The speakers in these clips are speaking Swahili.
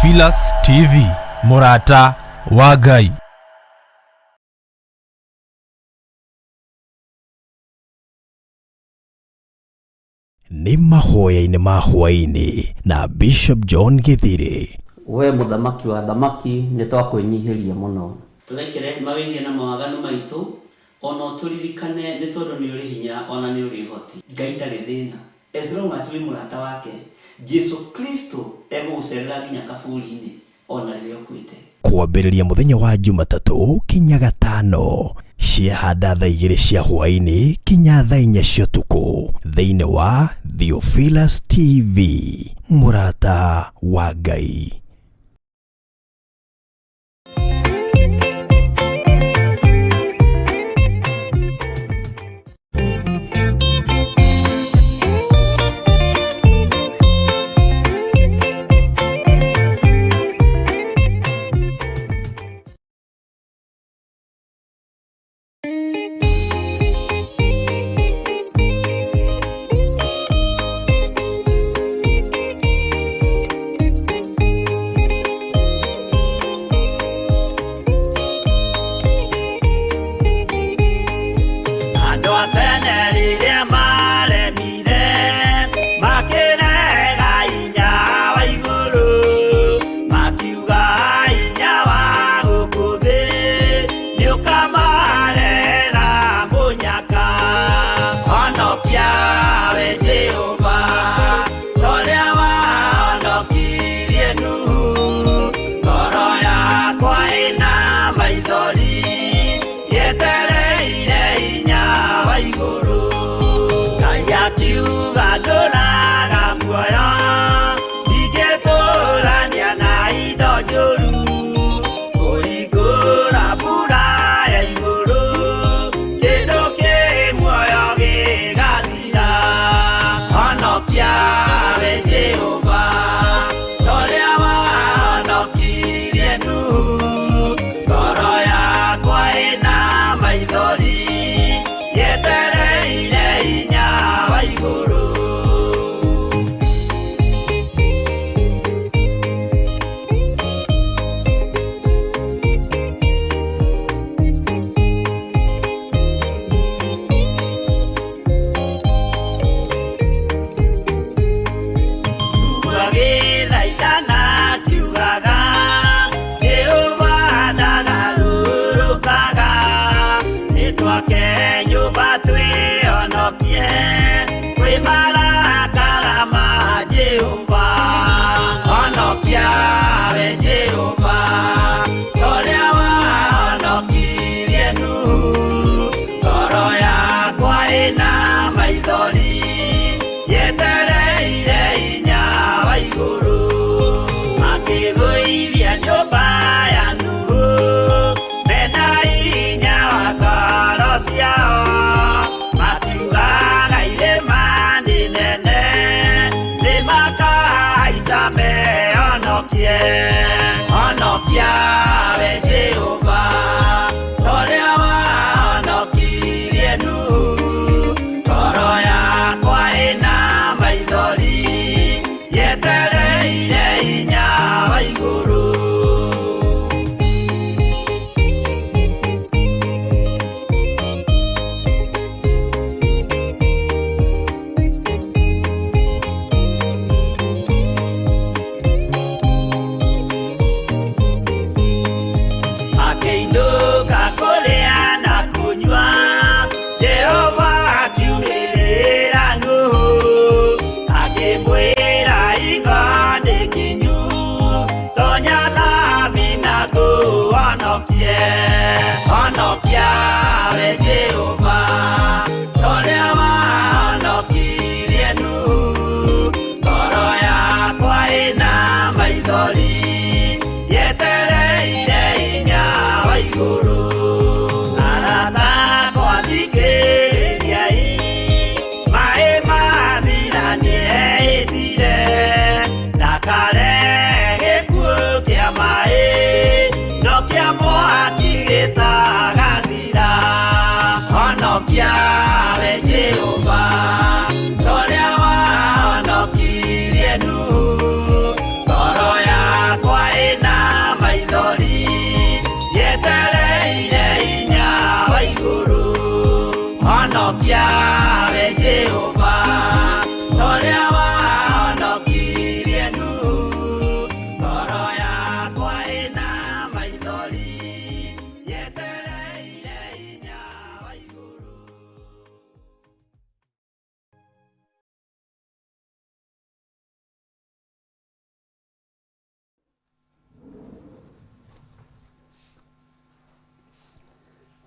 Theophilus TV, Murata wa Ngai. Ni mahoya-ini na Bishop John Githiri. We muthamaki wa thamaki ni twakwenyihiria muno. Turekere mawigie na mawaganu maitu ono turirikane ni tondu ni uri hinya ona ni uri hoti. Ngai ndari thina. As long as we murata wake Jesu Kristo egucerera nginya kaburi-ini ona rio kwite. Kwambĩrĩria muthenya wa Jumatatu kinya Gatano, ciahanda thaa 2 cia hwaĩ-inĩ kinya thaa 4 cia ũtukũ thĩinĩ wa Theophilus TV, Murata wa Ngai.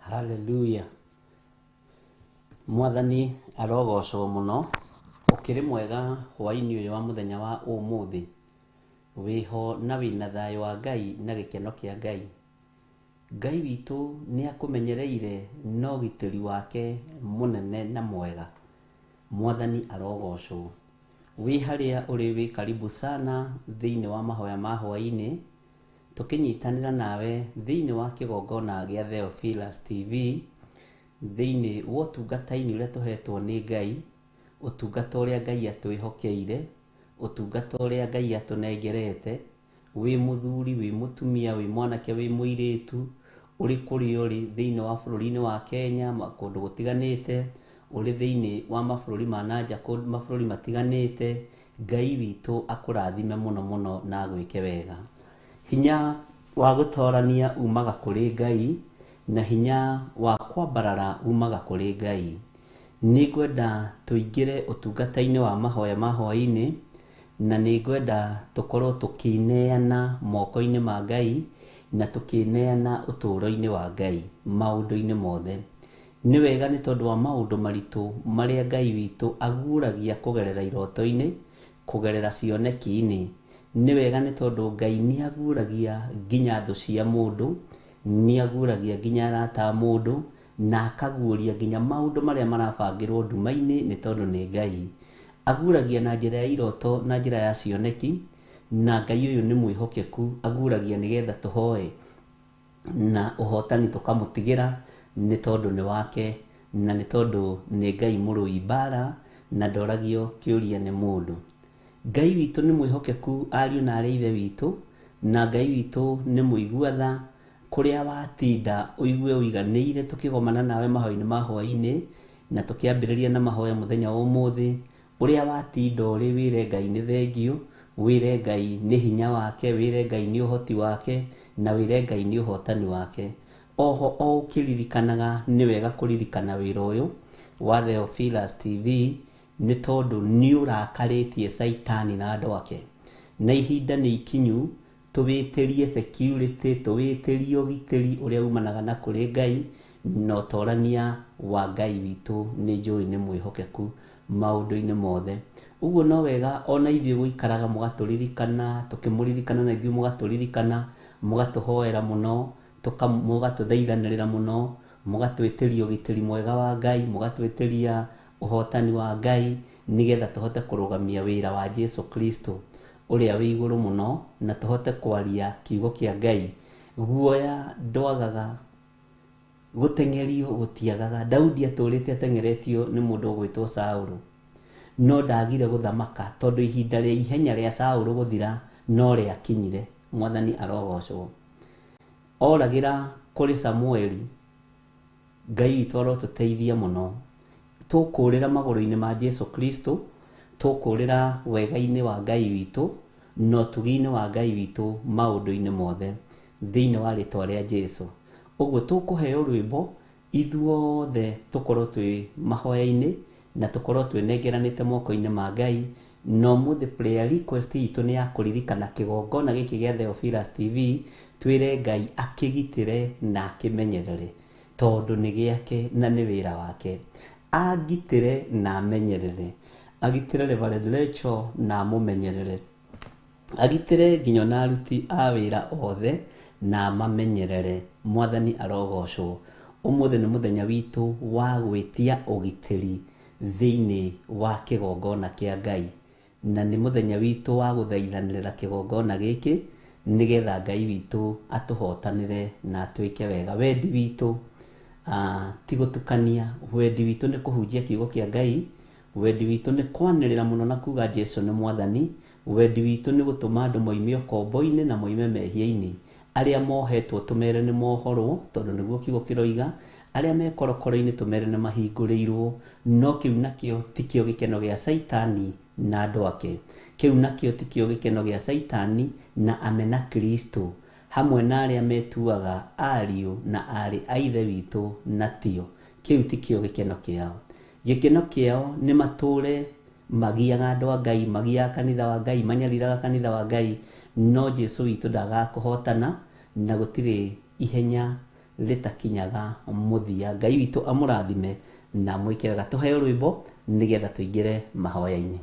Hallelujah. Mwathani arogocwo muno ukiri mwega hwaini uyu wa muthenya wa umuthi wiho na wina thayo wa Ngai na gikeno kia Ngai. Ngai witu ni akumenyereire no gitiri wake munene na mwega. Mwathani arogocwo. Wi haria uri wi karibu sana thiini wa mahoya ma hwaini tukinyitanira nawe thiini wa kigongona gia Theophilus TV thiini wa utungata-ini uria tuhetwo ni Ngai, utungata uria Ngai atwihokeire, utungata uria Ngai atunengerete, wi muthuri, wi mutumia, wi mwanake, wi muiritu, uri kuri uri thiini wa bururi-ini wa Kenya makundu gutiganite, uri thiini wa mabururi ma nanja kundu mabururi matiganite. Ngai witu akurathime muno muno na gwike wega. Hinya wa gutorania umaga kuri Ngai na hinya wa kwambarara umaga kuri Ngai. Ningwenda tuingire utungata-ini wa mahoya ma hwaini na ningwenda tukorwo tukineana moko-ini ma Ngai na tukineana uturo-ini wa Ngai maundu-ini mothe. Ni wega ni tondu wa maundu maritu maria Ngai witu aguragia kugerera iroto-ini, kugerera cioneki-ini. Ni wega ni tondu Ngai ni aguragia nginya thu cia mundu, ni aguragia nginya arata mundu na akaguria nginya maundu maria marabangirwo nduma-ini ni tondu ni Ngai. Aguragia na njira ya iroto na njira ya cioneki, na Ngai uyu ni mwihokeku, aguragia nigetha tuhoe na uhotani tukamutigira ni tondu ni wake na ni tondu ni Ngai murui mbara na ndoragio kiuria ni mundu. Ngai witu ni mwihokeku ariu na ari ithe witu, na Ngai witu ni muigua tha kuria watinda uigue uiganiire tukigomana nawe mahoya-ini ma hwaini na tukiambiriria na mahoya muthenya wa umuthi. Uria watinda uri wire Ngai ni thengio, wire Ngai ni hinya wake, wire Ngai ni uhoti wake na wire Ngai ni uhotani wake. Oho o ukiririkanaga ni wega kuririkana wira uyu wa Theophilus TV ni tondu ni urakaritie Saitani na andu ake, na ihinda ni ikinyu tuwitirie security, tuwitirie ugitiri uria umanaga na kuri Ngai na utorania wa Ngai witu ni njui ni mwihokeku maundu-ini mothe. Uguo no wega ona ithuĩ guikaraga mugaturirikana, tukimuririkana na ithuĩ mugaturirikana, mugatuhoera muno, mugatuthaithanĩrĩra muno, mugatwĩtĩria ũgitĩri mwega wa Ngai, mugatwĩtĩria uhotani wa Ngai nigetha tuhote kurugamia wira wa Jesu Kristo uria wi iguru muno na tuhote kwaria kiugo kia Ngai. Guoya ndwagaga, gutengerio gutiagaga. Daudi aturite atengeretio ni mundu gwitwo Saulu, no ndagire guthamaka tondu ihinda ria ihenya ria Saulu guthira no ria kinyire. Mwathani arogocwo. Oragira kuri Samueli, Ngai witu arotuteithia muno. Tukurira maguru-ini ma Jesu Kristo, tukurira wega-ini wa Ngai witu no tugi-ini wa Ngai witu maundu-ini mothe thiini wa ritwa ria Jesu. Uguo tukuheo rwimbo ithuothe tukorwo twi mahoya-ini na tukorwo twinengeranite moko-ini ma Ngai. No muthi prayer request itu ni ya kuririkana kigongona giki gia Theophilus TV, twire Ngai akigitire na akimenyerere tondu ni giake na ni wira wake. Agitire na amenyerere, agitire Reverend Rachel na amumenyerere, agitire nginya na aruti a wira othe na mamenyerere. Mwathani arogocwo. Umuthi ni muthenya witu wa gwitia ugitiri thiini wa kigongona kia Ngai, na ni muthenya witu wa guthaithanirira kigongona giki nigetha Ngai witu atuhotanire na atwike wega. Wendi witu ti gutukania, wendi witu ni kuhunjia kiugo kia Ngai, wendi witu ni kwanirira muno na kuga Jesu ni Mwathani, wendi witu ni gutuma andu moime ukombo-ini na moime mehia-ini. Aria mohetwo tumere ni mohorwo tondu niguo kiugo kiroiga, aria me korokoro-ini tumere ni mahinguriirwo. No kiu nakio tikio gikeno gia Saitani na andu ake, kiu nakio tikio gikeno gia Saitani na amena Kristo hamwe na aria metuaga ariu na ari a ithe witu na tio. Kiu tikio gikeno kiao. Gikeno kiao ni mature magiaga andu a Ngai, magia kanitha wa Ngai, manyariraga kanitha wa Ngai. No Jesu witu ndagakuhotana na gutire ihenya ritakinyaga muthia. Ngai witu amurathime na mwikiraga tuheo rwimbo nigetha tuingire mahoya-ini.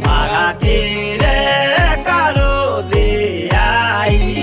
magakire karuthi ai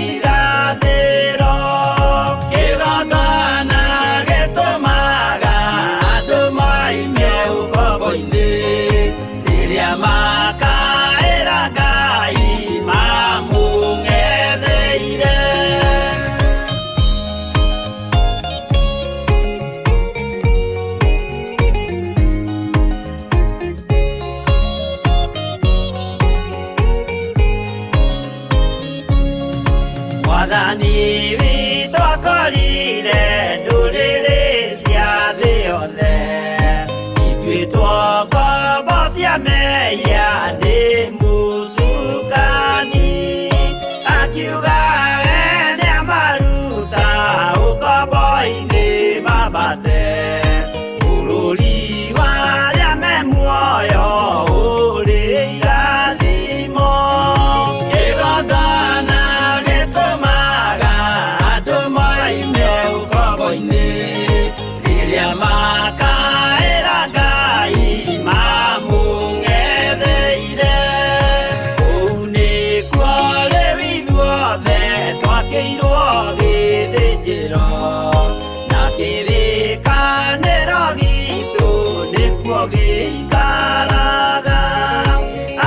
Mwathani witũ akorire ndũrĩrĩ ciothe yothe, ithuĩ ngombo cia mehia nĩ mũcukani, akiuga we nĩamaruta ũkombo-inĩ mambate bũrũri wa arĩa me muoyo ũrĩ irathimo. Kĩgongona gĩtũmaga andũ moime ũkombo-inĩ rĩrĩa makaĩra Ngai mamũng'etheire. Kũu nĩkuo rĩu ithuothe twakĩirwo gĩthĩnjĩro, na kĩrĩkanĩro gitũ nĩkuo gĩikaraga.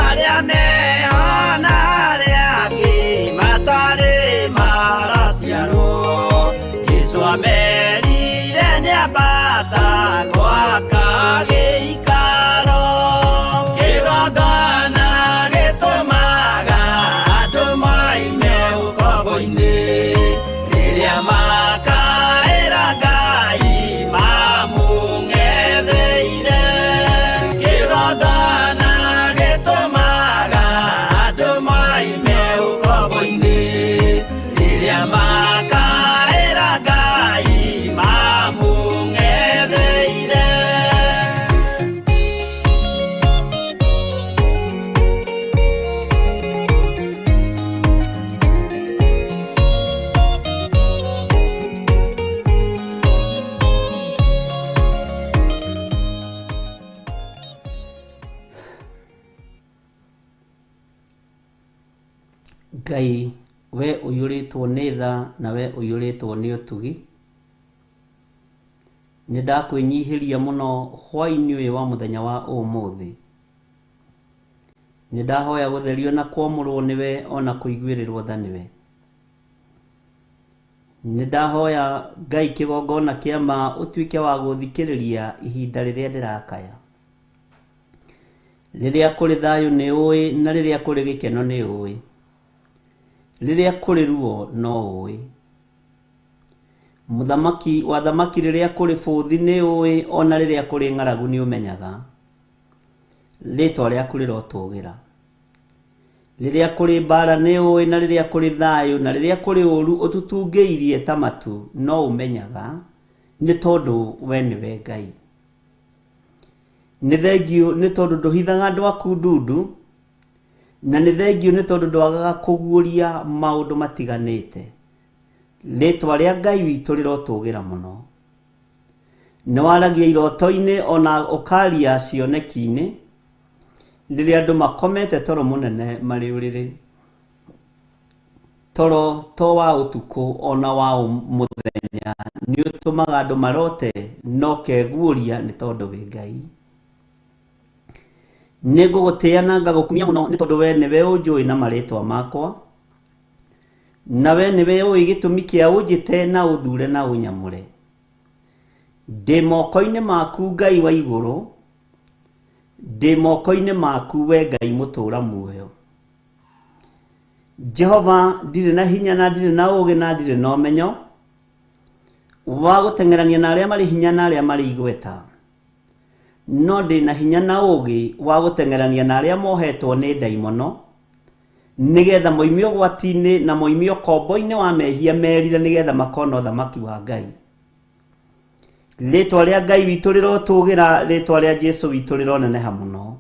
Arĩa meho na arĩa angĩ matarĩ maraciarwo, Jesũ amerire nĩambata gwaka gĩikaro. Kĩgongona gĩtũmaga andũ moime ũkombo-inĩ rĩrĩa makaĩra Ngai mamũng'etheire. Kĩgongona gĩtũmaga andũ moime ũkombo-inĩ rĩrĩa makaĩra Ngai mamũng'etheire. Ngai we ũiyũrĩtwo nĩ tha na we ũiyũrĩtwo nĩ ũtugi, nĩ ndakwĩnyihĩria mũno hwaĩ-inĩ ũyũ wa mũthenya wa ũmũthĩ. Nĩ ndahoya gũtherio na kwamũrwo nĩwe ona kũiguĩrĩrwo tha nĩwe. Nĩ ndahoya Ngai kĩgongona kĩa ma ũtuĩke wa gũthikĩrĩria ihinda rĩrĩa ndĩrakaya. Rĩrĩa kũrĩ thayũ nĩ ũĩ, na rĩrĩa kũrĩ gĩkeno nĩ ũĩ, rĩrĩa kũrĩ ruo no ũĩ. Mũthamaki wa thamaki rĩrĩa kũrĩ bũthi nĩ ũĩ, ona rĩrĩa kũrĩ ng'aragu nĩ ũmenyaga. Rĩĩtwa rĩaku rĩrotũgĩra. Rĩrĩa kũrĩ mbara nĩ ũĩ, na rĩrĩa kũrĩ thayũ, na rĩrĩa kũrĩ ũru ũtutungĩirie ta matu no ũmenyaga, nĩ tondũ we nĩwe Ngai. Nĩ thengiũ nĩ tondũ ndũhithaga andũ aku ndundu, na nĩ thengiũ nĩ tondũ ndwagaga kũguũria maũndũ matiganĩte. Rĩĩtwa rĩa Ngai witũ rĩrotũgĩra mũno. Nĩ waragia iroto-inĩ ona ũkaria cioneki-inĩ, rĩrĩa andũ makomete toro mũnene marĩ ũrĩrĩ. Toro to wa ũtukũ ona wa mũthenya nĩ ũtũmaga andũ marote, no keguũria nĩ tondũ wĩ Ngai. Nĩ ngũgũtĩĩa na ngagũkumia mũno nĩ tondũ we nĩwe ũnjũĩ na marĩtwa makwa, na we nĩwe ũĩ gĩtũmi kĩa ũnjĩte na ũthure na ũnyamũre. Ndĩ moko-inĩ maku Ngai wa igũrũ, ndĩ moko-inĩ maku we Ngai mũtũũra muoyo. Jehova, ndirĩ na hinya na ndirĩ na ũũgĩ na ndirĩ na ũmenyo wa gũteng'erania na arĩa marĩ hinya na arĩa marĩ igweta, no ndĩ na hinya na ũũgĩ wa gũteng'erania na arĩa mohetwo nĩ ndaimono, nĩgetha moime ũgwati-inĩ na moime ũkombo-inĩ wa mehia merire nĩgetha makona ũthamaki wa Ngai. Rĩĩtwa rĩa Ngai witũ rĩrotũgĩra, rĩĩtwa rĩa Jesũ witũ rĩroneneha mũno.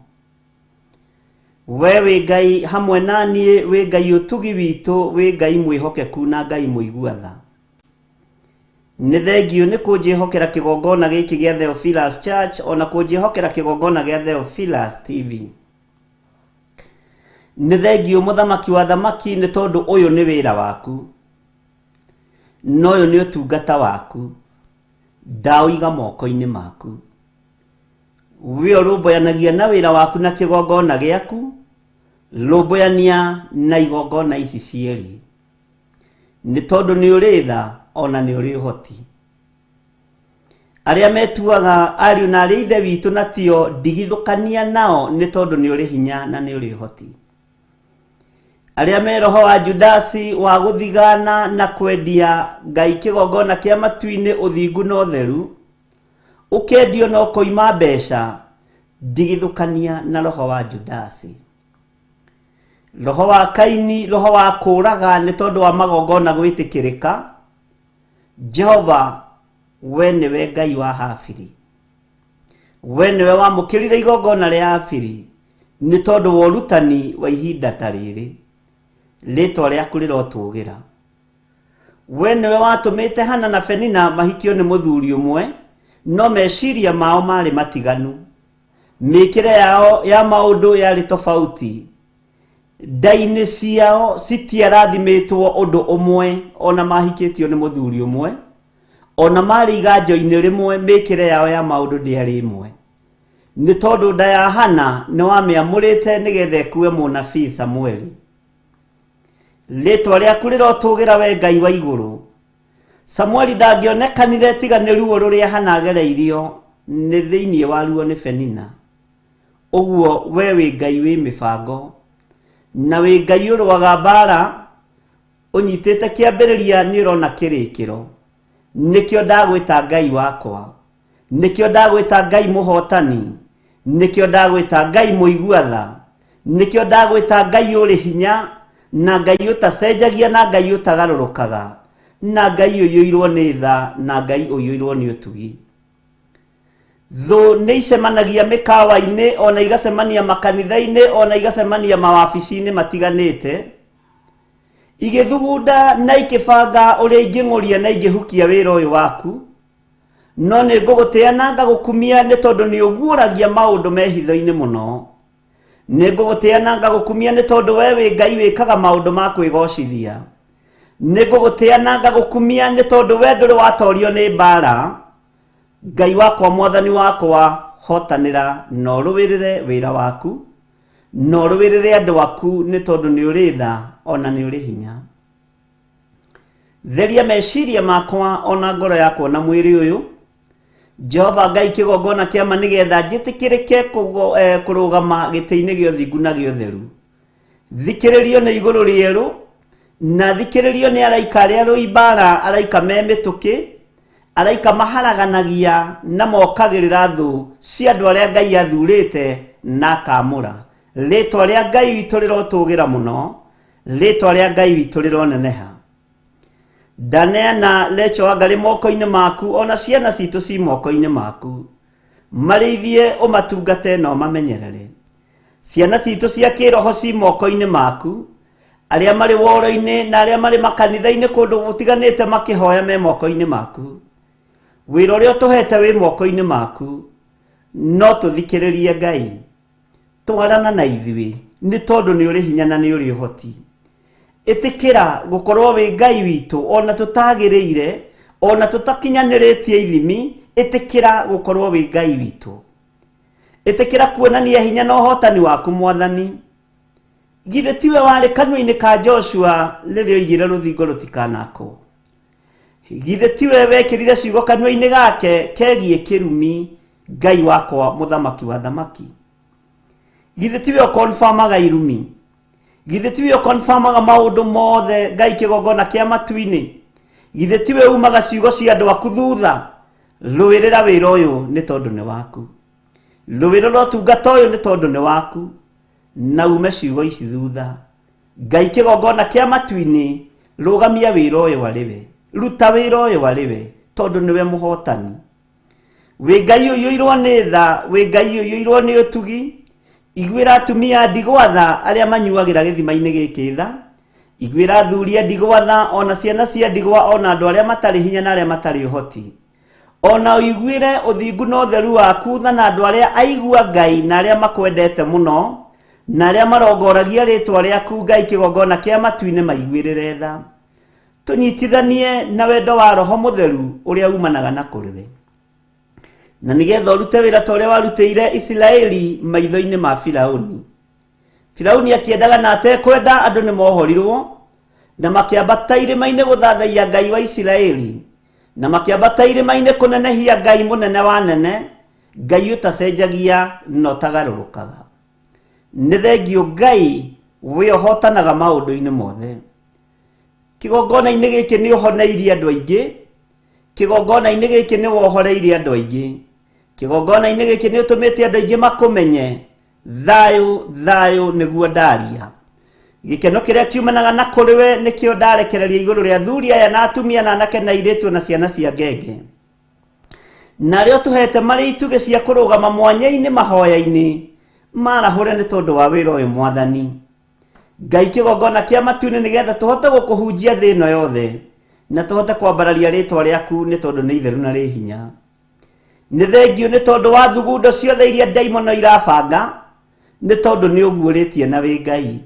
We wĩ Ngai hamwe naniĩ, wĩ Ngai ũtugi witũ, wĩ Ngai mwĩhokeku na Ngai mũigua tha. Nĩ thengiũ nĩ kũnjĩhokera kĩgongona gĩkĩ gĩa Theophilus Church, ona kũnjĩhokera kĩgongona gĩa Theophilus TV. Nĩ thengiũ mũthamaki wa thamaki, nĩ tondũ ũyũ nĩ wĩra waku, na ũyũ nĩ ũtungata waku. Ndaũiga moko-inĩ maku. We ũrũmbũyanagia na wĩra waku na kĩgongona gĩaku, rũmbũyania na igongona ici cierĩ, nĩ tondũ nĩ ũrĩ tha ona nĩ ũrĩ ũhoti. Arĩa metuaga ariũ na arĩ ithe witũ na tio ndigithũkania nao, nĩ tondũ nĩ ũrĩ hinya na nĩ ũrĩ ũhoti. aria me roho wa Judasi wa guthigana na kwendia Ngai kigongona kia matu-ini uthingu na utheru, ukendio no koima mbeca, ndigithukania na roho wa Judasi. Roho wa Kaini, roho wa kuraga ni tondu wa magongona gwitikirika. Jehova, we niwe Ngai wa Habili, we niwe wamukirire igongona ria Habili ni tondu wa urutani wa ihinda ta riri, ritwa riaku rirotugira. We niwe watumite Hana na Penina mahikio ni muthuri umwe, no meciria mao mari matiganu, mikire yao ya maundu yari tofauti, ndaini ciao citiarathimitwo undu umwe, ona mahikitio ni muthuri umwe, ona mari iganjo-ini rimwe, mikire yao ya maundu ndiari imwe. Ni tondu nda ya Hana ni wamiamurite nigetha ekuwe munabii Samueli. Ritwa riaku rirotugira we Ngai wa iguru. Samueli ndangionekanire tiga ni ruo ruria Hana agereirio ni thiini wa ruo ni Penina. Uguo we wi Ngai wi mibango, na wi Ngai urwaga mbara, unyitite kiambiriria ni urona kirikiro. Nikio ndagwita Ngai wakwa, nikio ndagwita Ngai muhotani, nikio ndagwita Ngai muiguatha, nikio ndagwita Ngai uri hinya, na Ngai utacenjagia, na Ngai utagarurukaga, na Ngai uyuirwo ni tha, na Ngai uyuirwo ni utugi. Tho ni icemanagia mikawa-ini, ona igacemania makanitha-ini, ona igacemania mawabici-ini matiganite, igithugunda na ikibanga uria inging'uria na ingihukia wira uyu waku, no ni ngugutia na ngagukumia ni tondu ni uguuragia maundu mehitho-ini muno. Ni ngugutia na ngagukumia ni tondu we wi Ngai wikaga maundu ma kwigocithia. Ni ngugutia na ngagukumia ni tondu we nduri watorio ni mbara. Ngai wakwa mwathani wakwa, hotanira no ruwirire wira waku, no ruwirire andu aku, ni tondu ni uri tha, ona ni uri hinya. Theria meciria makwa ona ngoro yakwa na mwiri uyu. Jehova Ngai kigongona kia ma nigetha njitikirike kurugama giti-ini gio thingu na gio theru. Thikiririo ni iguru rieru, na thikiririo ni araika aria ruimbara, araika me mituki, araika maharaganagia na mokagirira thu cia andu aria Ngai athurite na akamura. Ritwa ria Ngai witu rirotugira muno, ritwa ria Ngai witu rironeneha. Ndaneana lecho wa Ngai moko-ini maku, ona ciana citu ci moko-ini maku. Marithie umatungate no mamenyerere. Ciana citu cia kiroho ci moko-ini maku, aria mari woro-ini na aria mari makanitha-ini kundu gutiganite makihoya me moko-ini maku. Wira uria tuhete wi moko-ini maku, no tuthikiririe Ngai. Twarana na ithui ni tondu ni uri hinya na ni uri uhoti. Itikira gukorwo wi Ngai witu ona tutagiriire, ona tutakinyaniretie ithimi, itikira gukorwo wi Ngai witu. Itikira kuonania hinya na uhotani waku mwathani. Githe tiwe wari kanua-ini ka Joshua riria oigire ruthingo rutikanakwo. Githe tiwe wekirire ciugo kanua-ini gake kegie kirumi, Ngai wakwa muthamaki wa thamaki. Githe tiwe ukonfirmaga irumi, githe tiwe ukonfirmaga maundu mothe Ngai kigongona kia matu-ini. Githe tiwe umaga ciugo cia andu aku thutha. Ruwirira wira uyu ni tondu ni waku, ruwirira utungata uyu ni tondu ni waku, na ume ciugo ici thutha. Ngai kigongona kia matu-ini, rugamia wira uyu wariwe, ruta wira uyu wariwe, tondu niwe muhotani. Wi Ngai uyuirwo ni tha, wi Ngai uyuirwo ni utugi. Igwira atumia ndigwa tha aria manyuagira githima-ini giki tha. Igwira athuri ndigwa tha, ona ciana cia ndigwa, ona andu aria matari hinya na aria matari uhoti. Ona uigwire uthingu na utheru waku tha na andu aria aigua Ngai na aria makwendete muno, na aria marongoragia ritwa riaku Ngai kigongona kia matu-ini maigwirire tha. Tunyitithanie na wendo wa Roho Mutheru uria umanaga na kuriwe. Na nigetha urute wira ta uria warutire Israeli maitho-ini ma Firauni. Firauni akiendaga na atekwenda andu ni mohorirwo, na makiambata irima-ini guthathaia Ngai wa Israeli, na makiambata irima-ini kunenehia Ngai munene wa nene, Ngai utacenjagia no tagarurukaga. Ni thengio Ngai we ohotanaga maundu-ini mothe. Kigongona-ini giki ni uhoneirie andu aingi, kigongona-ini giki ni wohoreirie andu aingi, kigongona-ini giki ni utumite andu aingi makumenye. Thayu niguo ndaria. Gikeno kiria kiumanaga na kuriwe nikio ndarekereria iguru ria athuri aya na atumia na anake na airitu na ciana cia ngenge. Na rio tuhete mari ituge cia kurugama mwanya-ini mahoya-ini marahure ni tondu wa wira uyu Mwathani. Ngai kigongona kia matune nigetha tuhote gukuhunjia thi ino yothe na tuhote kwambararia ritwa riaku ni tondu ni itheru na ri hinya. Ni thengio ni tondu wa thugundo ciothe iria daimono irabanga, ni tondu ni uguuritie na wi Ngai.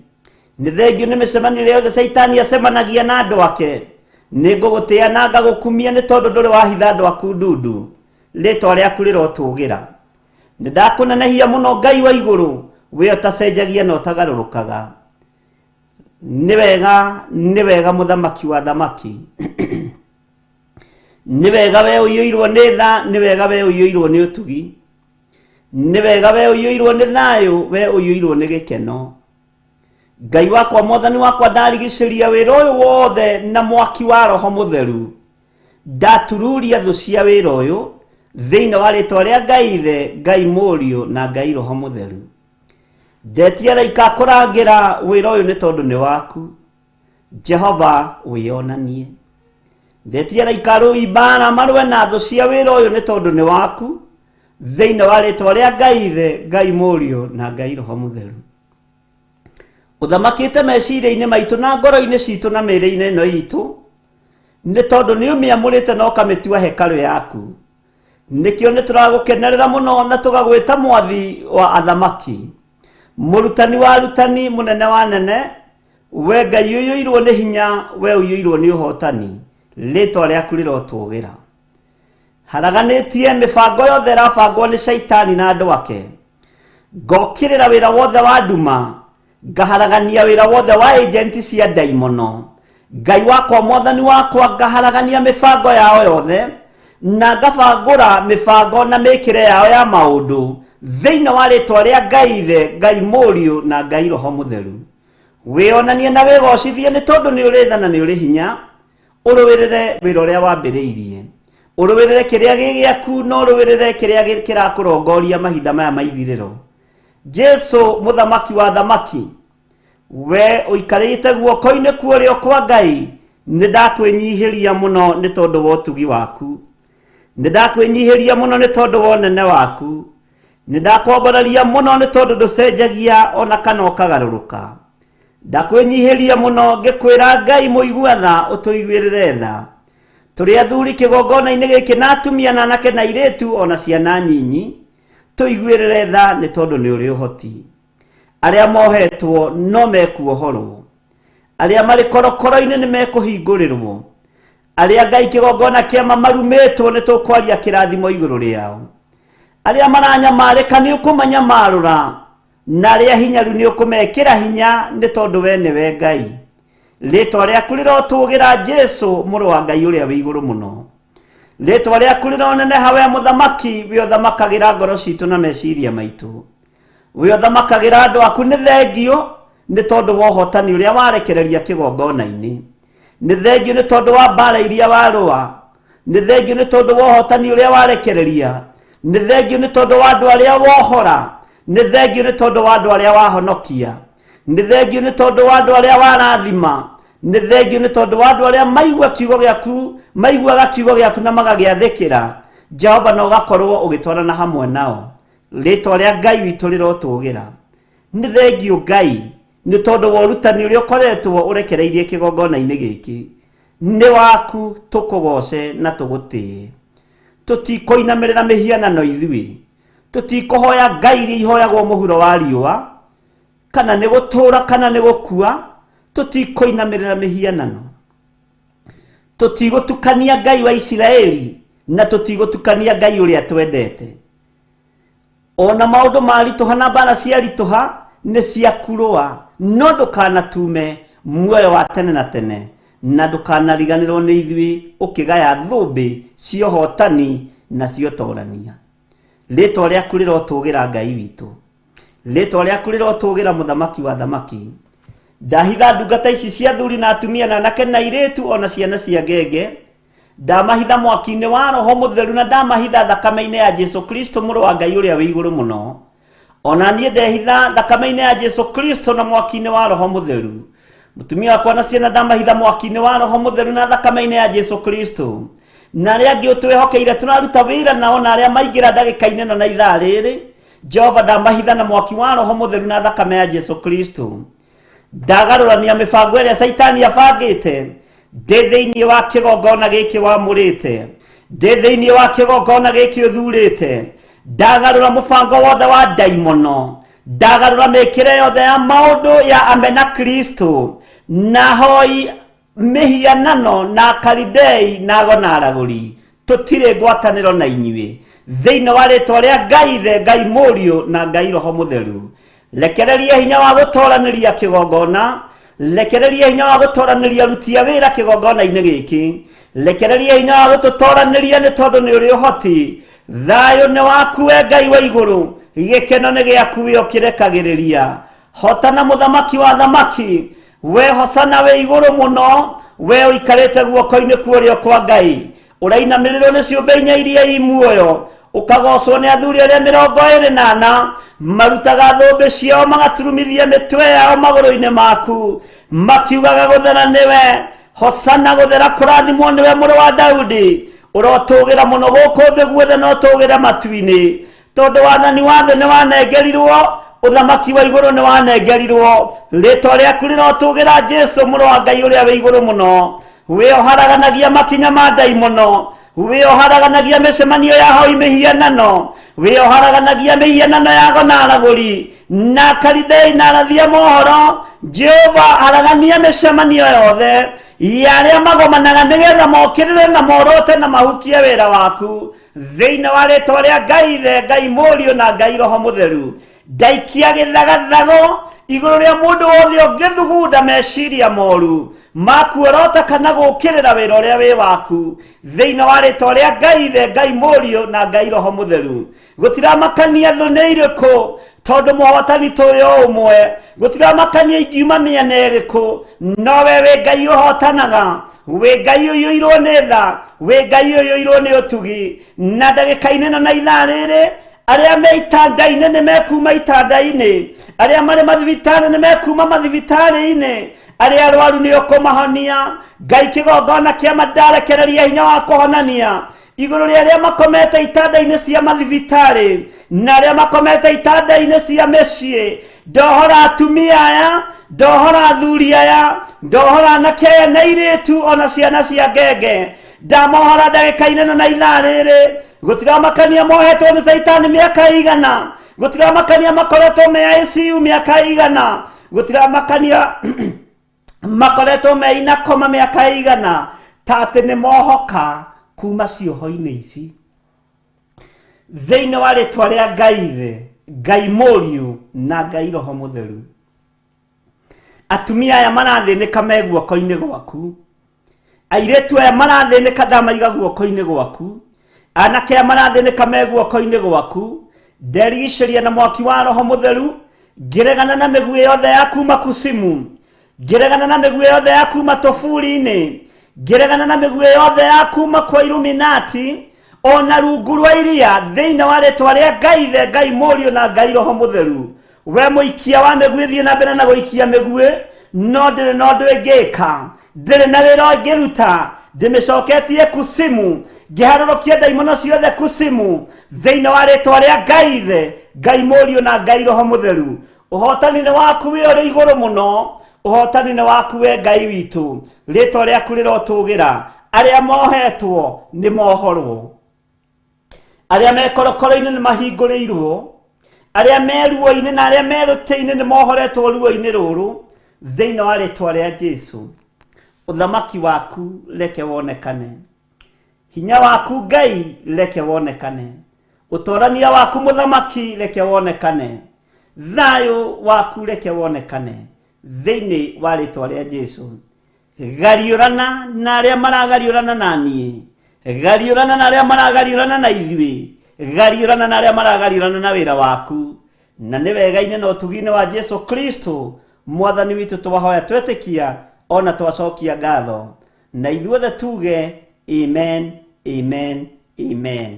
Ni thengio ni micemanio yothe Saitani acemanagia na andu ake, ni ngugutia na ngagukumia ni tondu nduri wahitha andu aku ndundu, ritwa riaku rirotugira. Ni ndakunenehia muno Ngai wa iguru, we utacenjagia na utagarurukaga. Ni wega muthamaki wa thamaki. Ni wega we uiyirwo ni tha, ni wega we uiyirwo ni utugi. Ni wega we uiyirwo ni thayu, we uiyirwo ni gikeno. Ngai wakwa Mwathani wakwa ndarigiciria wira uyu wothe na mwaki wa Roho Mutheru. Ndatururia thu cia wira uyu thiini wa ritwa ria Ngai Ithe, Ngai Muriu na Ngai Roho Mutheru. Ndetiera ikakurangira wira uyu ni tondu ni waku. Jehova wionanie. Ndetiera ikarui bana marwe na thu cia wira uyu ni tondu ni waku. Thiini wa ritwa ria Ngai Ithe, Ngai Muriu na Ngai Roho Mutheru. Uthamakite meciria-ini maitu na ngoro-ini citu na mĩĩrĩ-ini ino itu, ni tondu ni umiamurite na ukamitua hekalu yaku. Nikio ni turagukenerera muno na tugagwita mwathi wa athamaki, murutani wa arutani, munene wa nene. We Ngai uiyirwo ni hinya, we uiyirwo ni uhotani, ritwa riaku rirotugira. Haraganitie mibango yothe irabangwo ni Saitani na andu ake. Ngokirira wira wothe wa nduma, ngaharagania wira wothe wa agenti cia daimono. Ngai wakwa Mwathani wakwa ngaharagania mibango yao yothe na ngabangura mibango na mikire yao ya maundu thiini wa ritwa ria Ngai Ithe, Ngai Muriu na Ngai Roho Mutheru. Wionanie na wigocithie ni tondu ni uri tha na ni uri hinya. Uruwirire wira uria wambiriirie, uruwirire kiria gigiaku no uruwirire kiria kirakurongoria mahinda maya maithiriro. Jesu muthamaki wa thamaki, we uikarite guoko-ini kuorio kwa Ngai, ni ndakwinyihiria muno ni tondu wa utugi waku. Ni ndakwinyihiria muno ni tondu wa unene waku. Ni ndakwambararia muno ni tondu nducenjagia ona kana ukagaruruka. Ndakwinyihiria muno ngikwira Ngai muigua tha utuiguirire tha. Turi athuri kigongona-ini giki na atumia na anake na airitu ona ciana nyinyi, tuiguirire tha ni tondu ni uri uhoti. Aria mohetwo no mekuohorwo, aria mari korokoro-ini ni mekuhingurirwo, aria Ngai kigongona kia marumitwo ni tukwaria kirathimo iguru riao, aria maranyamarika ni ukumanyamarura, na aria hinyaru ni ukumekira hinya ni tondu we niwe Ngai. Ritwa riaku rirotugira Jesu muru wa Ngai uria wi iguru muno. Ritwa riaku rironeneha we muthamaki, we uthamacagira ngoro citu na meciria maitu. We uthamacagira andu aku ni thengio ni tondu wa uhotani uria warekereria kigongona-ini. Ni thengio ni tondu wa mbara iria warua. Ni thengio ni tondu wa uhotani uria warekereria. Ni thengio ni tondu wa andu aria wohora. Ni thengio ni tondu wa andu aria wahonokia. Ni thengio ni tondu wa andu aria warathima. Ni thengio ni tondu wa andu aria maigua kiugo giaku, maiguaga kiugo giaku na magagiathikira. Jehova no gakorwo ugitwarana hamwe nao. Ritwa ria Ngai witu rirotugira. Ni thengio Ngai ni tondu wa urutani uria ukoretwo urekereirie kigongona-ini giki. Ni waku tukugoce na tugutie. Tutikoinamirira mihianano ithui. Tutikohoya Ngai iria ihoyagwo muhuro wa riua, kana ni gutura kana ni gukua. Tutikoinamirira mihianano. Tutigutukania Ngai wa Isiraeli na tutigutukania Ngai uria twendete. Ona maundu marituha na mbara ciarituha ni ciakurua, no ndukanatume muoyo wa tene na tene, na ndukanariganirwo ni ithui ukigaya thumbi cia uhotani na cia utorania. Ritwa riaku rirotugira Ngai witu. Ritwa riaku rirotugira muthamaki wa thamaki. ndahitha ndungata ici cia thuri na atumia na anake na iretu ona ciana cia ngenge ndamahitha mwaki-inĩ wa roho mũtheru na ndamahitha thakame-inĩ ya Jesu Kristo mũrũ wa Ngai ũrĩa wĩ igũrũ mũno ona niĩ ndehitha thakame-inĩ ya Jesu Kristo na mwaki-inĩ wa roho mũtheru mutumia wakwa na ciana ndamahitha mwaki-inĩ wa roho mũtheru na thakame-inĩ ya Jesu Kristo na arĩa angĩ ũtwĩhokeire tũraruta wĩra nao na arĩa maingĩra ndagĩka-inĩ ĩno na ithaa rĩrĩ Jehova ndamahitha na mwaki wa roho mũtheru na thakame ya Jesu Kristo ndagarũrania mĩbango ĩrĩa Saitani abangĩte ndĩ thĩinĩ wa kĩgongona gĩkĩ wamũrĩte ndĩ thĩinĩ wa kĩgongona gĩkĩ ũthurĩte ndagarũra mũbango wothe wa ndaimono ndagarũra mĩkĩre yothe ya maũndũ ya amena Kristo na hoi mihianano na karidei na gonaragũri tũtirĩ ngwatanĩro na inyuĩ thĩinĩ wa rĩtwa rĩa Ngai Ithe Ngai Mũriũ na Ngai Roho Mũtheru lekereria hinya wa gũtoranĩria kĩgongona lekereria hinya wa gũtoranĩria aruti a wĩra kĩgongona-inĩ gĩkĩ lekereria hinya wa gũtũtoranĩria nĩ tondũ nĩ ũrĩ ũhoti thayũ nĩ waku we Ngai wa igũrũ gĩkeno nĩ gĩaku we ũkĩrekagĩrĩria hotana mũthamaki wa thamaki we hosana we igũrũ mũno we ũikarĩte guoko-inĩ kuorĩo kwa Ngai ũrainamĩrĩrwo nĩ ciũmbe inya iria i muoyo ukagocwo nĩ athuri arĩa 24 marutaga thũmbĩ ciao magaturumithia mĩtwe yao magũrũ-inĩ maku makiugaga gũthera nĩwe hosana gũthera kũrathimwo nĩwe mũrũ wa Daudi ũrotũgĩra mũno gũkũ thĩ guothe no tũgĩre matu-inĩ tondũ wathani wa thĩ nĩ wanengerirwo ũthamaki wa igũrũ nĩ wanengerirwo rĩtwa rĩaku rĩrotũgĩra Jesu mũrũ wa Ngai ũrĩa wĩ igũrũ mũno we oharaganagia makinya ma ndaimono we oharaganagia mĩcemanio ya hoi mĩhianano we oharaganagia mĩhianano ya gonaragũri na karidei na arathia mohoro Jehova haragania mĩcemanio yothe ya arĩa magomanaga nĩgetha mokĩrĩre na morote na mahukie wĩra waku thĩinĩ wa rĩtwa rĩa Ngai Ithe Ngai Mũriũ na Ngai Roho Mũtheru ndaikia gĩthagathago igũrũ rĩa mũndũ wothe ũngĩthugunda meciria moru makuorota kana gũkĩrĩra wĩra ũrĩa wĩ waku thĩinĩ wa rĩtwa rĩa Ngai Ithe Ngai Mũriũ na Ngai Roho Mũtheru gũtiramakania thũ nĩ irĩkũ tondũ mũhotani tũrĩ o ũmwe gũtiramakania ingiuma mĩena ĩrĩkũ no we wĩ Ngai ũhotanaga wĩ Ngai ũiyũirwo nĩ tha wĩ Ngai ũiyũirwo nĩ ũtugi na ndagĩka-inĩ ĩno na ithaa rĩrĩ arĩa me itanda-inĩ nĩ mekuma itanda-inĩ arĩa marĩ mathibitarĩ nĩ mekuma mathibitarĩ-inĩ arĩa arwaru nĩ ũkũmahonia Ngai kĩgongona kĩa mandarekereria hinya wa kũhonania igũrũ rĩa arĩa makomete itanda-inĩ cia mathibitarĩ na arĩa makomete itanda-inĩ cia mĩciĩ ndohora atumia aya ndohora athuri aya ndohora anake aya na airĩtu ona ciana cia ngenge ndamohora ndagĩka-inĩ ĩno na ithaa rĩrĩ gũtiramakania mohetwo nĩ Saitani mĩaka igana gũtiramakania makoretwo me ICU mĩaka igana gũtiramakania makoretwo me inakoma mĩaka igana ta atĩ nĩ mohoka kuma cioho-inĩ ici thĩinĩ wa rĩtwa rĩa Ngai Ithe Ngai Mũriũ na Ngai Roho Mũtheru atumia aya marathĩnĩka me guoko-inĩ gwaku airĩtu aya marathĩnĩka ndamaiga guoko-inĩ gwaku anake aya marathĩnĩka me guoko-inĩ gwaku nderigicĩria na mwaki wa Roho Mũtheru ngĩregana na mĩguĩ yothe ya kuma kusimu ngĩregana na mĩguĩ yothe ya kuma tofuri-inĩ ngĩregana na mĩguĩ yothe ya kuma kwa Illuminati ona rungu rwa iria thĩinĩ wa rĩtwa rĩa Ngai Ithe Ngai Mũriũ na Ngai Roho Mũtheru we mũikia wa mĩguĩ thiĩ na mbere na gũikia mĩguĩ no ndĩrĩ na ũndũ ĩngĩka ndĩrĩ na wĩra ũngĩruta ndĩmĩcoketie kusimu ngĩharũrũkia ndaimono ciothe kusimu thĩinĩ wa rĩtwa rĩa Ngai Ithe Ngai Mũriũ na Ngai Roho Mũtheru ũhotani nĩ waku wĩ ũrĩ igũrũ mũno ũhotani nĩ waku we Ngai witũ rĩtwa rĩaku rĩrotũgĩra arĩa mohetwo nĩ mohorwo arĩa mekorokoro-inĩ nĩ mahingũrĩirwo arĩa meruo-inĩ na arĩa merũtĩ-inĩ nĩ mohoretwo ruo-inĩ rũrũ thĩinĩ wa rĩtwa rĩa Jesu ũthamaki waku reke wonekane hinya waku Ngai reke wonekane ũtorania waku mũthamaki reke wonekane thayũ waku reke wonekane thĩinĩ wa rĩtwa rĩa Jesu gariũrana na arĩa maragariũrana na niĩ gariũrana na arĩa maragariũrana na ithuĩ gariũrana na arĩa maragariũrana na wĩra waku na nĩ wega-inĩ na ũtugi-inĩ wa Jesu Kristo mwathani witũ twahoya twetĩkia ona twacokia ngatho na ithuothe tuge amen amen amen.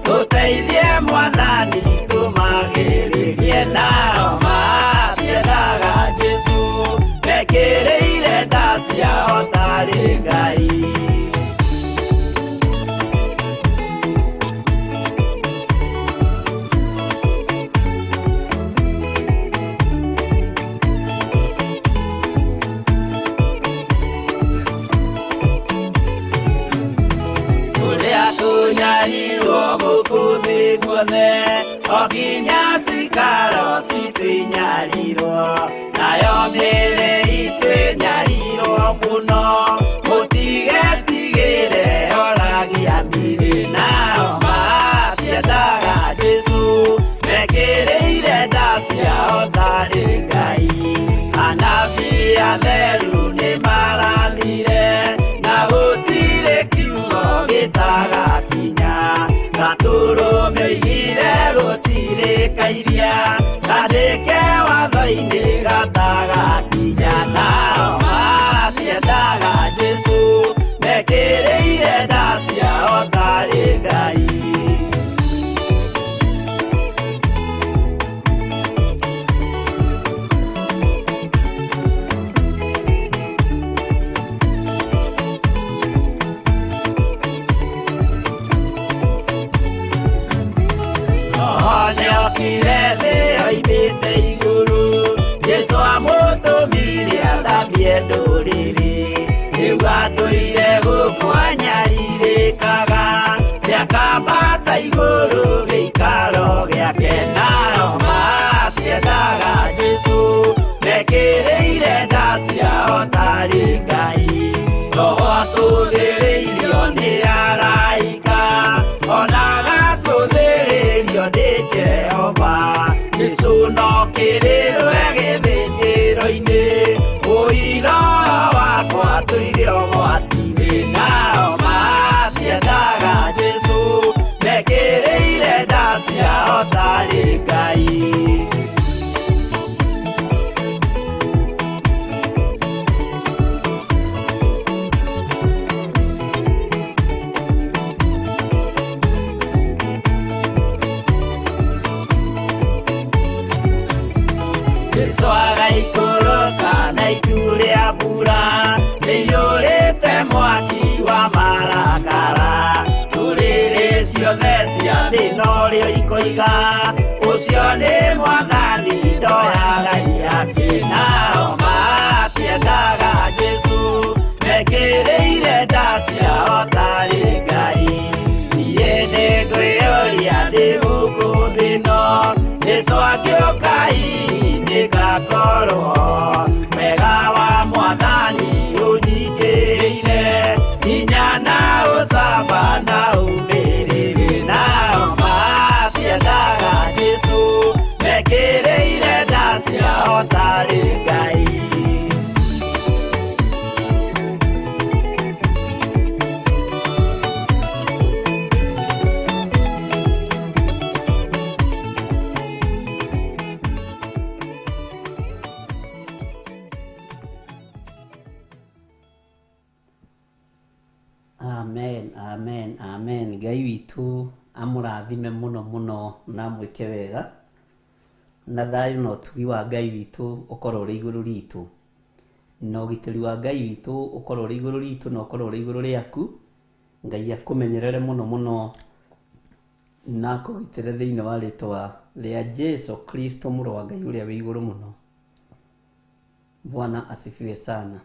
Tuteithie mwathani tumagĩrĩrie nao matiendaga Jesu mekĩrĩire nda ciao tarĩ Ngai. Okinya cikaro citwĩnyarirwo nayo mĩĩrĩ itwĩnyarirwo mũno mũtigetigĩre oragia mĩĩrĩ nao matiendaga Jesu mekĩrĩire nda ciao tarĩ Ngai. Anabii atheru nĩmarathire na gũtirĩ kiugo gĩtagakinya gatũrũme oigire gũtirĩkairia kandĩke watho-inĩ gatagakinya nao matiendaga Jesu mekĩrĩire nda ciao tarĩ Ngai. Jesu amũtũmire athambie ndũrĩrĩ rĩu atũire gũkũ anyarirĩkaga gĩakambata igũrũ gĩikaro gĩake nao matiendaga Jesu mekĩrĩire nda ciao tarĩ Ngai. Roho atũthĩrĩirio nĩ araika ona agacũthĩrĩrio nĩ Jehova. Jesu no kĩrĩrwe gĩthĩnjĩro-inĩ ũira wakwa tũire ũgwati nao matiendaga Jesu mekĩrĩire nda ciao tarĩ Ngai. Jesu agaikũrũka na itu rĩa mbura rĩiyũrĩte mwaki wa marakara ndũrĩrĩ ciothe cia thĩ norĩo ikoiga ũcio nĩ mwathani ndoya Ngai yake. Nao matiendaga Jesu mekĩrĩire nda ciao tarĩ Ngai. Niĩ nĩngwĩyũria ndĩ gũkũ thĩ ĩno Jesu agĩũka ngakorwo wega wa mwathani ũnyingĩire hinya na ũcamba na ũmĩrĩrĩ nao matiendaga Jesu mekĩrĩire nda ciao tarĩ Ngai. Amen, amen, amen. Ngai witũ amũrathime mũno mũno na mwĩke wega na thayũ na ũtugi wa Ngai witũ ũkorwo ũrĩ igũrũ ritũ na ũgitĩri wa Ngai witũ ũkorwo ũrĩ igũrũ ritũ na ũkorwo ũrĩ igũrũ rĩaku Ngai akumenyerere muno muno na kũgitĩre thĩinĩ wa rĩtwa rĩa Jesu Kristo mũrũ wa Ngai ũrĩa wĩ igũrũ mũno. Bwana asifiwe sana.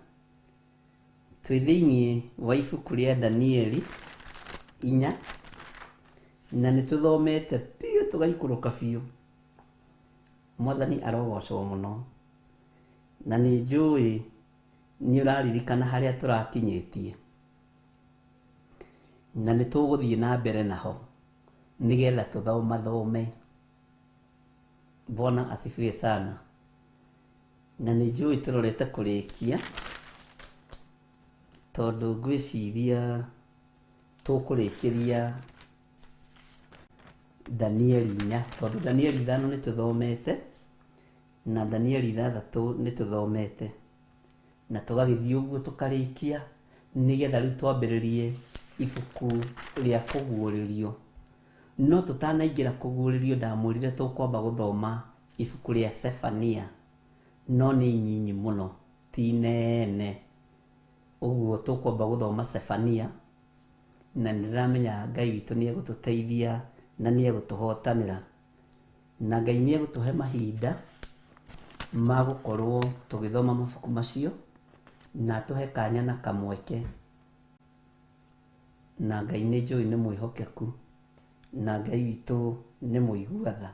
Twĩ thĩinĩ wa ibuku rĩa Danieli 4 na nĩtũthomete piũ tũgaikũrũka biũ. Mwathani arogocwo mũno na nĩ njũĩ nĩ ũraririkana harĩa tũrakinyĩtie, na nĩtũgũthiĩ na mbere naho nĩgetha tũthome. Bwana asifiwe sana. Na nĩ njũĩ tũrorete kũrĩkia, tondũ ngwĩciria tũkũrĩkĩria Danieli 4, tondũ Danieli 5 nĩtũthomete na Danieli 6 nĩtũthomete, na tũgagĩthiĩ ũguo tũkarĩkia nĩgetha rĩu twambĩrĩrie ibuku rĩa kũguũrĩrio. No tũtanaingĩra kũguũrĩrio, ndamwĩrire tũkwamba gũthoma ibuku rĩa Sefania, no nĩ inyinyi mũno, ti nene. Ũguo tũkwamba gũthoma Sefania, na nĩndĩramenya Ngai witũ nĩegũtũteithia na nĩegũtũhotanĩra, na Ngai nĩegũtũhe mahinda ma gũkorwo tũgĩthoma mabuku macio na tũhe kanya na kamweke. Na Ngai nĩ njũĩ nĩ mwĩhokeku, na Ngai witũ nĩ mũigua tha.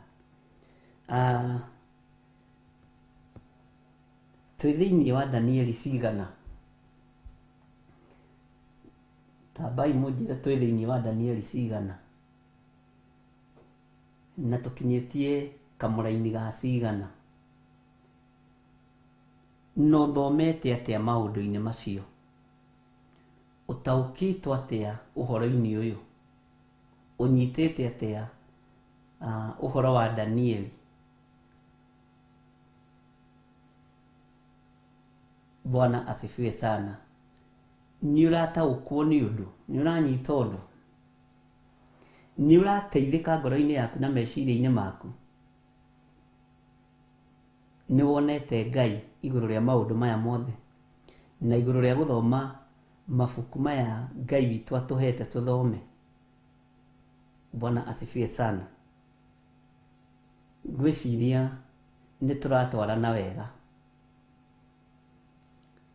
Twĩ thĩinĩ wa Danieli cigana? Tambai mũnjĩre twĩ thĩinĩ wa Danieli cigana, na tũkinyĩtie kamũra-inĩ ga cigana, no thomete atĩa maũndũ-inĩ macio, ũtaũkĩtwo atĩa ũhoro-inĩ ũyũ, ũnyitĩte atĩa ũhoro wa Danieli. Bwana asifiwe sana. Nĩ ũrataũkwo nĩ ũndũ, nĩ ũranyita ũndũ, nĩ ũrateithĩka ngoro-inĩ yaku na meciria-inĩ maku, nĩ wonete Ngai igũrũ rĩa maũndũ maya mothe, na igũrũ rĩa gũthoma mabuku maya Ngai witũ atũhete tũthome. Bwana asifiwe sana. Ngwĩciria nĩ tũratwarana wega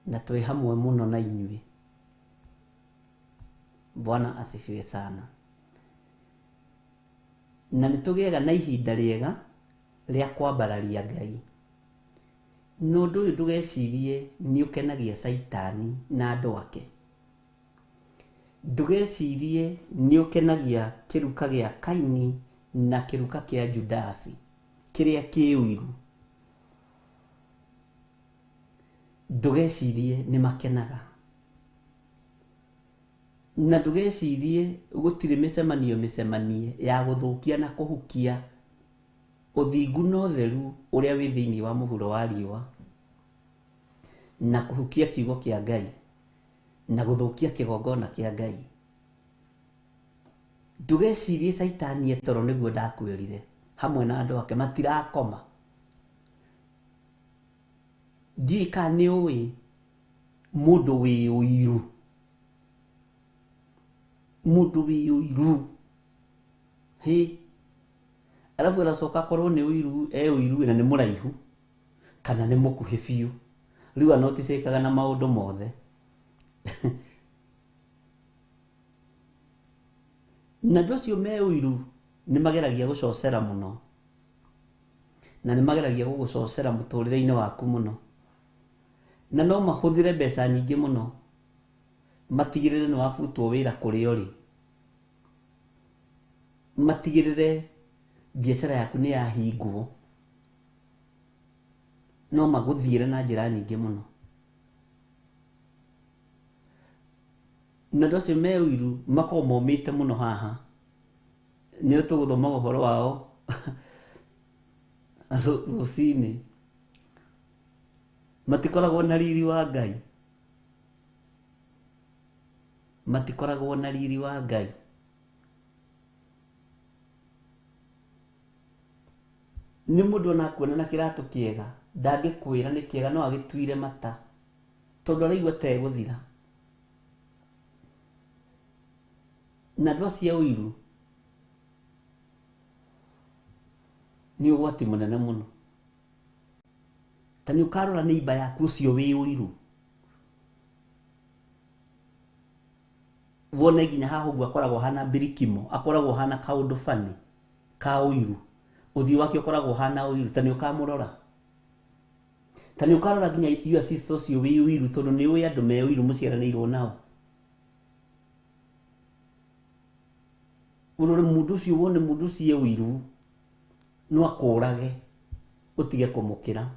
na twĩ hamwe mũno na inyuĩ. Bwana asifiwe sana. Na nĩtũgĩega na ihinda rĩega rĩa kwambararia Ngai. No ũndũ ũyũ ndũgecirie nĩ ũkenagia Saitani na andũ ake. Ndũgecirie nĩ ũkenagia kĩruka gĩa Kaini na kĩruka kĩa Judasi kĩrĩa kĩũiru. Ndũgecirie nĩ makenaga. Na ndũgecirie gũtirĩ mĩcemanio ya gũthũkia na kũhukia ũthingu na ũtheru ũrĩa wĩ thĩinĩ wa mũhuro wa riũa, na kũhukia kiugo kĩa Ngai na gũthũkia kĩgongona kĩa Ngai. Ndũgecirie Saitani etoro nĩguo ndakwĩrire hamwe na andũ ake matirakoma. Ndiũĩ kana nĩ ũĩ mũndũ wĩ ũiru, mũndũ wĩ ũiru arabu aracoka korwo nĩ ũiru, ũiru na nĩ mũraihu kana nĩ mũkuhĩ biũ, rĩu anoticĩkaga na maũndũ mothe. Na andũ acio me ũiru nĩ mageragia gũcocera mũno, na nĩ mageragia gũgũcocera mũtũrĩre-inĩ waku mũno, na no mahũthĩre mbeca nyingĩ mũno matigĩrĩre nĩ wabutwo wĩra kũrĩa ũrĩ, matigĩrĩre biacara yaku nĩ yahingwo, no magũthiĩre na njĩra nyingĩ mũno. Na andũ acio me ũiru makorwo momĩte mũno haha, nĩo tũgũthoma ũhoro wao rũcinĩ. Matikoragwo na riri wa Ngai, matikoragwo na riri wa Ngai. Nĩ mũndũ ona kuona na kĩratũ kĩega ndangĩkwĩra nĩ kĩega, no agĩtuire mata tondũ araigua ta egũthira. na ndwa cia uiru ni ugwati munene muno. Tani ukarora neiba yaku ucio wi uiru wona ginya haho gwa koragwo hana birikimo, akoragwo hana kaundu fani ka uiru, uthi wake ukoragwo hana uiru, tani ukamurora. Tani ukarora ginya iyo sister ucio wi uiru tondu ni uya andu me uiru muciaranirwo nao. Urore mundu ucio wone mundu ucio uiru no akurage utige kumukira.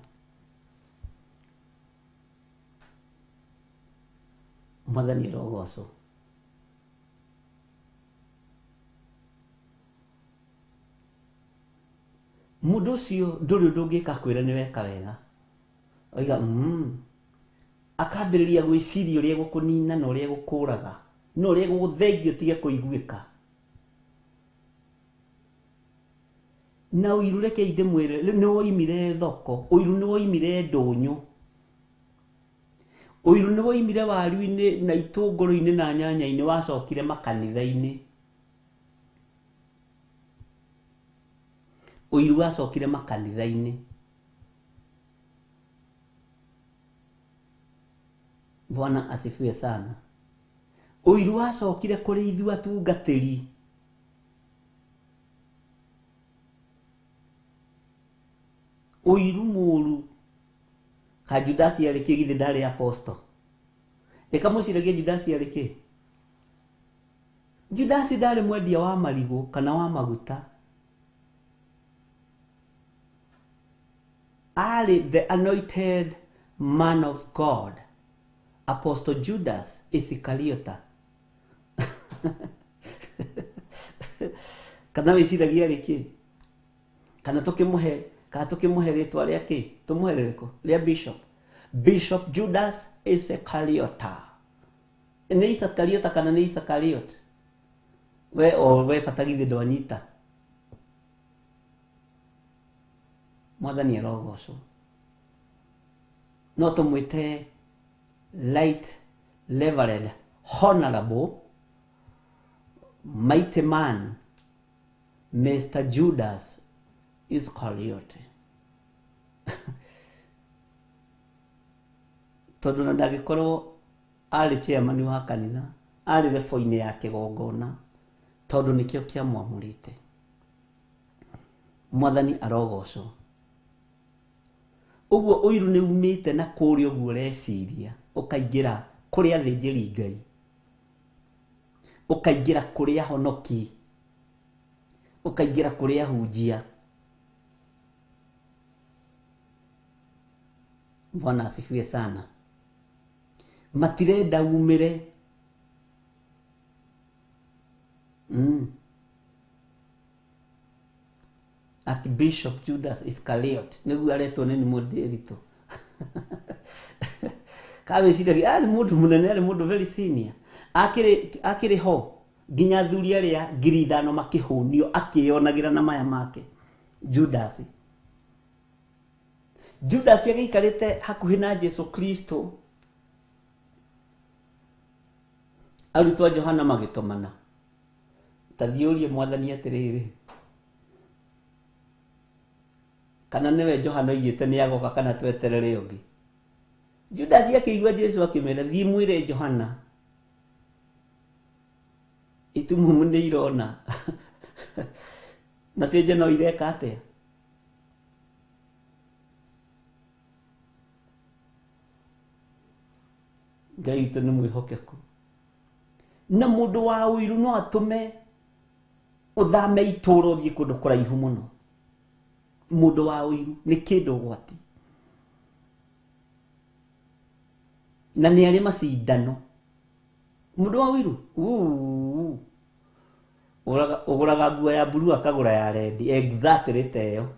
Mwathani rogoco. Mundu ucio nduri ndungika kwira ni weka wega. Oiga akambiriria gwiciria uria gukunina na uria gukuraga no uria guthengia utige kuiguika. Na uiru reke inde mwire ni woimire thoko, uiru ni woimire ndunyu, uiru ni woimire waru-ini na itunguru-ini na nyanya-ini wacokire makanitha-ini. Uiru wacokire makanitha-ini. Bwana asifiwe sana. Uiru wacokire kuri ithu atungatiri. Uiru muru ka Judasi ariki githe ndari apostle. Eka muciragie Judasi ariki. Judasi ndari mwendia wa marigo kana wa maguta. Ali the anointed man of God, Apostle Judas Iscariota. Kana wiciragia ariki. Kana tukimuhe ritwa riake tumuhe ririko ria Bishop Judas Iscariota. Ni Iscariota kana ni Iscariot? We fatagithe ndwanyita. Mwathani arogoco. No tumwite Light Reverend Honorable Mighty Man Mr. Judas Iscariot. Tondu na ndagikorwo ari chairman wa kanitha, ari refo-ini ya kigongona, tondu nikio kia mwamurite. Mwathani arogoco. Uguo uiru ni umite na kuri uguo reciria, ukaingira kuri athinjiri Ngai, ukaingira kuri ahonoki, ukaingira kuri ahunjia. Bwana asifiwe sana. Matirenda umire. At Bishop Judas Iscariot niguo aretwo ni mundirito. Kawe ciragia ari mundu munene, ari mundu very senior. Akiri ho ginya thuri aria 5,000 makihunio akionagira na maya make. Judas yagikarite hakuhi na Jesu Kristo. Arutwo Johana magitomana. Tathiurie Mwathani atiriri. Kana niwe Johana igite ni agoka kana tweterere ungi. Judas akigwa Jesu akimera thii mwire Johana. Itumumu ni irona. Na cenje no ireka atia. Ngai witu ni mwihokeku. Na mundu wa uiru no atume uthame ituro thii kundu kuraihu muno. Mundu wa uiru ni kindu gwati. Na ni ari macindano. Mundu wa uiru uguraga nguo ya blue akagura ya red, exactly teyo.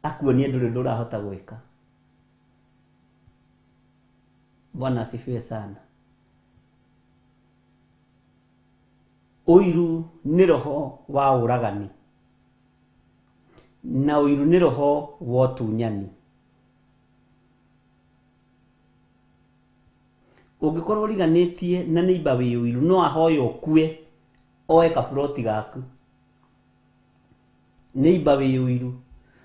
Akuonie nduri ndurahota gwika. Bwana asifiwe sana. Uiru ni roho wa uragani. Na uiru ni roho wa tunyani. Ungikorwo riganitie na neiba wi uiru no ahoyo kue oe kaploti gaku neighbor wi uiru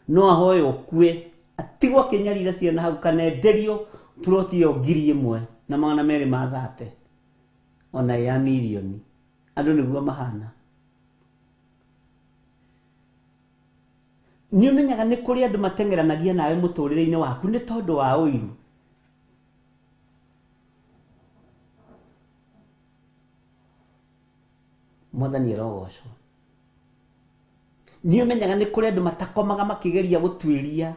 no ahoe okue atigwa kenyarira ciana hau kana enderio ploti yo 1,000 na magana merĩ ma 30 ona ya milioni andu niguo mahana ni umenyaga ni kuri andu matengeranagia nawe muturire-ini waku ni tondu wa uiru Mwathani arogocwo ni umenyaga ni kuri andu matakomaga makigeria gutwiria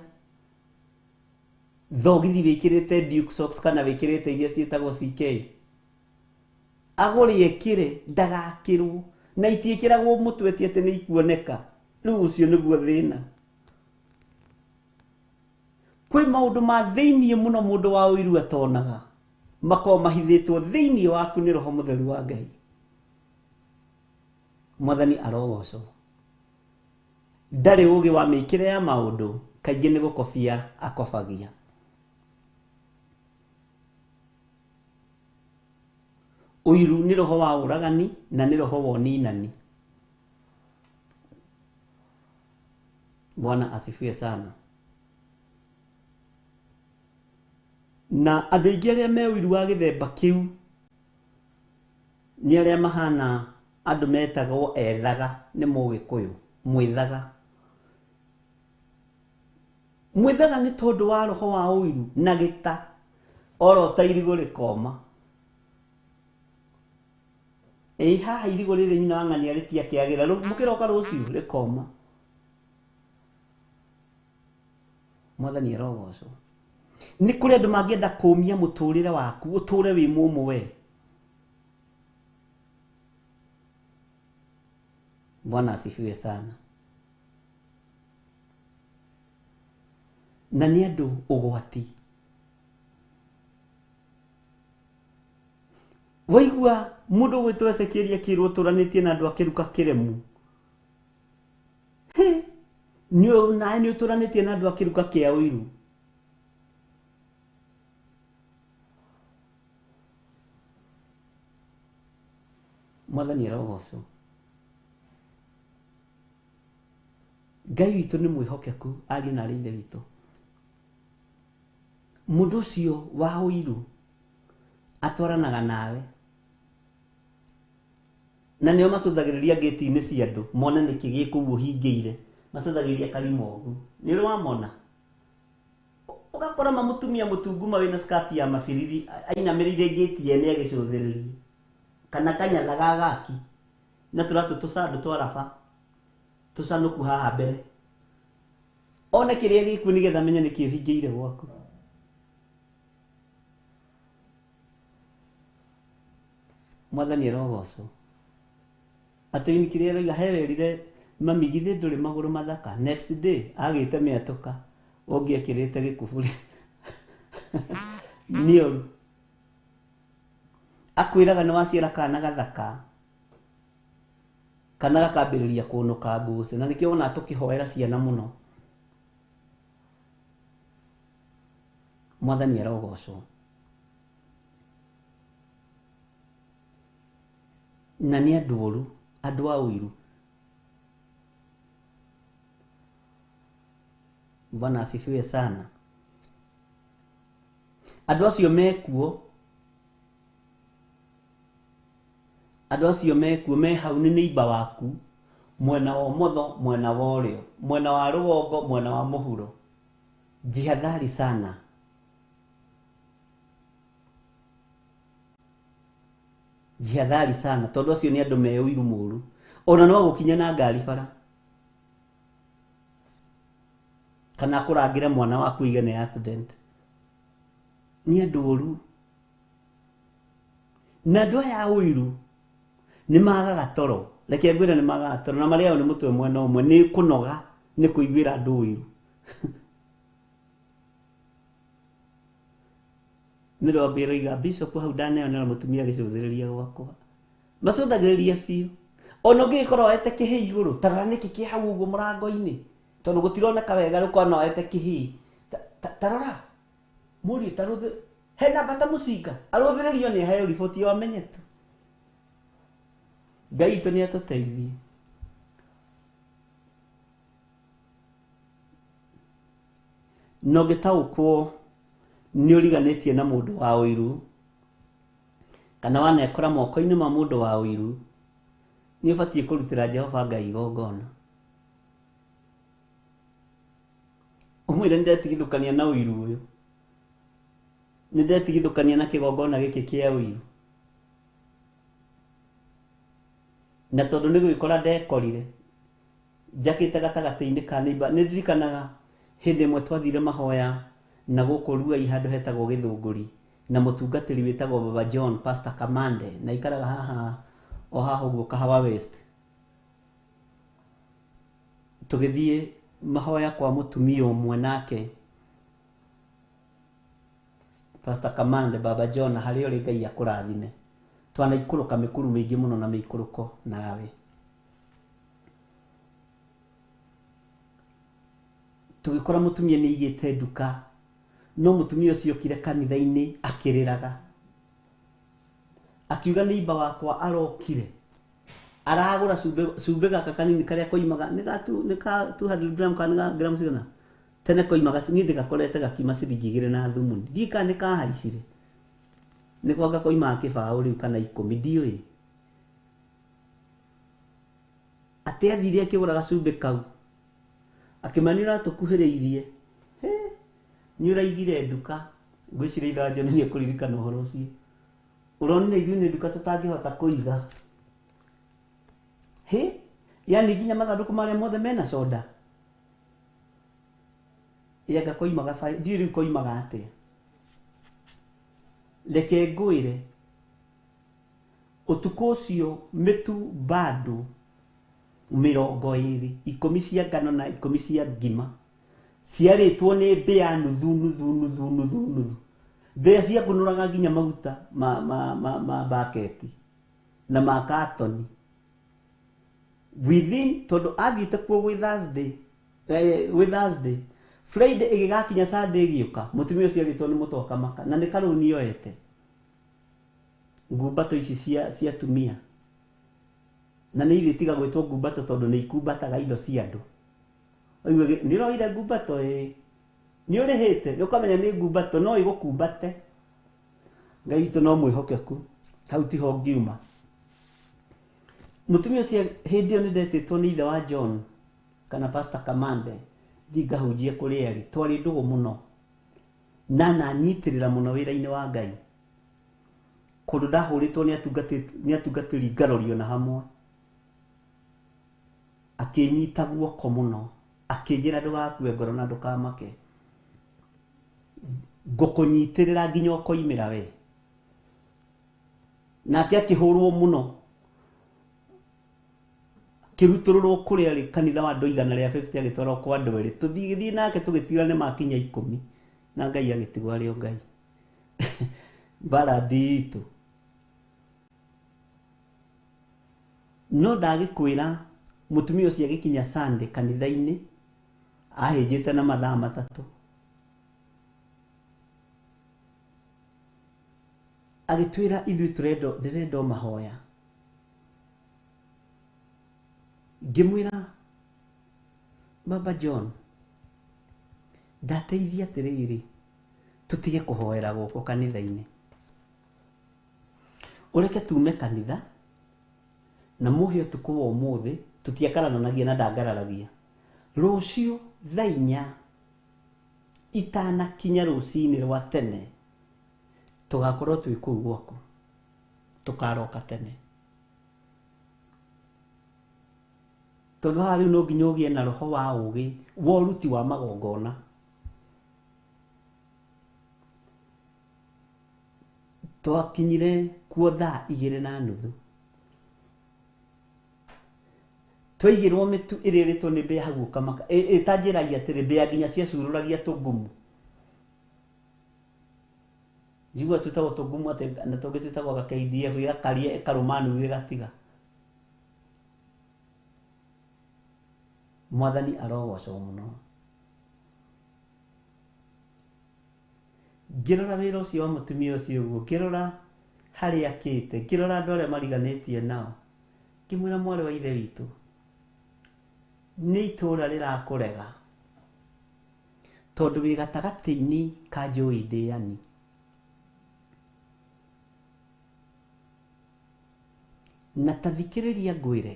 thogithi wikirite Duke socks kana wikirite iria cietagwo CK aguri ekire ndagakirwo na itiikiragwo mutweti ati ni ikuoneka riu ucio niguo thina kwi maundu ma thiini muno mundu wa uiru atonaga mako mahithitwo thiini waku ni roho mutheru wa Ngai Mwathani arogocwo ndari ugi wa mikire ya maundu kaingi ni gukofia akofagia uiru ni roho wa uragani na ni roho wa uninani Bwana asifiwe sana na andu aingi aria me uiru wa githemba kiu ni aria mahana andu metagwo ethaga ni mugikuyu mwithaga ni tondu wa roho wa uiru na gita oro ta irigo rikoma haha irigo riri nyina wang'ani aritia kiagira mukiroka ruciu rikoma Mwathani arogocwo ni kuri andu mangienda kumia muturire waku uture wi mumu we Bwana asifiwe sana na ni andu ugwati waigua mundu gwitwo Ezekiel kirwo turanitie na andu akiruka kiremu ni uturanitie na andu akiruka kia uiru Mwathani arogocwo Ngai witu ni mwihokeku ari na rithe witu mundu cio wa uiru atwaranaga nawe na nio macuthagiriria gate-ini cia andu mona niki gikuo hingiire macuthagiriria karimogu ni uri wamona ugakora mamutumia mutunguma wina skati ya mabiriri ainamirire gate yene agicuthiriria kana kanyatha gagaki na turatu tucandu twarafa tucanuku haha mbere ona kiria gikuo nigetha menye niki hingiire gwaku Mwathani arogocwo ati ni kiria roiga hewerire mami githe nduri maguru mathaka next day agite miatuka ungi akirite gikuburi nioru akwiraga ni waciara kana gathaka kana gakambiriria kunuka nguci na nikio ona tukihoera ciana muno Mwathani arogocwo na ni andu a uiru Bwana asifiwe sana andu acio mekuo me hau ni neighbor waku mwena wa umotho mwena wa urio mwena wa rugongo mwena wa muhuro jihadhari sana tondu acio ni andu me uiru muru ona no gukinya na ngari bara kana kurangira mwana waku igene accident ni andu oru na andu aya uiru ni magaga toro reke ngwira ni magaga toro na maria ni mutwe mwena umwe ni kunoga ni kuiguira andu uiru niro biriga bishop hau dane na mutumia gicuthiriria gwakwa macuthagiriria fiu ono ngikorwo ete kihi iguru tarara niki ki hau uguo murango-ini tondu gutironeka wega rukona ete kihi tarara muri taruthe hena bata mucinga aruthiririo ni hayo riboti ya menyetu Ngai witũ nĩ atũteithie. No gĩtaũkwo nĩ ũriganĩtie na mũndũ wa ũiru kana wanekora moko-inĩ ma mũndũ wa ũiru, nĩ ũbatiĩ kũrutĩra Jehova Ngai igongona. Ũmwĩre nĩndetigithũkania na ũiru ũyũ, nĩndetigithũkania na kĩgongona gĩkĩ kĩa ũiru, na tondũ nĩ gwĩkora ndekorire njakĩte gatagatĩ-inĩ ka neighbor. Nĩ ndirikanaga hĩndĩ ĩmwe twathire mahoya na gũkũ Ruai handũ hetagwo Gĩthũngũri, na mũtungatĩri wĩtagwo Baba John, Pastor Kamande, na ikaraga haha o haha ũguo Kahawa West. Tũgĩthiĩ mahoya kwa mũtumia ũmwe, nake Pastor Kamande, Baba John, harĩ ũrĩ Ngai akũrathime. Twanaikũrũka mĩkuru mĩingĩ mũno na mĩikũrũko nawe. Tũgĩkora mũtumia nĩ igĩte nduka, no mũtumia ũcio okire kanitha-inĩ akĩrĩraga, akiuga neighbor wakwa arokire aragũra cumbĩ gaka kanini karĩa koimaga nĩ ka 200 gram kana gram cigana tene, koimaga niĩ ndĩgakorete gakiuma ciringi 2 na thumu, ndika nĩ kahaicire, nĩ kwanga koimaga kĩbaũ rĩu kana 10 ndiũĩ. Atĩ athire akĩgũra gacumbĩ kau, akĩmani ũratũkuhĩrĩirie, nĩ ũraigire nduka. Ngwĩciria ithaa John nĩ ekũririkana ũhoro ũcio. Ũronire ithuĩ nĩ nduka tũtangĩhota kũiga. Yani nginya mathandũkũ marĩa mothe mena soda. Yanga koimaga ndiũĩ rĩu koimaga atĩa. Reke ngwĩre ũtukũ ũcio mĩtu bado 20, 10 cia ngano na 10 cia ngima ciarĩtwo nĩ mbĩa nuthu. Mbĩa cia kũnũraga nginya maguta ma baketi na ma katoni. Within, tondũ athiĩte kuo gwĩ Thursday, Friday ĩgĩgakinya Sunday ĩgĩũka, mũtumia ũcio arĩtwo nĩ mũtoka maka, na nĩ karũni oete ngumbato ici cia tumia, na nĩ irĩtiga gwĩtwo ngumbato tondũ nĩ ikumbataga indo cia andũ. Nĩ ũroire ngumbato nĩ ũrĩhĩte, nĩ ũkamenya nĩ ngumbato no ĩgũkumbate. Ngai witũ no mwĩhokeku, hau tiho ngiuma. Mũtumia ũcio hĩndĩ ĩyo nĩ ndetĩtwo nĩ ithe wa John kana Pastor Kamande thiĩ ngahunjie kũrĩ arĩ, twarĩ ndũgũ mũno na nanyitĩrĩra mũno wĩra-inĩ wa Ngai, kũndũ ndahũrĩtwo nĩ atungatĩri ngarorio na hamwe, akĩnyita guoko mũno, akĩnjĩra ndũgakue ngoro na ndũkamake, ngũkũnyitĩrĩra nginya ũkoimĩra we. Nake akĩhũrwo mũno, kĩrutũrũrwo kũrĩa rĩ kanitha wa andũ 150 agĩtwarwo kwa andũ erĩ. Tũgĩthiĩ nake tũgĩtigana nĩ makinya 10 na Ngai agĩtigwo arĩ o Ngai. Mbara nditũ. No ndagĩkwĩra mũtumia ũcio agĩkinya Sunday kanitha-inĩ ahĩnjĩte na mathaa 3. Agĩtwĩra ithuĩ ndĩrenda mahoya. Ngĩmwĩra Baba John, ndateithia atĩrĩrĩ, tũtige kũhoera gũkũ kanitha-inĩ. Ũreke tume kanitha na mũhe ũtukũ wa ũmũthĩ tũtiakaranagia na ndangararagia. Rũciũ thaa 4 itanakinya rũcinĩ rwa tene tũgakorwo twĩ kũu gwaku, tũkaroka tene. Tondũ haha rĩu no nginya ũgĩe na roho wa ũgĩ wa ũruti wa magongona. Twakinyire kuo thaa 2:30. Twaigĩrwo mĩtu ĩrĩa ĩrĩtwo nĩ mbĩa hau ũkamaka, ĩtanjĩragia atĩrĩ mbĩa nginya ciacurũragia tũngumu. Njigua twĩtagwo tũngumu atĩ na tũngĩ twĩtagwo ga-KDF, gakaria karũmanu gĩgatiga. Mwathani arogocwo mũno. Ngĩrora wĩra ũcio wa mũtumia ũcio ũguo, ngĩrora harĩa akĩte, ngĩrora andũ arĩa mariganĩtie nao, kimwira mwari wa ithe witũ nĩ itũũra rĩrakũrega tondũ wĩ gatagatĩ-inĩ ka njũĩ ndĩani. Na ta thikĩrĩria ngwĩre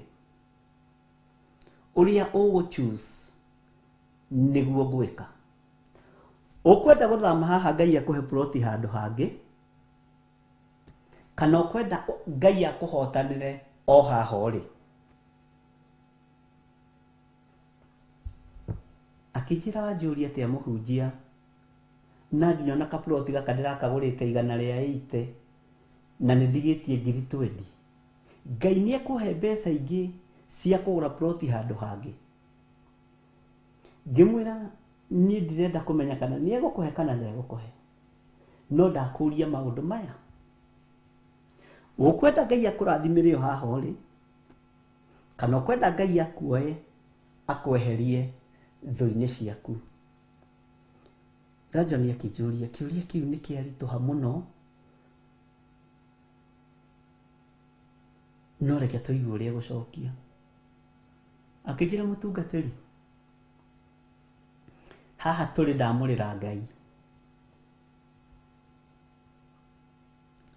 ũrĩa ũgũ-choose nĩguo ngwĩka. Ũkwenda gũthama haha Ngai akũhe ploti handũ hangĩ, kana ũkwenda Ngai akũhotanĩre o haha ũrĩ? Akĩnjĩra wanjũria atĩa mũhunjia, na nginya na kaploti gaka ndĩrakagũrĩte 180 na nĩ ndigĩtie 20,000. Ngai nĩ ekũhe mbeca ingĩ cia kũgũra ploti handũ hangĩ? Ngĩmwĩra niĩ ndirenda kũmenya kana nĩ egũkũhe kana ndegũkũhe, no ndakũria maũndũ maya. Ũkwenda Ngai akũrathimĩre o haha ũrĩ, kana ũkwenda Ngai akuoye akweherie thũ-inĩ ciaku? Ranjoni akĩnjũria kĩũria kĩu nĩ kĩaritũha mũno, no reke tũigue ũrĩa gũcokia. Akĩnjĩra mũtungatĩri, haha tũrĩ ndamũrĩra Ngai,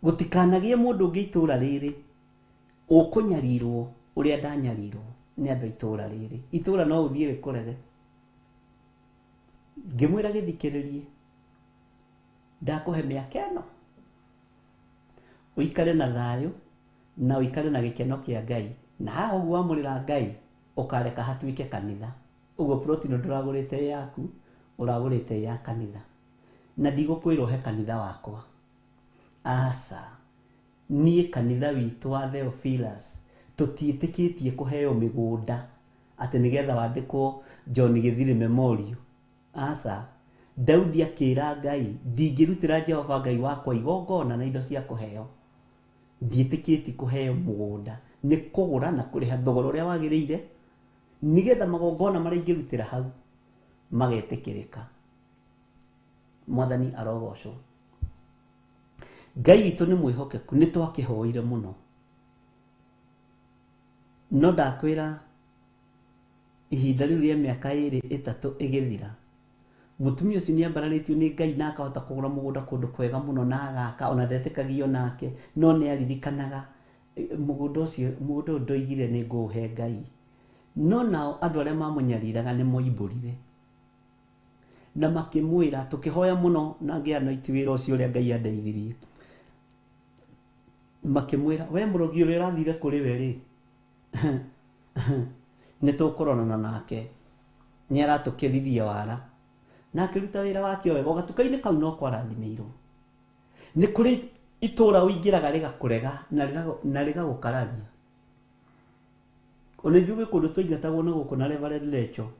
gũtikanagie mũndũ ũngĩ itũũra rĩrĩ ũkũnyarirwo ũrĩa ndanyarirwo nĩ andũ itũũra rĩrĩ. Itũũra no ũthiĩ rĩkũrege. Ngĩmwĩra gĩthikĩrĩrie, ndakũhe mĩaka ĩno ũikare na thayũ na ũikare na gĩkeno kĩa Ngai, na haha ũguo wamũrĩra Ngai ũkareka hatuĩke kanitha. Ũguo ploti ĩno ndũragũrĩte yaku, ũragũrĩte ya kanitha. Na ndigũkwĩra ũhe kanitha wakwa, aca. Niĩ kanitha witũ wa Theophilus tũtiĩtĩkĩtie kũheo mĩgũnda atĩ nĩgetha wandĩkwo John Gĩthiri Memorial. Aca. Daudi akĩra Ngai, ndingĩrutĩra Jehova Ngai wakwa igongona na indo cia kũheo. Ndiĩtĩkĩtie kũheo mũgũnda, nĩ kũgũra na kũrĩha thogora ũrĩa wagĩrĩire, nĩgetha magongona marĩa ingĩrutĩra hau magetĩkĩrĩka. Mwathani arogocwo. Ngai witũ nĩ mwĩhokeku, nĩ twakĩhoire mũno. No ndakwĩra ihinda rĩu rĩa mĩaka 2-3 ĩgĩthira, mũtumia ũcio nĩ ambaranĩtio nĩ Ngai na akahota kũgũra mũgũnda kũndũ kwega mũno na agaka, ona ndetĩkagio nake, no nĩ aririkanaga mũgũnda ũyũ ndoigire nĩ ngũũhe Ngai. No nao andũ arĩa mamũnyariraga nĩ moimbũrire na makĩmwĩra, tũkĩhoya mũno na ngĩanoiti wĩra ũcio ũrĩa Ngai andeithirie, makĩmwĩra, we mũrogi ũrĩa ũrathire kũrĩ we rĩ, nĩ tũkũronana nake, nĩ aratũkĩririe wara na akĩruta wĩra wake wega. Gatuka-inĩ kau no kwarathimĩirwo. Nĩ kũrĩ itũũra ũingĩraga rĩgakũrega na rĩgagũkararia. Ona ithuĩ kũndũ twaingatagwo na gũkũ na Reverend Lecho,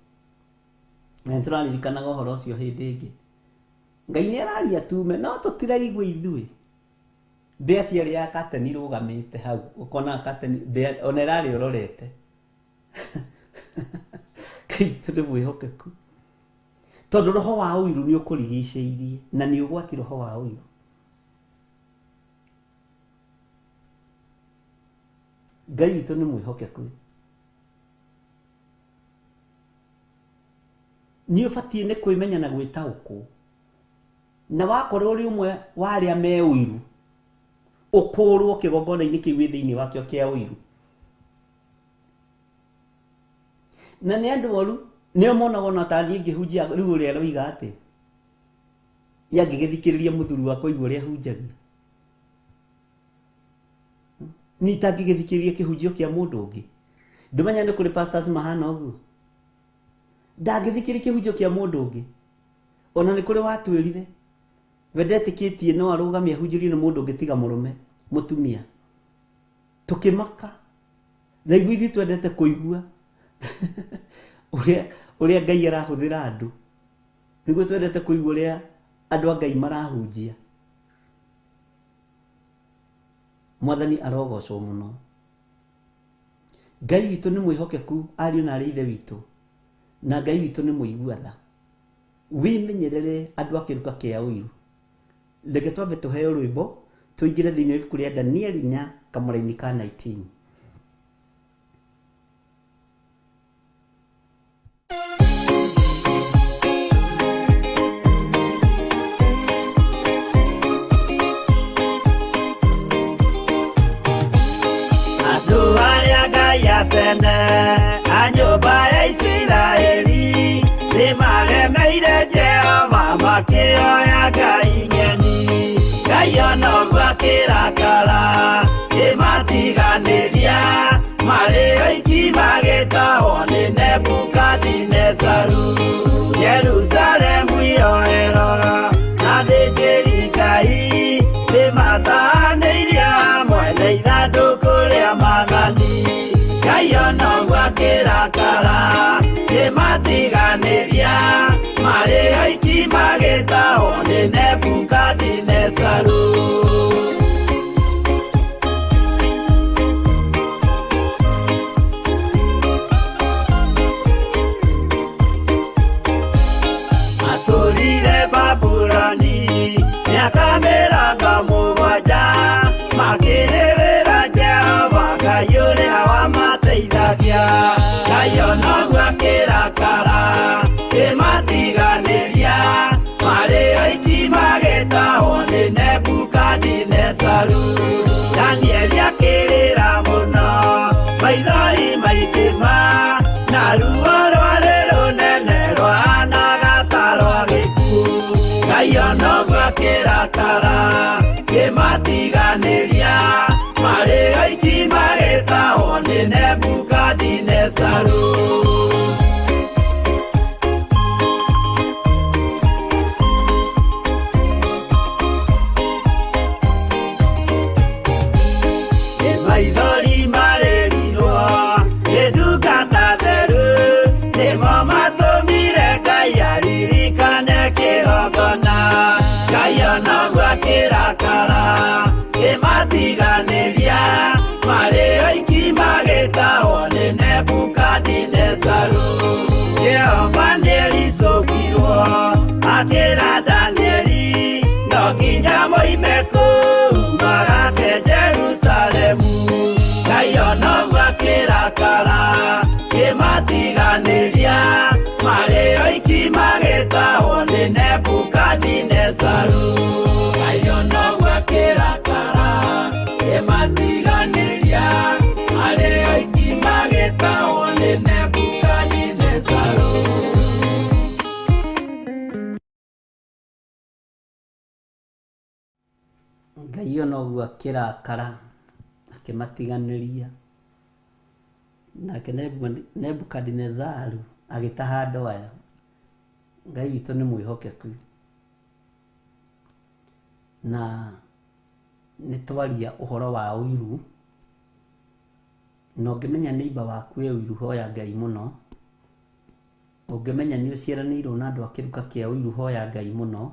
na nĩtũraririkanaga ũhoro ũcio hĩndĩ ĩngĩ. Ngai nĩ araria tume, no tũtiraigua ithuĩ. Mbĩa ciarĩ ya kateni rũgamĩte hau, ũkona kateni ona ĩrarĩ ũrorete. Ngai tũrĩ mwĩhokeku, tondũ roho wa ũiru nĩ ũkũrigicĩirie na nĩ ũgwati roho wa ũiru. Ngai witũ nĩ mwĩhokeku. Nĩ ũbatiĩ nĩ kwĩmenya na gwĩtaũkwo, na wakorwo ũrĩ ũmwe wa arĩa me ũiru, ũkũrwo kĩgongona-inĩ kĩu wĩ thĩinĩ wakĩo kĩa ũiru. Na nĩ andũ oru nĩo monaga ona ta niĩ ngĩhunjia rĩu ũrĩa roiga atĩ angĩgĩthikĩrĩria mũthuri wakwa igua ũrĩa hunjagia, niĩ itangĩgĩthikĩrĩria kĩhunjio kĩa mũndũ ũngĩ. Ndũmenya nĩ kũrĩ pastors mahana ũguo, ndangĩthikĩrĩria kĩhunjio kĩa mũndũ ũngĩ. Ona nĩ kũrĩ watwĩrire we ndetĩkĩtie no arũgamie ahunjĩrio nĩ mũndũ ũngĩ tiga mũrũme mũtumia. Tũkĩmaka na igua ithuĩ twendete kũigua ũrĩa Ngai arahũthĩra andũ, nĩguo twendete kũigua ũrĩa andũ a Ngai marahunjia. Mwathani arogocwo mũno. Ngai witũ nĩ mwĩhokeku, ariũ na arĩ ithe witũ, na Ngai witũ nĩ mũigua tha. Wĩmenyerere andũ a kĩruka kĩa ũiru. Reke twambe tũheo rwĩmbo tũingĩre thĩinĩ wa ibuku rĩa Danieli 4:19. tene anyũmba ya Isiraeli nĩmagemeire Jehova makĩoya Ngai ng'eni. Ngai ona ũguo akĩrakara kĩmatiganĩria marĩ oiki magĩtahwo nĩ Nebukadinezaru. Jerusalemu iroero na thĩnjĩri Ngai nĩmataanĩirio hamwe na ithandũkũ rĩa Mwathani. Ngai ona ũguo akĩrakara kĩmatiganĩria marĩ oiki magĩtahwo nĩ Nebukadinezaru. Atũrire Babuloni mĩaka mĩrongo mũgwanja makĩrĩrĩra Jehova Ngai ũrĩa wamateithagia. Ngai ona ũguo akĩrakara kĩmatiganĩria marĩ oiki magĩtahwo nĩ Nebukadinezaru. Danieli akĩrĩra mũno maithori maitĩma na ruo rwarĩ rũnene rwahanaga ta rwa gĩkuũ. Ngai ona ũguo akĩrakara kĩmatiganĩria marĩ oiki magĩtahwo nĩ Nebukadinezaru. Maithori marĩrirwo nĩ ndungata theru nĩmo matũmire Ngai aririkane kĩgongona. Ngai ona ũguo akĩrakara kĩmatiganĩria marĩ oiki magĩtahwo nĩ Nebukadinezaru. Jehova nĩericũkirwo akĩra Danieli no nginya moime kũu magake Jerusalemu. Ngai ona ũguo akĩrakara kĩmatiganĩria marĩ oiki magĩtahwo nĩ Nebukadinezaru. Ngai ona ũguo akĩrakara kĩmatiganĩria marĩ oiki magĩtahwo nĩ Nebukadinezaru. Ngai ona ũguo akĩrakara akĩmatiganĩria, nake Nebukadinezaru agĩtaha andũ aya. Ngai witũ nĩ mwĩhokeku na nĩ twaria ũhoro wa ũiru, na ũngĩmenya neighbor waku e ũiru hoya Ngai mũno. Ũngĩmenya nĩ ũciaranĩirwo na andũ a kĩruka kĩa ũiru hoya Ngai mũno.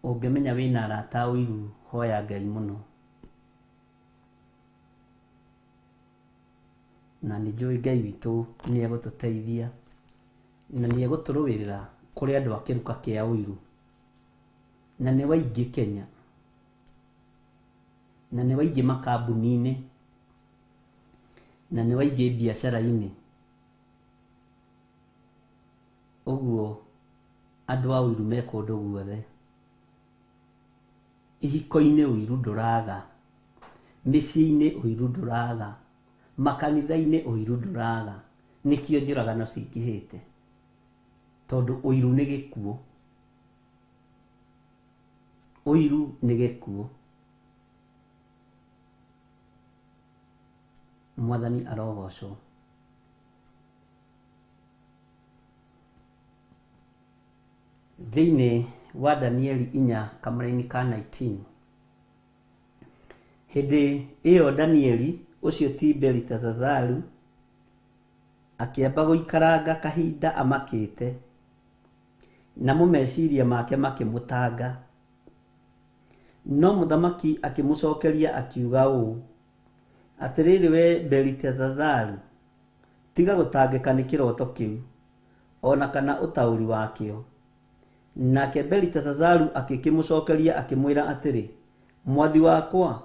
Ũngĩmenya wĩna arata ũiru hoya Ngai mũno. Na nĩ njũĩ Ngai witũ nĩ egũtũteithia na nĩ egũtũrũĩrĩra kũrĩ andũ a kĩruka kĩa ũiru. Na nĩ waingĩ Kenya, na nĩ waingĩ makambuni-inĩ, na nĩ waingĩ biacara-inĩ. Ũguo andũ a ũiru me kũndũ guothe. Ihiko-inĩ ũiru ndũraga, mĩciĩ-inĩ ũiru ndũraga, makanitha-inĩ ũiru ndũraga. Nĩkĩo njũragano cingĩhĩte, tondũ ũiru nĩ gĩkuũ. Ũiru nĩ gĩkuũ. Mwathani arogocwo. Thĩinĩ wa Danieli 4 kamũra-inĩ ka 19, hĩndĩ ĩyo Danieli ũcio ti Belitezazaru akĩamba gũikaranga kahinda amakĩte, namo meciria make makĩmũtanga. No mũthamaki akĩmũcokeria akiuga ũũ: atĩrĩrĩ we Belitezazaru, tiga gũtangĩka nĩ kĩroto kĩu ona kana ũtaũri wakĩo. Nake Belitezazaru akĩmũcokeria akĩmwĩra atĩrĩ: mwathi wakwa,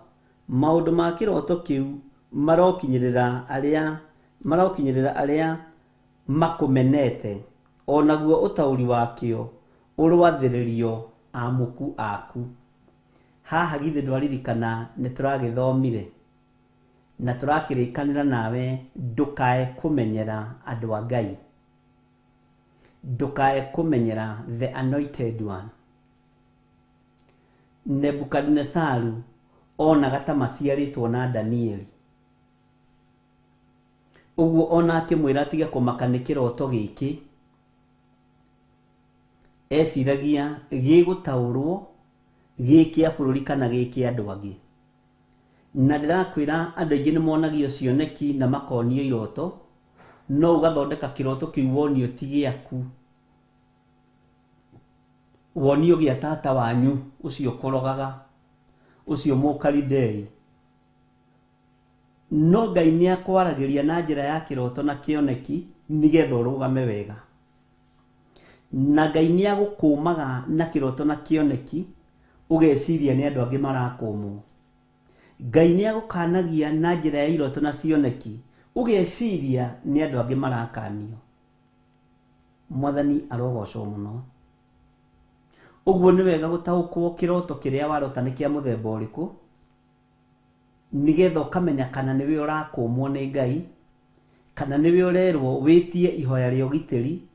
maũndũ ma kĩroto kĩu marokinyĩrĩra arĩa makũmenete, onaguo ũtaũri wakĩo ũrwathĩrĩrio amũku aku. Haha githĩ ndwaririkana nĩ tũragĩthomire na turakirikanira nawe ndukae kumenyera andu a Ngai, ndukae kumenyera the anointed one. Nebukadnezaru onaga ta maciaritwo na Danieli, uguo ona akimwira atige kumaka ni kiroto giki, eciragia gigutaurwo giki a bururi kana giki andu angi. Na ndirakwira andu aingi nimonagio cioneki na makonio iroto, no ugathondeka kiroto kiu wonio ti giaku, wonio gia tata wanyu ucio korogaga, ucio Mukalidei. No Ngai ni akwaragiria na njira ya kiroto na kioneki nigetha urugame wega, na Ngai ni agukumaga na kiroto na kioneki ugeciria ni andu angi marakumwo. Ngai ni agukanagia na njira ya iroto na cioneki ugeciria ni andu angi marakanio. Mwathani arogocwo muno. Uguo ni wega gutaukwo kiroto kiria warota ni kia muthemba uriku, nigetha ukamenya kana niwe urakumwo ni Ngai, kana niwe urerwo witie ihoya ria ugitiri,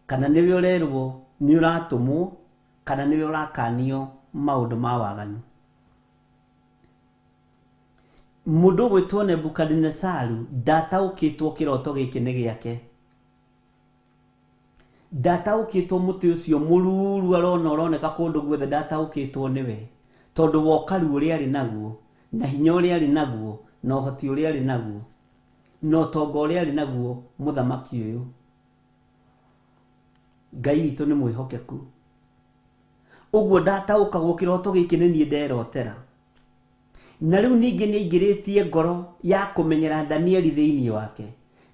kana niwe urerwo ni uratumwo, kana niwe urakanio maundu ma waganu. Mundu gwitwo Nebukadnezaru ndataukitwo kiroto giki ni giake, ndataukitwo muti ucio mururu arona uroneka kundu guothe, ndataukitwo niwe, tondu wokaru uria ari naguo, na hinya uria ari naguo, na uhoti uria ari naguo, no tongo uria ari naguo muthamaki uyu. Ngai witu ni mwihokeku, uguo ndataukagwo kiroto giki ni nie nderotera. Na riu ningi ni ingiritie ngoro ya kumenyera Danieli thiini wake.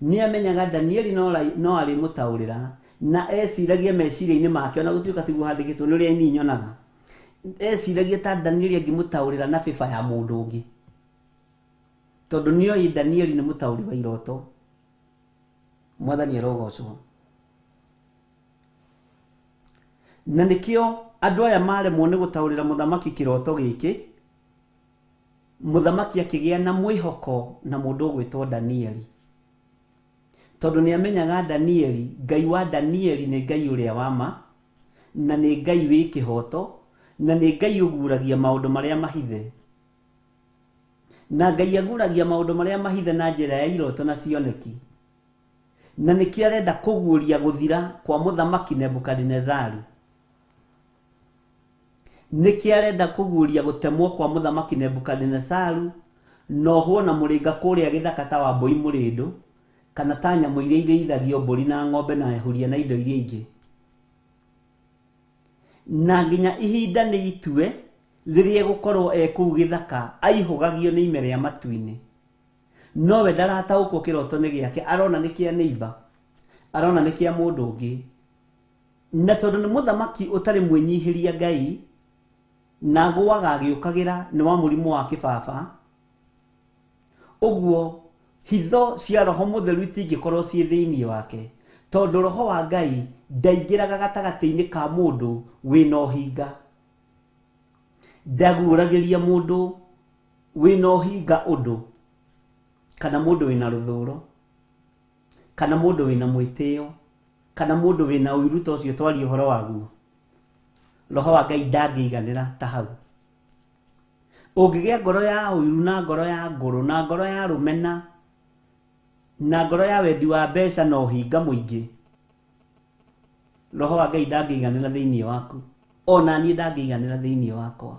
Ni amenyaga Danieli no ari mutaurira, na eciragia meciria-ini make, ona gutuika tiguo handikitwo ni uria ni nyonaga, eciragia ta Danieli angimutaurira na biba ya mundu ungi, tondu nioi Danieli ni mutauri wa iroto. Mwathani arogocwo. Na nikio andu aya maremwo ni gutaurira muthamaki kiroto giki, muthamaki akigia na mwihoko na mundu gwitwo Danieli, tondu ni amenyaga Danieli, Ngai wa Danieli ni Ngai uria wama, na ni Ngai wi kihoto, na ni Ngai uguragia maundu maria mahithe. Na Ngai aguragia maundu maria mahithe na njira ya iroto na cioneki, na niki arenda kuguuria guthira kwa muthamaki Nebukadnezaru. Niki arenda kuguuria gutemwo kwa muthamaki Nebukadnezaru, no huona muringa kuria githaka ta wa mbui murindu, kana ta nyamu iria irĩithagio mbũri na ng'ombe na huria na indo iria ingĩ. Na nginya ihinda nĩ itue rĩrĩa gũkorwo kũu gĩthaka aihũgagio nĩ ime rĩa matu-inĩ. Nowe ndarataũkwo kĩroto nĩ gĩake, arona nĩ kĩa neighbor, arona nĩ kĩa mũndũ ũngĩ. Na tondũ nĩ mũthamaki ũtarĩ mwĩnyihĩria Ngai, na gũaga agĩũkagĩra nĩ wa mũrimũ wa kĩbaba, ũguo hitho cia roho mutheru itingĩkorwo ciĩ thĩinĩ wake, tondu roho wa Ngai ndaingĩraga gatagatĩ-inĩ ka mũndũ wĩna ũhinga. Ndaguũragĩria mũndũ wĩna ũhinga ũndũ, kana mũndũ wĩna rũthũũro, kana mũndũ wĩna mwĩtĩo, kana mũndũ wĩna ũiru ta ũcio twaria ũhoro waguo. Roho wa Ngai ndangĩiganĩra ta hau. Ũngĩgĩa ngoro ya ũiru na ngoro ya ngũrũ na ngoro ya rũmena na ngoro ya wendi wa mbeca na ũhinga mũingĩ, Roho wa Ngai ndangĩiganĩra thĩinĩ waku, ona niĩ ndangĩiganĩra thĩinĩ wakwa.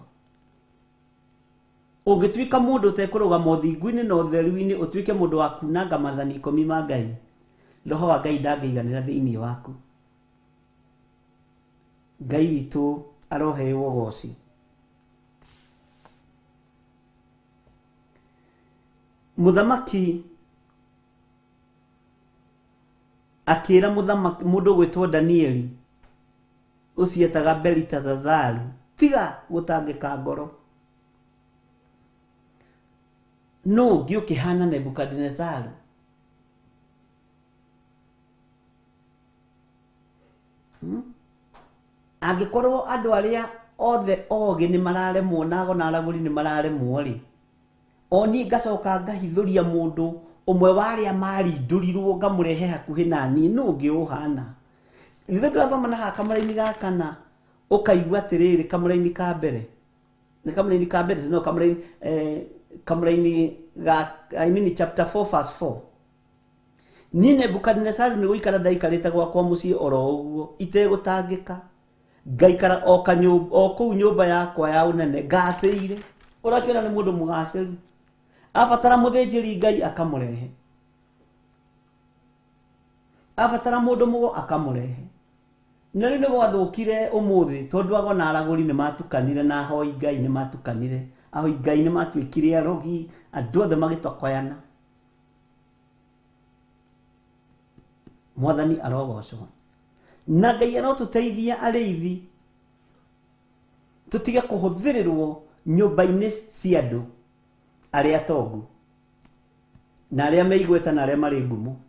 Ũngĩtuĩka mũndũ ũtekũrũgama ũthingu-inĩ na ũtheru-inĩ, ũtuĩke mũndũ wa kunanga maathani 10 ma Ngai, Roho wa Ngai ndangĩiganĩra thĩinĩ waku. Ngai witũ aroheo goci. Muthamaki akira mundu gwitwo Danieli ucio etaga Beliteshazaru, tiga gutangika ngoro. No ngĩ ũkĩhana Nebukadnezaru. Angĩkorwo andũ arĩa othe ogĩ nĩ mararemwo na ago na aragũri nĩ mararemwo rĩ, oni ngacoka ngahithuria mundu umwe waria marindurirwo ngamurehe hakuhi nani nungi uhana ithe ndirathoma na kamera-ini gakana ukaigua atiriri kamera-ini ka mbere ni kamera-ini ka mbere no kamera-ini ga chapter 4 verse 4 ni Nebukadnezar ni guikara ndaikarite gwakwa mucii oro uguo itegutangika ngaikara o kuu nyumba yakwa ya unene ngacĩire urakiona ni mundu mugacĩru abatara muthinjiri Ngai akamurehe abatara mundu mugo akamurehe na riu ni gwathukire umuthi tondu ago na araguri ni matukanire na hoi Ngai ni matukanire ahoi Ngai ni matuikire arogi andu othe magitokoyana mwathani arogocwo na Ngai arotuteithia ariithi tutige kuhuthirirwo nyumba-ini cia andu aria atongu na aria meigweta na aria mari ngumu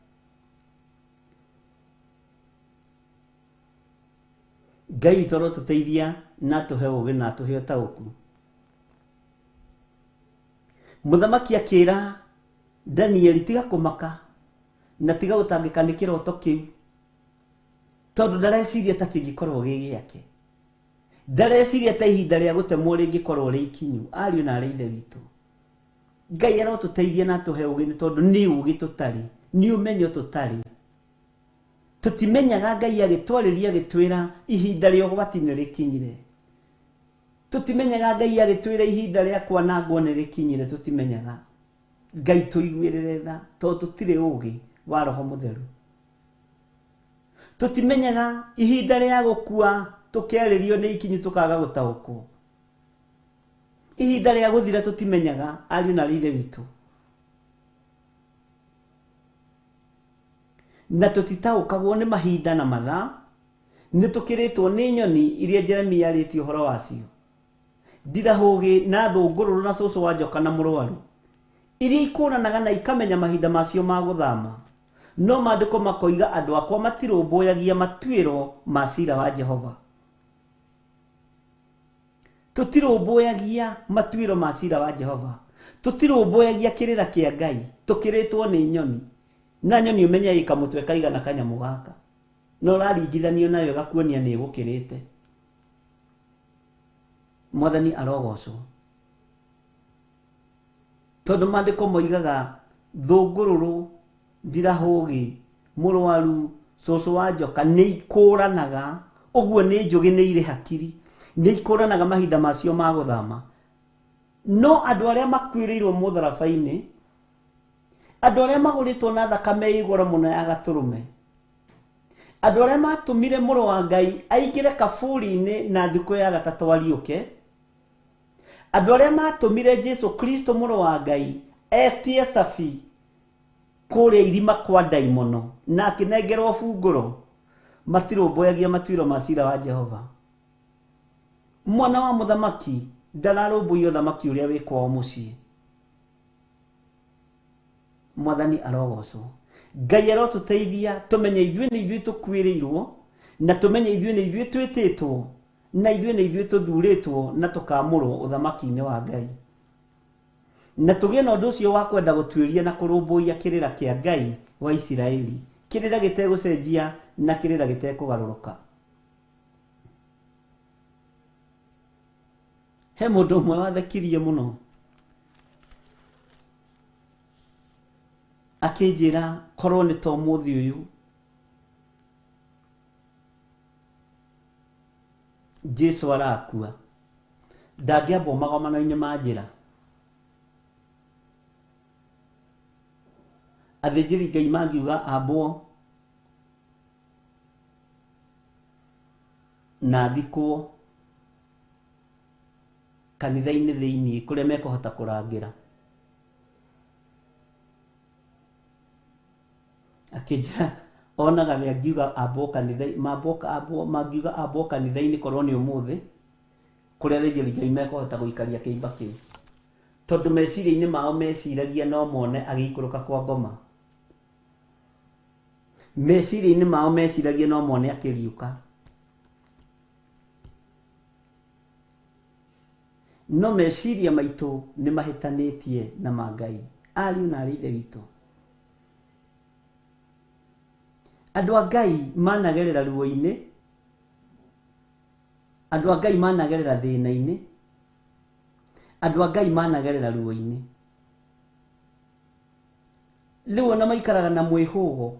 Ngai toro tuteithia na tuhe ugi na tuhe tauku muthamaki akira Danieli tiga kumaka na tiga utangika ni kiroto kiu tondu ndareciria ta kingikorwo gi giake ndareciria ta ihinda ria gutemwo ringikorwo ri ikinyu ariu na ari ithe witu Ngai arotuteithia na tuhe ugi ni tondu ni ugi tutari ni umenyo tutari tutimenyaga Ngai agitwariria agitwira ihinda ria ugwati ni rikinyire tutimenyaga Ngai agitwira ihinda ria kwanangwo ni rikinyire tutimenyaga Ngai tuiguirire tha tondu tutire ugi wa roho mutheru tutimenyaga ihinda ria gukua tukiaririo ni ikinyu tukaga gutaukwo ihinda ria guthira tutimenyaga ariu na rithe witu na tutitaukagwo ni mahinda na mathaa ni tukiritwo ni nyoni iria Jeremia arĩtie uhoro wacio ndirahugi na thungururu na cucu wa njoka na murwaru iria ikuranaga na ikamenya mahinda macio ma guthama no maandiko makoiga andu akwa matirumbuyagia matuiro ma cira wa Jehova tutirumbuyagia matuiro ma cira wa Jehova tutirumbuyagia kirira kia Ngai tukiritwo ni nyoni na nyoni umenya ikamutwe kaigana kanyamu gaka no raringithanio nayo gakuonia ni gukirite mwathani arogocwo tondu maandiko moigaga thungururu ndirahugi murwaru cucu wa njoka ni ikuranaga uguo ni njugi ni ire hakiri ni ikuranaga mahinda macio ma guthama no andu aria makwiriirwo mutharabaini andu aria maguritwo na thakame igoro muno ya gaturume andu aria matumire muru wa Ngai aingire kaburi-ini na thiku ya gatatu ariuke andu aria matumire Jesu Kristo muru wa Ngai etie safi kuria irima kwa daimono na akinengerwo bunguro matirumbuyagia matuiro ma cira wa Jehova mwana wa muthamaki ndararumbuia uthamaki uria wikwa mucii mwathani arogocwo Ngai arotuteithia tumenye ithuĩ nĩ ithuĩ tukwĩrĩirwo na tumenye ithuĩ nĩ ithuĩ twĩtĩtwo na ithuĩ nĩ ithuĩ tuthurĩtwo na tukamũrwo uthamaki-inĩ wa Ngai na tugĩe na ũndũ ũcio wa kwenda gũtuĩria na kũrũmbũiya kĩrĩra kĩa Ngai wa Isiraeli kĩrĩra gĩtegũcenjia na kĩrĩra gĩtekũgarũrũka he mũndũ ũmwe wathekirie mũno akinjira korwo ni to muthi uyu Jesu arakua ndangiamba magomano-ini ma njira athĩnjĩri Ngai mangiuga ambwo na thikwo kanitha-ini thĩinĩ kũrĩa mekũhota kũrangĩra akinjira onaga ni angiuga ambwo kanitha mangiuga ambwo kanitha-ini korwo ni umuthi kuria athĩnjĩri Ngai mekũhota gũikaria kĩimba kĩu tondu meciria-ini mao meciragia no mone agĩikũrũka kwa ngoma meciria-ini mao meciragia no mone akĩriũka no meciria maitũ nĩ mahĩtanĩtie na ma Ngai. Ariũ na aarĩ a Ithe witũ, andũ a Ngai managerera ruo-inĩ, andũ a Ngai managerera thĩna-inĩ, andũ a Ngai managerera ruo-inĩ. Rĩu ona maikaraga na mwĩhũgo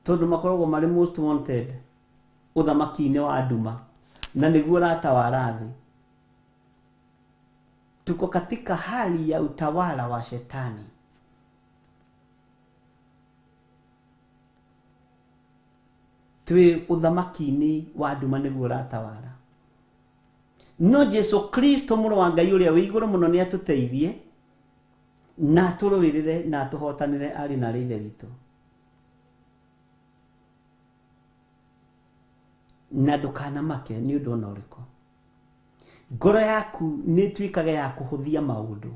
tondũ makoragwo marĩ most wanted ũthamaki-inĩ wa nduma, na nĩguo ũratawara thĩ. Tuko katika hali ya utawala wa shetani. Twĩ ũthamaki-inĩ wa nduma nĩguo ũratawara. No Jesu Kristo mũrũ wa Ngai ũrĩa wĩ igũrũ mũno nĩ atũteithie na tũrũĩrĩre na tũhotanĩre ariũ na aarĩ a Ithe witũ. Na ndũkanamake nĩ ũndũ ona ũrĩkũ. Ngoro yaku nĩ ĩtuĩkaga ya kũhũthia maũndũ.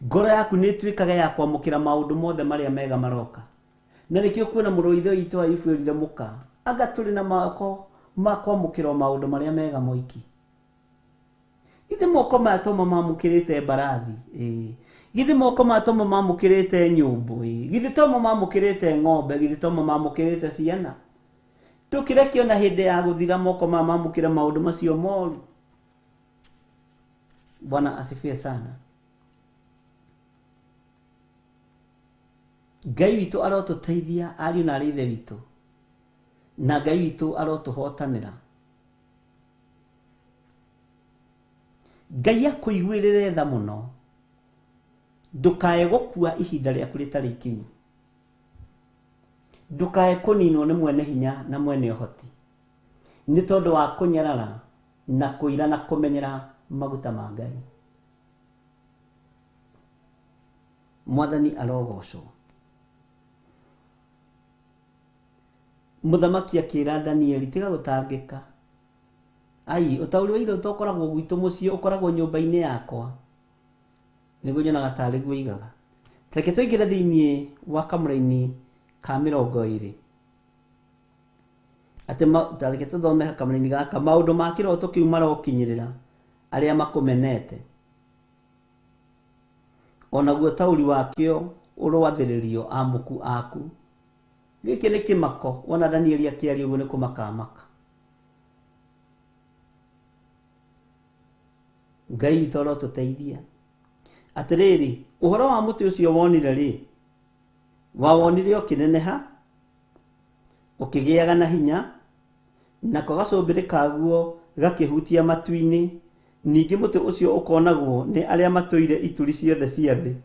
Ngoro yaku nĩ ĩtuĩkaga ya kwamũkĩra maũndũ mothe marĩa mega maroka. Na nĩkĩo kuona mũrũ wa Ithe witũ Ayubu erire mũka, anga tũrĩ na moko ma kwamũkĩra maũndũ marĩa mega moiki. Githĩ moko maya toma mamũkĩrĩte mbarathi, githĩ moko maya toma mamũkĩrĩte nyũmbũ, githĩ toma mamũkĩrĩte ng'ombe, githĩ toma mamũkĩrĩte ciana. Tũkĩrekio na hĩndĩ ya gũthira moko maya mamũkĩre maũndũ macio moru. Bwana asifiwe sana. Ngai witũ arotũteithia ariũ na aarĩ a Ithe witũ, na Ngai witũ arotũhotanĩra. Ngai akũiguĩrĩre tha mũno, ndũkae gũkua ihinda rĩaku rĩtarĩ ikinyu, ndũkae kũninwo nĩ mwene hinya na mwene ũhoti, nĩ tondũ wa kũnyarara na kũira na kũmenyera maguta ma Ngai. Mwathani arogocwo. Mũthamaki akĩra Danieli, tiga gũtangĩka. Ai, ũtaũri wa ithe ũkoragwo gwitũ mũciĩ, ũkoragwo nyũmba-inĩ yakwa. Nĩguo nyonaga tarĩ guo igaga. Reke tũingĩre thĩinĩ wa Kamũra-inĩ ka 20. Atĩ reke tũthome Kamũra-inĩ gaka, maũndũ ma kĩroto kĩu marokinyĩrĩra arĩa makũmenete. Onaguo taũri wakĩo ũrwathĩrĩrio amũku aku. Gĩkĩ nĩ kĩmako, wona Danieli akĩaria ũguo nĩ kũmakamaka. Ngai witũ arotũteithia. Atĩrĩrĩ, ũhoro wa mũtĩ ũcio wonire rĩ, wawonire ũkĩneneha, ũkĩgĩaga na hinya, nako gacũmbĩrĩ kaguo gakĩhutia matu-inĩ, ningĩ mũtĩ ũcio ũkonagwo nĩ arĩa matũire ituri ciothe cia thĩ.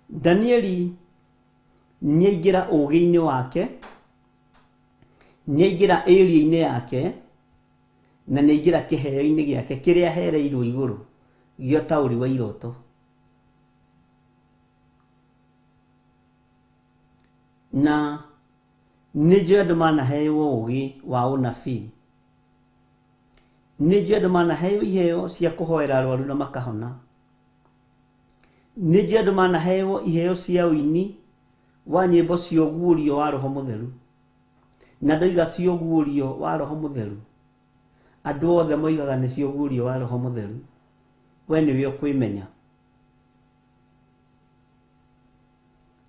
Danieli nĩaingĩra ũgĩ-inĩ wake, nĩaingĩra area-inĩ yake, na nĩaingĩra kĩheo-inĩ gĩake kĩrĩa ahereirwo igũrũ gĩa taũri wa iroto. Na nĩnjũĩ andũ manaheo ũgĩ wa ũnabii, nĩnjũĩ andũ manaheo iheo cia kũhoera arwaru na makahona, nĩnjũĩ andũ manaheo iheo cia ũini wa nyĩmbo cia ũguũrio wa Roho Mũtheru, na ndoiga cia ũguũrio wa Roho Mũtheru, andũ othe moigaga nĩ cia ũguũrio wa Roho Mũtheru. We nĩwe ũkwĩmenya,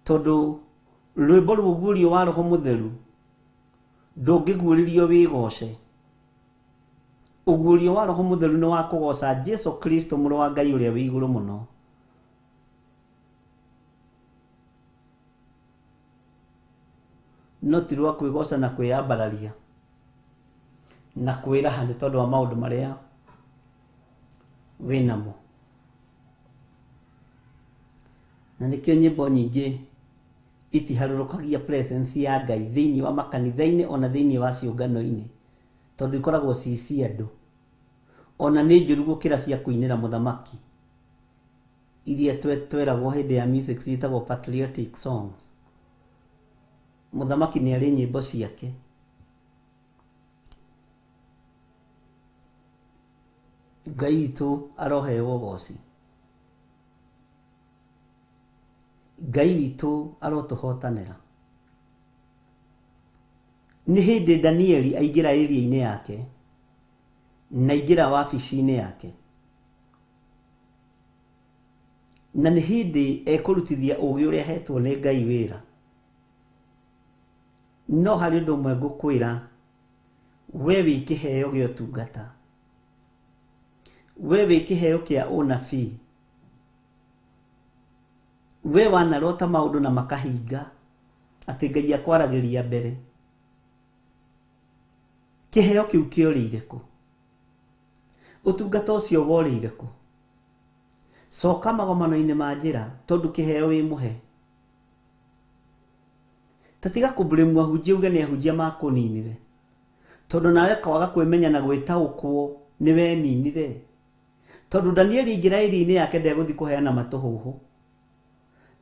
tondũ rwĩmbo rwa ũguũrio wa Roho Mũtheru ndũngĩguũrĩrio wĩgoce. Ũguũrio wa Roho Mũtheru nĩ wa kũgoca Jesu Kristo mũrũ wa Ngai ũrĩa wĩ igũrũ mũno. No ti rwa kwĩgoca na kwĩyambararia na kwĩraha nĩ tondũ wa maũndũ marĩa wĩnamo. Na nĩkĩo nyĩmbo nyingĩ itiharũrũkagia presence ya Ngai thĩinĩ wa makanitha-inĩ ona thĩinĩ wa ciũngano-inĩ, tondũ ikoragwo ci cia andũ. Ona nĩ njũru gũkĩra cia kũinĩra mũthamaki, iria tweragwo hĩndĩ ya music ciĩtagwo patriotic songs. Mũthamaki nĩ arĩ nyĩmbo ciake. Ngai witũ aroheo ũgooci. Ngai witũ arotuhotanĩra. Nĩ hĩndĩ Danieli aingĩra area-inĩ yake na aingĩra wabici-inĩ yake, na nĩ hĩndĩ ekũrutithia ũgĩ ũrĩa hetwo nĩ Ngai wĩra. No harĩ ũndũ ũmwe ngũkwĩra, we wĩ kĩheo gĩa ũtungata, we wĩ kĩheo kĩa ũnabii, we wanarota maũndũ na makahinga, atĩ Ngai akwaragĩria mbere, kĩheo kĩu kĩorĩire kũ? Ũtungata ũcio worĩire kũ? Coka magomano-inĩ ma njĩra, tondũ kĩheo wĩ mũhe. Tatiga kũblame ahunjia uge nĩ ahunjia makũninire, tondũ nawe kwaga kwĩmenya na gwĩtaũkwo nĩ weninire. Tondũ Danieli aingĩra area-inĩ yake ndegũthiĩ kũheana matũhũhũ,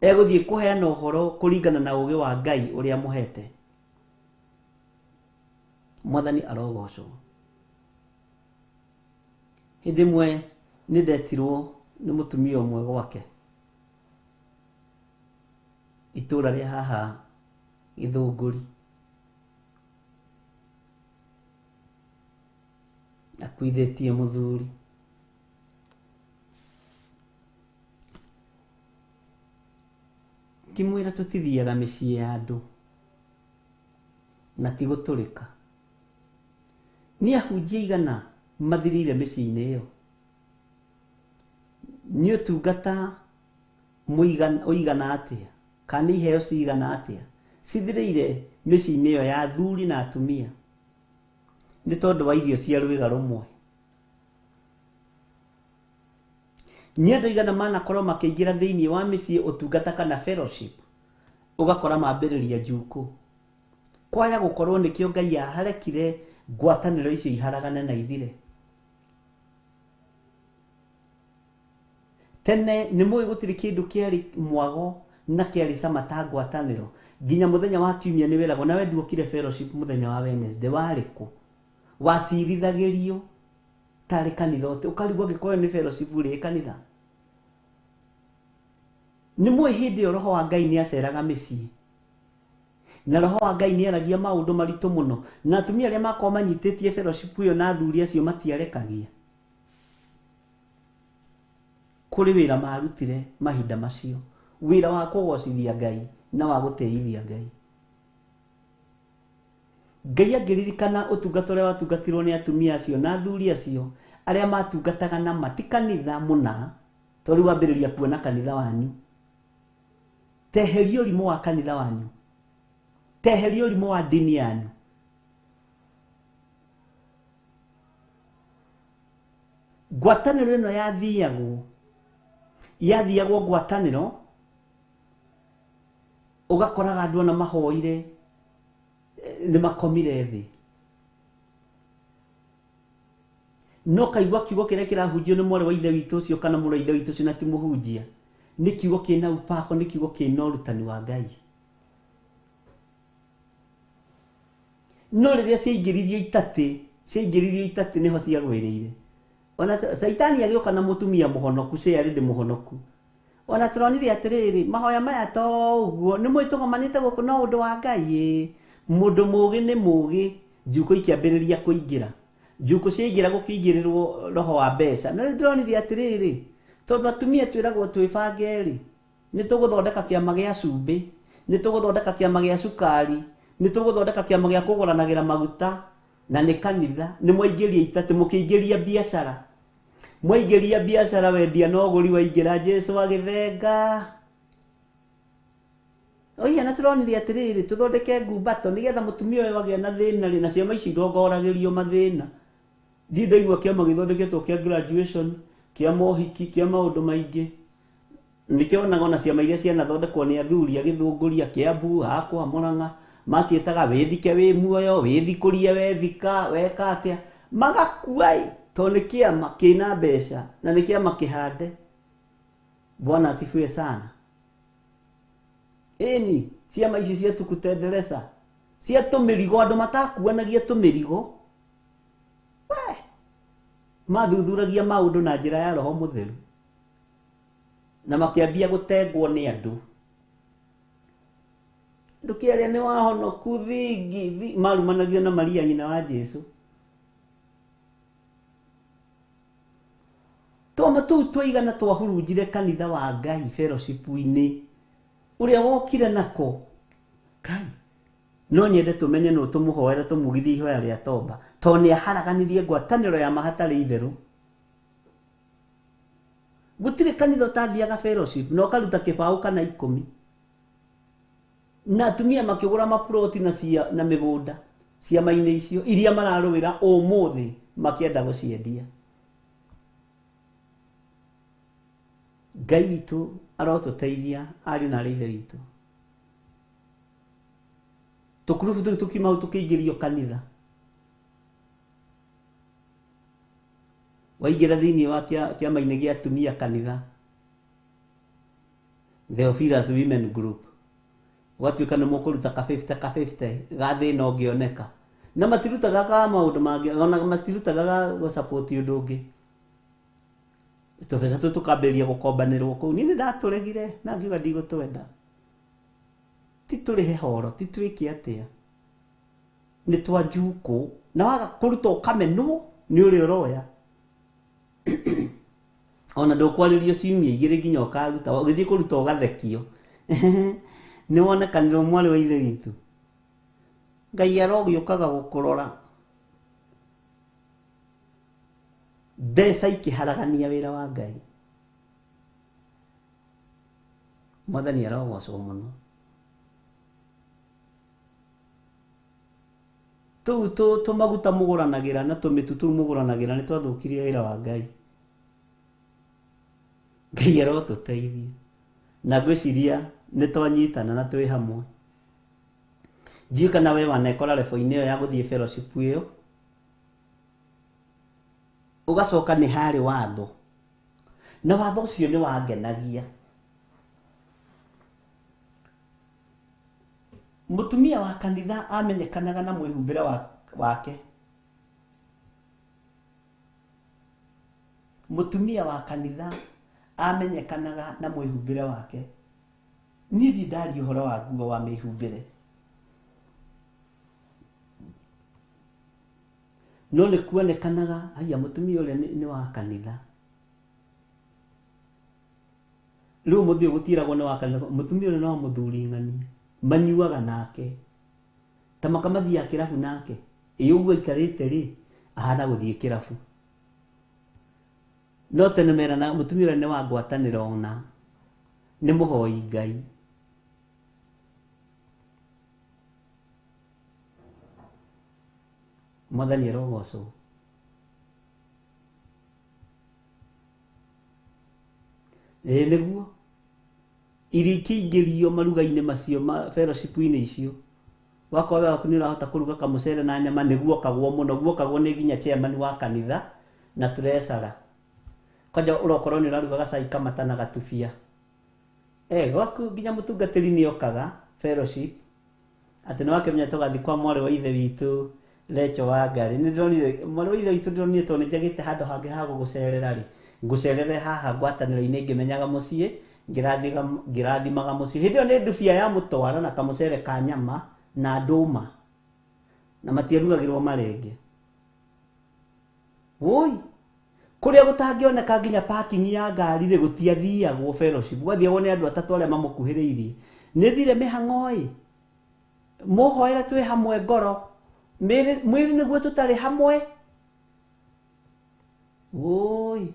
egũthiĩ kũheana ũhoro kũringana na ũgĩ wa Ngai ũrĩa mũhete. Mwathani arogocwo. Hĩndĩ ĩmwe nĩ ndetirwo nĩ mũtumia ũmwe gwake itũũra rĩa haha Gĩthũngũri, akuithĩtie mũthuri. Ngĩmwĩra tũtithiaga mĩciĩ ya andũ na ti gũtũrĩka. Nĩ ahunjia igana mathirire mĩciĩ-inĩ ĩyo? Nĩ ũtungata ũigana atĩa? Kana nĩ iheo cigana atĩa cithirĩire mĩciĩ-inĩ ĩyo ya athuri na atumia nĩ tondũ wa irio cia rwĩga rũmwe? Nĩ andũ igana manakorwo makĩingĩra thĩinĩ wa mĩciĩ ũtungata kana fellowship, ũgakora mambĩrĩria njukũ. Kwaya gũkorwo nĩkĩo Ngai aharekire ngwatanĩro icio iharagane na ithire. Tene nĩ mũĩ gũtirĩ kĩndũ kĩarĩ mwago na kĩarĩ cama ta ngwatanĩro. Nginya mũthenya wa kiumia nĩ wĩragwo nawe nduokire fellowship mũthenya wa Wednesday, warĩ kũ? Wacirithagĩrio tarĩ kanitha ũte, ũkarigwo angĩkorwo nĩ fellowship rĩ kanitha. Nĩ mũĩ hĩndĩ ĩyo roho wa Ngai nĩ aceraga mĩciĩ, na roho wa Ngai nĩ aragia maũndũ maritũ mũno, na atumia arĩa makorwo manyitĩtie fellowship ĩyo na athuri acio matiarekagia. Kũrĩ wĩra marutire mahinda macio, wĩra wa kũgocithia Ngai na wa gũtĩithia Ngai. Ngai angĩririkana ũtungata ũrĩa watungatirwo nĩ atumia acio na athuri acio arĩa matungataga na mati kanitha mũna, tondũ wambĩrĩria kuona kanitha wanyu. Teheria ũrimũ wa kanitha wanyu, teheria ũrimũ wa dini yanyu. Ngwatanĩro ĩno yathiagwo ngwatanĩro, ũgakoraga andũ ona mahoire nĩ makomire thĩ. No kaigua kiugo kĩrĩa kĩrahunjio nĩ mwarĩ wa ithe witũ ũcio kana mũrũ wa ithe witũ ũcio na ti mũhunjia, nĩ kiugo kĩna upako, nĩ kiugo kĩna ũrutani wa Ngai. No rĩrĩa ciaingĩririo itatĩ nĩho ciagwĩrĩire. Ona Saitani agĩũka na mũtumia mũhonoku, arĩ ndĩ mũhonoku. Ona tũronire atĩrĩrĩ, mahoya maya to ũguo, nĩ mũĩ tũgomanĩte gũkũ no ũndũ wa Ngai. Mũndũ mũgĩ nĩ mũgĩ, njukũ ikĩambĩrĩria kũingĩra. Njukũ ciaingĩra gũkĩingĩrĩrwo roho wa mbeca. Na rĩu ndĩronire atĩrĩrĩ, tondũ atumia twĩragwo twĩbange-rĩ, nĩ tũgũthondeka kĩama gĩa cumbĩ, nĩ tũgũthondeka kĩama gĩa cukari, nĩ tũgũthondeka kĩama gĩa kũgũranagĩra maguta, na nĩ kanitha. Nĩ mwaingĩria itatĩ, mũkĩingĩria biacara. Mwaingĩria biacara, wendia na ũgũri waingĩra, Jesu agĩthenga. Oiya na tũronire atĩrĩrĩ, tũthondeke ngumbato nĩgetha mũtumia ũyũ agĩa na thĩna na ciama ici irongoragĩrio mathĩna. Thiĩ ndaigua kĩama gĩthondeketwo kĩa graduation, kĩa mohiki, kĩa maũndũ maingĩ. Nĩkĩonaga ona ciama iria cianathondekwo nĩ athuri a Gĩthũngũri, a Kĩambu, hakwa Mũrang'a, maciĩtaga wĩthike wĩ muoyo, wĩthikũrie wethika, weka atĩa. Magakua tondũ nĩ kĩama kĩna mbeca na nĩ kĩama kĩhande. Bwana asifiwe sana. Ĩni ciama ici cia tukutendereza, cia tũmĩrigo, andũ matakuanagia tũmĩrigo, mathuthuragia maũndũ na njĩra ya Roho Mũtheru, na makĩambia gũtengwo nĩ andũ ndukiaria ni wahonoku thingi marumanagio na Maria nyina wa Jesu toma tu twaigana twahurunjire kanitha wa Ngai fellowship-ini uria wokire nako Ngai no nyende tumenye no tumuhoera tumugithie ihoya ria toba to ni aharaganirie ngwataniro ya mahatari itheru gutire kanitha tathiaga fellowship no karuta kibao kana 10 na atumia makigura maploti na migunda ciama-ini icio iria mararũĩra ũmũthĩ makienda guciendia. Ngai witũ arotũteithia ariũ na arĩ ithe witũ. Tukurubu tũu tukiuma tukĩingĩrio kanitha. Waingĩra thĩinĩ wa kĩama-inĩ gĩa atumia kanitha Theophilus Women Group watuĩka nĩ mũkũruta ka 50 ga thĩna ũngĩoneka na matirutaga ka maũndũ mangĩ ona matirutaga ga gũsupport ũndũ ũngĩ tũbeca tũu tũkambĩrĩria gũkombanĩrwo kũu niĩ nĩndatũregire na ngiuga ndigũtwenda ti tũrĩhe horo ti twĩke atĩa nĩ twanjukũ na waga kũruta ũkamenwo nĩ ũrĩa ũroya ona ndũkwarĩrio ciumia igĩrĩ nginya ũkaruta ũgĩthiĩ kũruta ũgathekio nĩ wonekanĩrwo mwarĩ wa ithe witũ Ngai arogĩũkaga gũkũrora mbeca ikĩharagania wĩra wa Ngai Mwathani arogocwo mũno tũu tũmaguta mũgũranagĩra na tũmĩtu tũu mũgũranagĩra nĩ twathũkirie wĩra wa Ngai Ngai arotũteithia na ngwĩciria nĩ twanyitana na twĩ hamwe ndiũ kana we wanekora level-inĩ ĩyo ya gũthiĩ fellowship ĩyo ũgacoka nĩ harĩ watho na watho ũcio nĩ wangenagia mũtumia wa kanitha amenyekanaga na mwĩhumbĩre wake mũtumia wa kanitha amenyekanaga na mwĩhumbĩre wake niĩ ndari ũhoro wa guo wa mĩhumbĩre no nĩ kuonekanaga haya mũtumia ũrĩa nĩ wa kanitha rĩu mũthĩ gũtiragwo nĩ wa kanitha mũtumia ũrĩa no mũthuri ng'ania manyuaga nake ta makamathiaga kĩrabu nake ũguo aikarĩte rĩ ahana gũthiĩ kĩrabu no tene merana mũtumia ũrĩa nĩ wa ngwatanĩro ona nĩ mũhoi Ngai Mwathani arogocwo nĩguo irio ikĩingĩrio maruga-inĩ macio fellowship-inĩ icio wakorwo waku nĩ ũrahota kũruga kamũcere na nyama nĩguo kagwo mũno guokagwo nĩ nginya chairman wa kanitha na treasurer kaja ũrokorwo nĩ ũraruga gacai kamata na gatubia gwaku nginya mũtungatĩri nĩ okaga fellowship atĩ nĩ wakĩmenya tũgathiĩ kwa mwarĩ wa ithe witũ Lecho wa Ngai nĩ ndĩronire mwarĩ wa ithe witũ ndĩronire tondũ nĩnjagĩte handũ hangĩ ha gũgũcerera rĩ ngũcerere haha ngwatanĩro-inĩ ngĩmenyaga mũciĩ ngĩrathimaga mũciĩ hĩndĩ ĩyo nĩ ndubia ya mũtwara na kamũcere ka nyama na ndũma na matiarugagĩrwo marenge woi kũrĩa gũtangĩoneka nginya parking ya ngari rĩ gũtiathiagwo fellowship gwathiagwo nĩ andũ atatũ arĩa mamũkuhĩrĩirie nĩ thire mĩhang'o ĩ mũhoere twĩ hamwe ngoro mwĩrĩ nĩguo tũtarĩ hamwe woi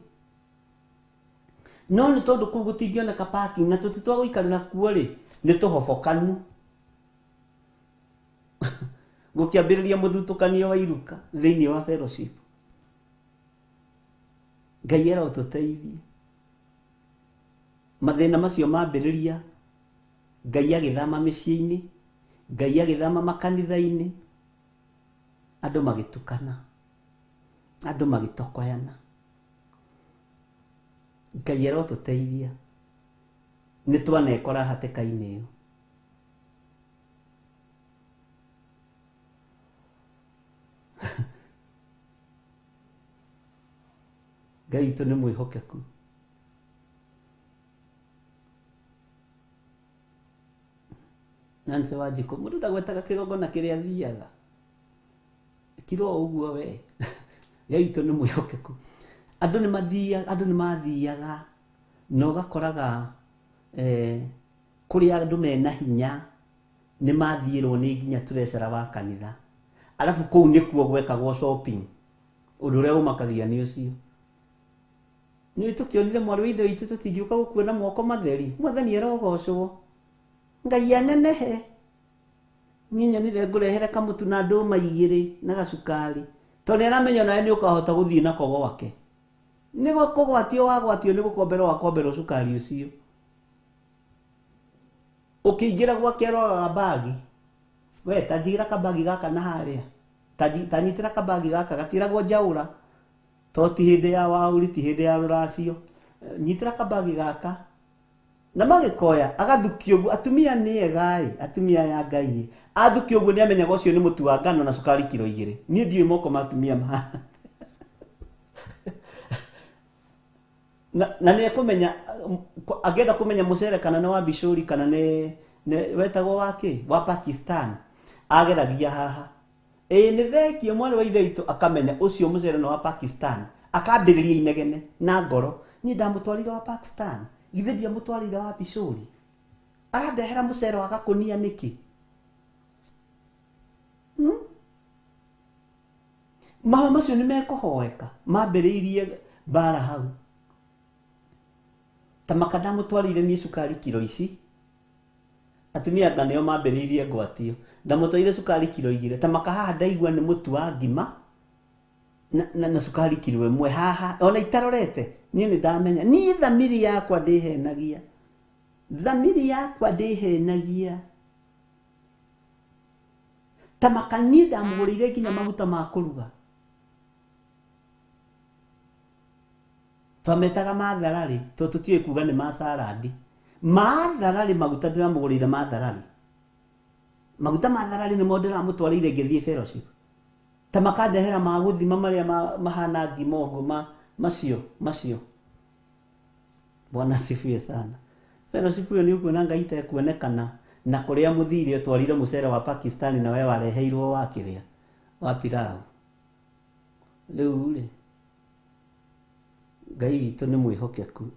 no nĩ tondũ kũu gũtingĩoneka parking na tũtitwagũikarĩra kuo rĩ nĩ tũhobokanu gũkĩambĩrĩria mũthutũkanio wa iruka thĩinĩ wa fellowship Ngai arotũteithie mathĩna macio mambĩrĩria Ngai agĩthama mĩciĩ-inĩ Ngai agĩthama makanitha-inĩ andũ magĩtukana andũ magĩtokoyana Ngai arotũteithia nĩ twanekora hatĩka-inĩ ĩyo Ngai witũ nĩ mwĩhokeku Nancy Wanjiku mundu ndagwetaga kigongona kiria thiaga kiro uguo we yaito ni mwihokeku andu ni mathiaga no gakoraga kuri andu mena hinya ni mathiirwo ni nginya turecera wa kanitha alafu kou nikuo gwekagwo shopping undu uria umakagia ni ucio ni tukionire mwaru withe witu tutingiuka gukuona moko matheri mwathani erogocwo ngai anenehe ninya nire ngurehere kamutu na nduma igiri na gacukari to ni aramenya nawe ni ukahota guthii na kogo wake nigo kugwatio wagwatio ni gukomberwo wakomberwo cukari ucio ukiingira gwake roga bagi we tajira kabagi gaka na haria tanyitira kabagi gaka gatiragwo njaura to ti hindi ya wauri ti hindi ya ruracio nyitira kabagi gaka na magikoya agathukio guo atumia ni egai atumia ya ngai athukio guo ni amenyaga ucio ni mutu wa ngano na cukari kilo 2 ni ndiwe moko matumia ma na ni kumenya agenda kumenya mucere kana ni wa bishori kana ni wetagwo wake wa Pakistan ageragia haha ni thekio mwana wa ithe akamenya ucio mucere no wa Pakistan akambiriria inegene na ngoro ni ndamutwarira wa Pakistan ithe ndia mutwarira wa bishori arandehera mucere wa gakunia niki maho macio ni mekuhoeka mambiriirie bara hau tamaka ndamutwarire ni cukari kilo ici atumia nganeo mambiriirie ngwatio ndamutwarire cukari kilo 2 tamaka haha ndaigua ni mutu wa ngima na cukari kilo 1 haha ona itarorete ni ndamenya ni thamiri yakwa ndihenagia tamaka ni ndamugurire nginya maguta ma kuruga twametaga matharari to tutiwe kuga ni ma salad matharari maguta ndiramugurire matharari maguta matharari ni modera mutwarire ngithie fellowship tamaka ndehera maguthima maria mahana ngimogo macio bwana sifie sana fellowship yo ni ukuona ngaita kuonekana na kuria muthiri twarire mucere wa Pakistan na wewe wareheirwo wa kiria wa pilau riu ngai witu ni mwihokeku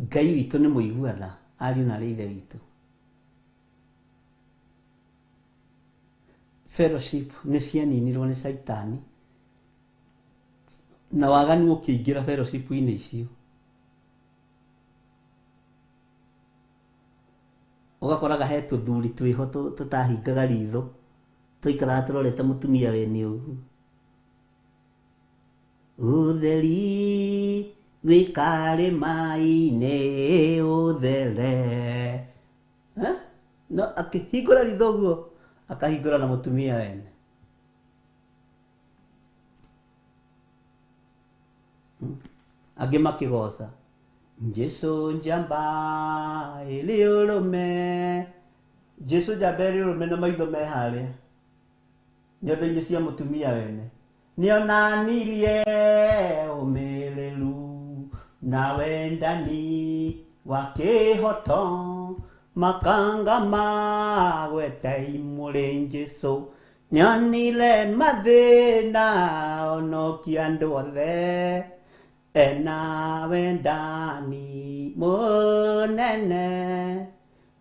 ngai witu ni muiguana ari na ithe witu fellowship ni cianinirwo ni saitani na wagani ukiingira fellowship ini icio ugakoraga he tuthuri twiho tutahingaga ritho tuikara turorete mutumia we ni ugu utheri wikare mai-inĩ uthere no akihingũra ritho guo akahingũra na mutumia wene angĩ makigoca Jesu njamba ili urume Jesu njamba ili urume na maitho me haria nyondo-inĩ cia mutumia wene nionanirie umiliru na wendani wa kihoto makanga magwete imuri Jesu nionire mathina onokia andu othe ena wendani munene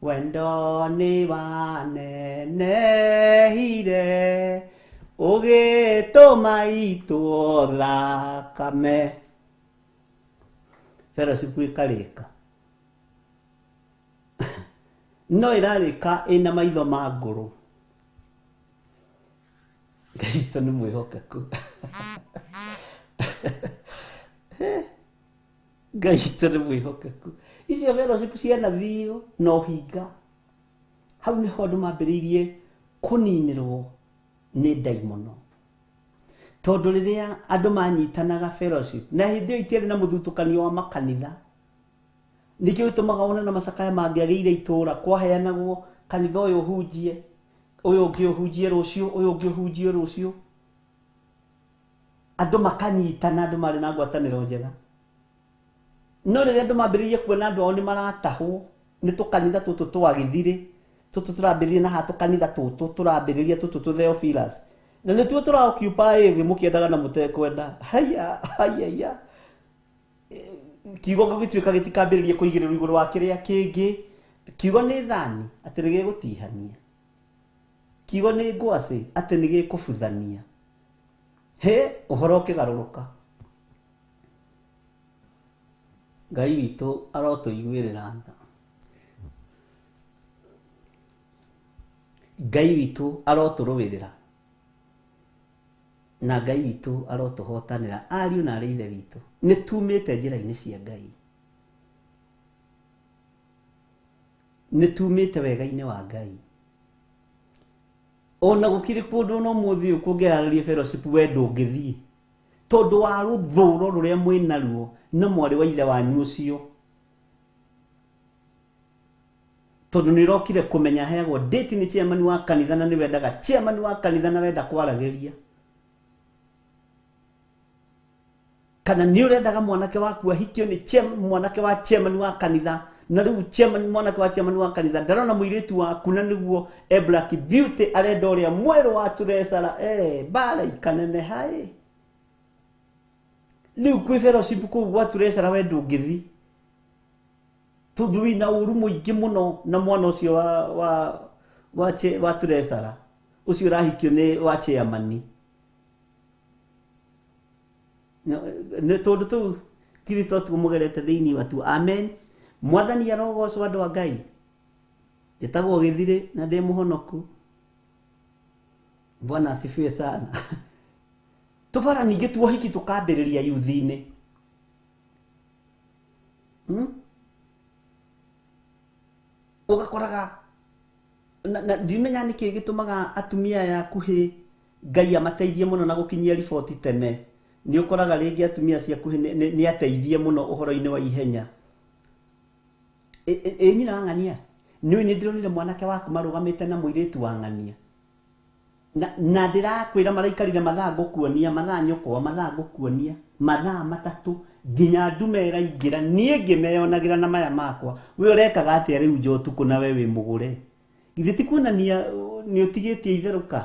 wendo ni wanenehire ugituma itu thakame fellowship ikarika no irarika ina maitho ma nguru ngaito ni mwihokeku ngaito ni mwihokeku icio fellowship ciana thio no hinga hau ni ho andu mambiriirie kuninirwo ni daimono tondu riria andu manyitanaga fellowship na hindi itiari na muthutukanio wa makanitha nikio itumaga ona na macakaya mangiageire itura kwaheanagwo kanitha uyu hunjie uyu ungi uhunjie rucio uyu ungi uhunjie rucio andu makanyitana andu mari na ngwataniro njega no rĩrĩa andũ mambĩrĩrie kuona andũ ao nĩ maratahwo nĩ tũkanitha tũtũ twa gĩthirĩ tũtũ tũrambĩrĩria na ha tũkanitha tũtũ tũrambĩrĩria tũtũ tũtheophilas na nĩ tuo tũraoccupy thĩ mũkĩendaga na mũtekwenda haya kiugo gĩgĩtuĩka gĩtikambĩrĩria kũigĩrĩrwo igũrũ wa kĩrĩa kĩngĩ kiugo nĩ thani atĩ nĩ gĩgũtihania kiugo nĩ ngwacĩ atĩ nĩ gĩkũbuthania ũhoro ũkĩgarũrũka Ngai witũ arotũiguĩrĩra tha Ngai witũ arotũrũĩrĩra na Ngai witũ arotũhotanĩra ariũ na arĩ ithe witũ nĩ tumĩte njĩra-inĩ cia Ngai nĩ tumĩte wega-inĩ wa Ngai ona gũkirĩ kũndũ no mũthĩ ũkũngĩarĩria fellowship we ndũngĩthiĩ tondũ wa rũthũũro rũrĩa mwĩnaruo na mwarĩ wa ithe wanyu ũcio tondũ nĩ ũrokire kũmenya heagwo date nĩ chairman wa kanitha na nĩ wendaga chairman wa kanitha na wenda kwaragĩria kana nĩ ũrendaga mwanake waku ahikio nĩ mwanake wa chairman wa kanitha na rĩu mwanake wa chairman wa kanitha ndarona mũirĩtu waku na nĩguo Black Beauty arenda ũrĩa mwerũ wa Turesara mbara ikanene haĩ rĩu kwĩ fellowship kũu gwa Turesara we ndũngĩthi tondũ wĩna ũru mũingĩ mũno na mwana ũcio wa Turesara ũcio ũrahikio nĩ wa chairman nĩ tondũ tũu Kristo tũmũgerete thĩinĩ watu amen mwathani arogocwo andũ a Ngai gĩtagwo gĩthirĩ na ndĩ mũhonoku Bwana asifiwe sana tũbara ningĩ tuohiki tũkambĩrĩria yuthi-inĩ ũgakoraga na ndimenya nĩkĩ gĩtũmaga atumia yakuhĩ Ngai amateithie mũno na gũkinyia riboti tene nĩ ũkoraga rĩngĩ atumia ciakuhĩ nĩ ateithie mũno ũhoro-inĩ wa ihenya nyina wa ng'ania nĩũĩ nĩ ndĩronire mwanake waku marũgamĩte na mũirĩtu wa ng'ania na ndĩrakwĩra maraikarire mathaa ngũkuonia mathaa nyũkwa mathaa ngũkuonia mathaa matatũ nginya ndume ĩraingĩra niĩ ngĩmeyonagĩra na maya makwa we ũrekaga atĩa rĩu nja ũtukũ na we wĩ mũgũre githĩ ti kuonania nĩ ũtigĩtie itherũka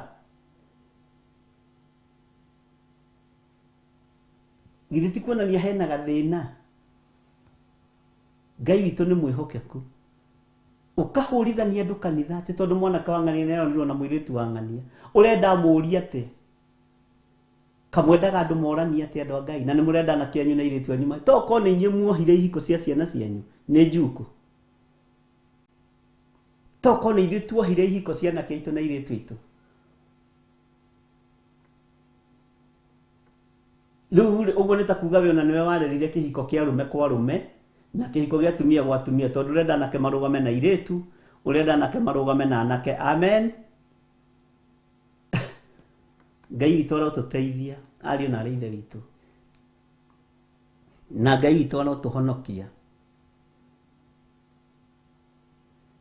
githĩ ti kuonania hena gathĩna Ngai witũ nĩ mwĩhokeku ũkahũrithania andũ kanitha atĩ tondũ mwanake wa ng'ania nĩaronirwo na mũirĩtu wa ng'ania ũrenda mũũria atĩ kamwendaga andũ morania atĩ andũ a Ngai na nĩ mũrenda anake anyu na airĩtu anyu toko nĩ inyuĩ muohire ihiko cia ciana cianyu nĩ njuku toko nĩ ithuĩ tuohire ihiko cia anake aitũ na airĩtu aitũ rĩu ũguo nĩ ta kuuga we ona nĩwe warerire kĩhiko kĩa arũme kwa arũme na kĩhiko gĩa atumia gwa atumia tondũ ũrenda anake marũgame na airĩtu ũrenda anake marũgame na anake amen Ngai witũ arotũteithia ariũ na arĩ ithe witũ na Ngai witũ arotũhonokia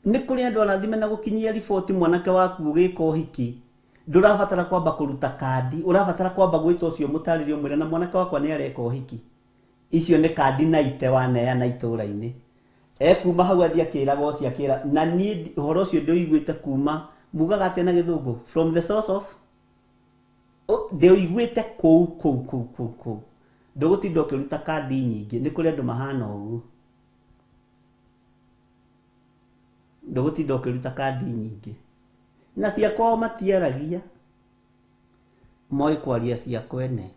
nĩ kũrĩ andũ arathime na gũkinyia riboti mwanake waku ũgĩka ũhiki ndũrabatara kwamba kũruta kandi ũrabatara kwamba gwĩta ũcio mũtarĩrio mwĩra na mwanake wakwa nĩ areka ũhiki icio nĩ kandi na ite waneana itũũra-inĩ kuma hau athiĩ akĩraga ũcio akĩra na niĩ ũhoro ũcio ndĩũiguĩte kuma mugaga atĩ na gĩthũngũ from the source of ndĩũiguĩte kũu ndũgũtinda ũkĩruta kandi nyingĩ nĩ kũrĩ andũ mahana ũguo ndũgũtinda ũkĩruta kandi nyingĩ na ciakwao matiaragia moĩ kwaria ciakwene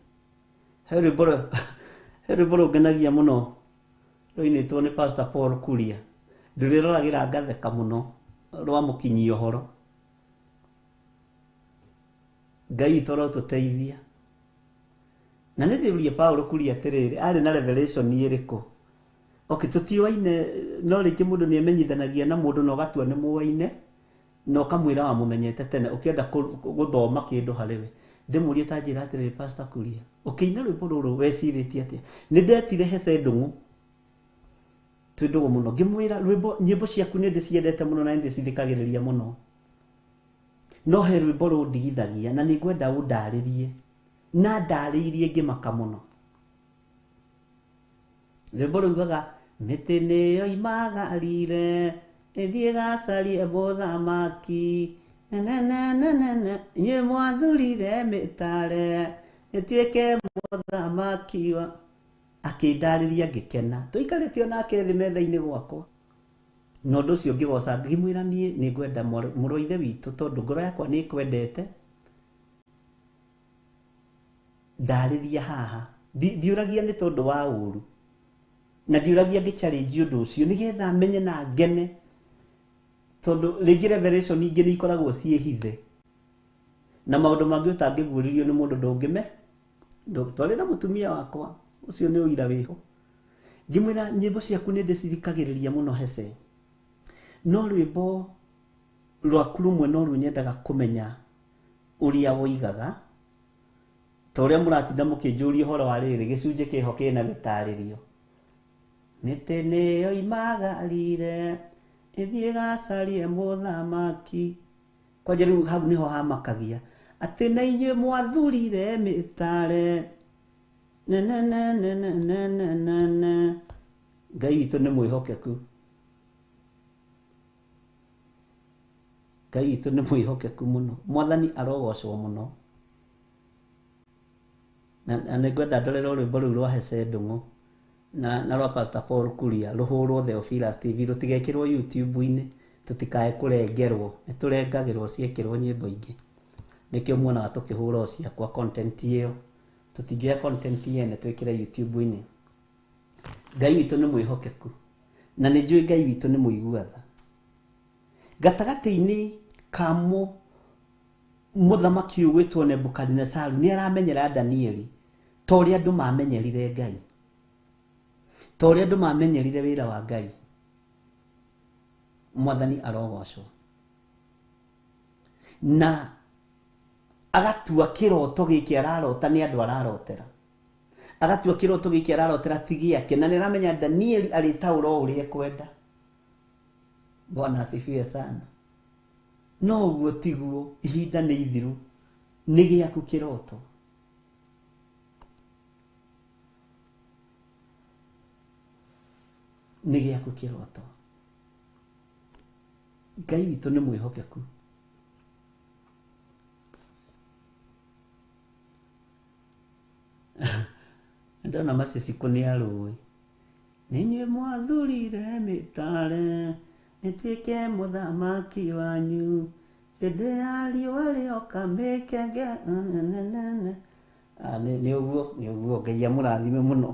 he rwĩmbo rũngenagia mũno rũinĩtwo nĩ Pastor Paul Kuria ndũrĩroragĩra ngatheka mũno rwa mũkinyia ũhoro Ngai witũ arotũteithia na nĩ ndĩũrie Paul Kuria atĩrĩrĩ arĩ na revelation ĩrĩkũ tũtiũaine no rĩngĩ mũndũ nĩ emenyithanagia na mũndũ na ũgatua nĩ mũwaine na ũkamwĩra wamũmenyete tene ũkĩenda gũthoma kĩndũ harĩ we ndĩmũrie ta njĩra atĩrĩrĩ Pastor Kuria ũkĩina rwĩmbo rũrũ wecirĩtie atĩa nĩ ndetire hece ndũng'ũ twĩ ndũgũ mũno ngĩmwĩra nyĩmbo ciaku nĩ ndĩciendete mũno na ndĩcithikagĩrĩria mũno no he rwĩmbo rũndigithagia na nĩ ngwenda ũndarĩrie na ndarĩirie ngĩmaka mũno rwĩmbo rũigaga mĩtĩ nĩyo imagarire ĩthiĩ gacarie mũthamaki inyuĩ mwathurire mĩtare ĩtuĩke mũthamaki wa akĩndarĩria ngĩkena tũikarĩte onake thĩ metha-inĩ gwakwa na ũndũ ũcio ngĩgoca ngĩmwĩra niĩ nĩ ngwenda mũrũ wa ithe witũ tondũ ngoro yakwa nĩ kwendete ndarĩria haha ndiũragia nĩ tondũ wa ũru na ndiũragia ngĩ-challenge ũndũ ũcio nĩgetha menye na ngene tondũ rĩngĩ revelation ingĩ nĩ ikoragwo ciĩhithe na maũndũ mangĩ ũtangĩguũrĩrio nĩ mũndũ ndũngĩme twarĩ na mũtumia wakwa ũcio nĩ ũira wĩho ngĩmwĩra nyĩmbo ciaku nĩ ndĩcithikagĩrĩria mũno Hese no rwĩmbo rwaku rũmwe no rũnyendaga kũmenya ũrĩa woigaga ta ũrĩa mũratinda mũkĩnjũria ũhoro wa rĩrĩ gĩcunjĩ kĩho kĩna gĩtarĩrio mĩtĩ nĩyo imagarire ĩthiĩ gacarie mũthamaki kwanja rĩu hau nĩho hamakagia atĩ na inyuĩ mwathurire mĩtare Ngai witũ nĩ mwĩhokeku Ngai witũ nĩ mwĩhokeku mũno mwathani arogocwo mũno na nĩ ngwenda ndorera rwĩmbo rũu rwa Hese Ndung'u na rwa Pastor Paul Kuria rũhũrwo Theophilus TV rũtigekĩrwo YouTube-inĩ tũtikae kũrengerwo nĩ tũrengagĩrwo ciĩkĩrwo nyĩmbo ingĩ nĩkĩo muonaga tũkĩhũra o ciakwa content ĩyo tũtingĩoya content yene twĩkĩre YouTube-inĩ Ngai witũ nĩ mwĩhokeku na nĩ njũĩ Ngai witũ nĩ mũiguatha gatagatĩ-inĩ ka mũthamaki ũyũ gwĩtwo Nebukadinezaru nĩ aramenyera Danieli ta ũrĩa andũ mamenyerire Ngai ta ũrĩa andũ mamenyerire wĩra wa Ngai mwathani arogocwo na agatua kĩroto gĩkĩ ararota nĩ andũ ararotera agatua kĩroto gĩkĩ ararotera ti gĩake na nĩ aramenya Danieli arĩtaũra o ũrĩa ekwenda Bwana asifiwe sana no ũguo tiguo ihinda nĩ ithiru nĩ gĩaku kĩroto nĩ gĩaku kĩroto Ngai witũ nĩ mwĩhokeku ndona Macicikũ nĩ arũĩ nĩ inyuĩ mwathurire mĩtare ĩtuĩke mũthamaki wanyu hĩndĩ ya riũa rĩoka mĩkenge nĩ ũguo Ngai amũrathime mũno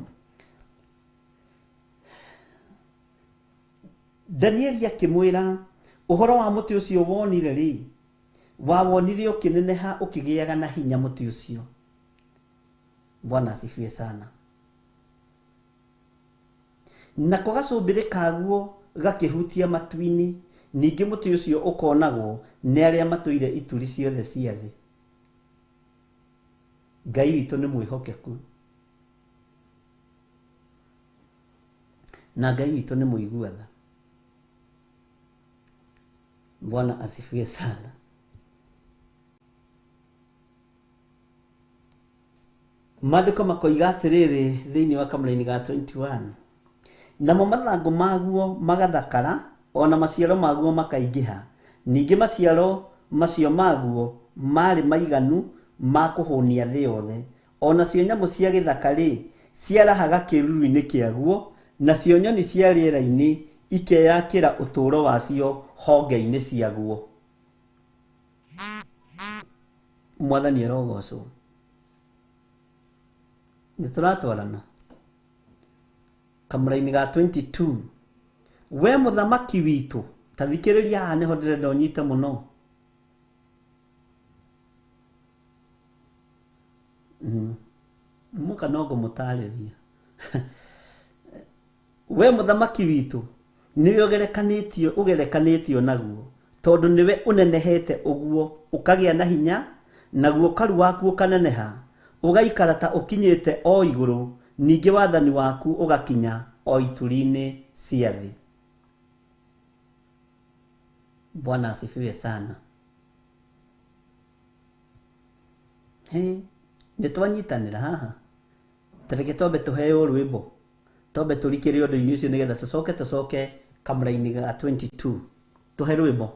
Danieli akĩmwĩra ũhoro wa mũtĩ ũcio wonire rĩ wawonire ũkĩneneha ũkĩgĩaga na hinya mũtĩ ũcio Bwana asifiwe sana nako gacumbĩrĩ kaguo gakĩhutia matu-inĩ ningĩ mũtĩ ũcio ũkonagwo nĩ arĩa matũire ituri ciothe cia thĩ Ngai witũ nĩ mwĩhokeku na Ngai witũ nĩ mũiguatha Bwana asifiwe sana Maandĩko makoiga atĩrĩrĩ thĩinĩ wa kamũra-inĩ ga 21 namo mathangũ maguo magathakara ona maciaro maguo makaingĩha ningĩ maciaro macio maguo marĩ maiganu ma kũhũnia thĩ yothe onacio nyamũ cia gĩthaka rĩ ciarahaga kĩruru-inĩ kĩaguo nacio nyoni cia rĩera-inĩ ikeyakĩra ũtũũro wacio honge-inĩ ciaguo mwathani arogocwo nĩ tũratwarana kamũra-inĩ ga 22 we mũthamaki witũ ta thikĩrĩria haha nĩho ndĩrenda ũnyite mũno mũka no ngũmũtarĩria we mũthamaki witũ nĩwe ũgerekanĩtio naguo tondũ nĩwe ũnenehete ũguo ũkagĩa na hinya naguo karu waku ũkaneneha ũgaikara ta ũkinyĩte o igũrũ ningĩ wathani waku ũgakinya o ituri-inĩ cia thĩ Bwana asifiwe sana nĩ twanyitanĩra haha tareke twambe tũheo rwĩmbo tobe tulikiri undu-ini ucio nigetha tucoke kamera-ini ga 22 tuhe rwimbo.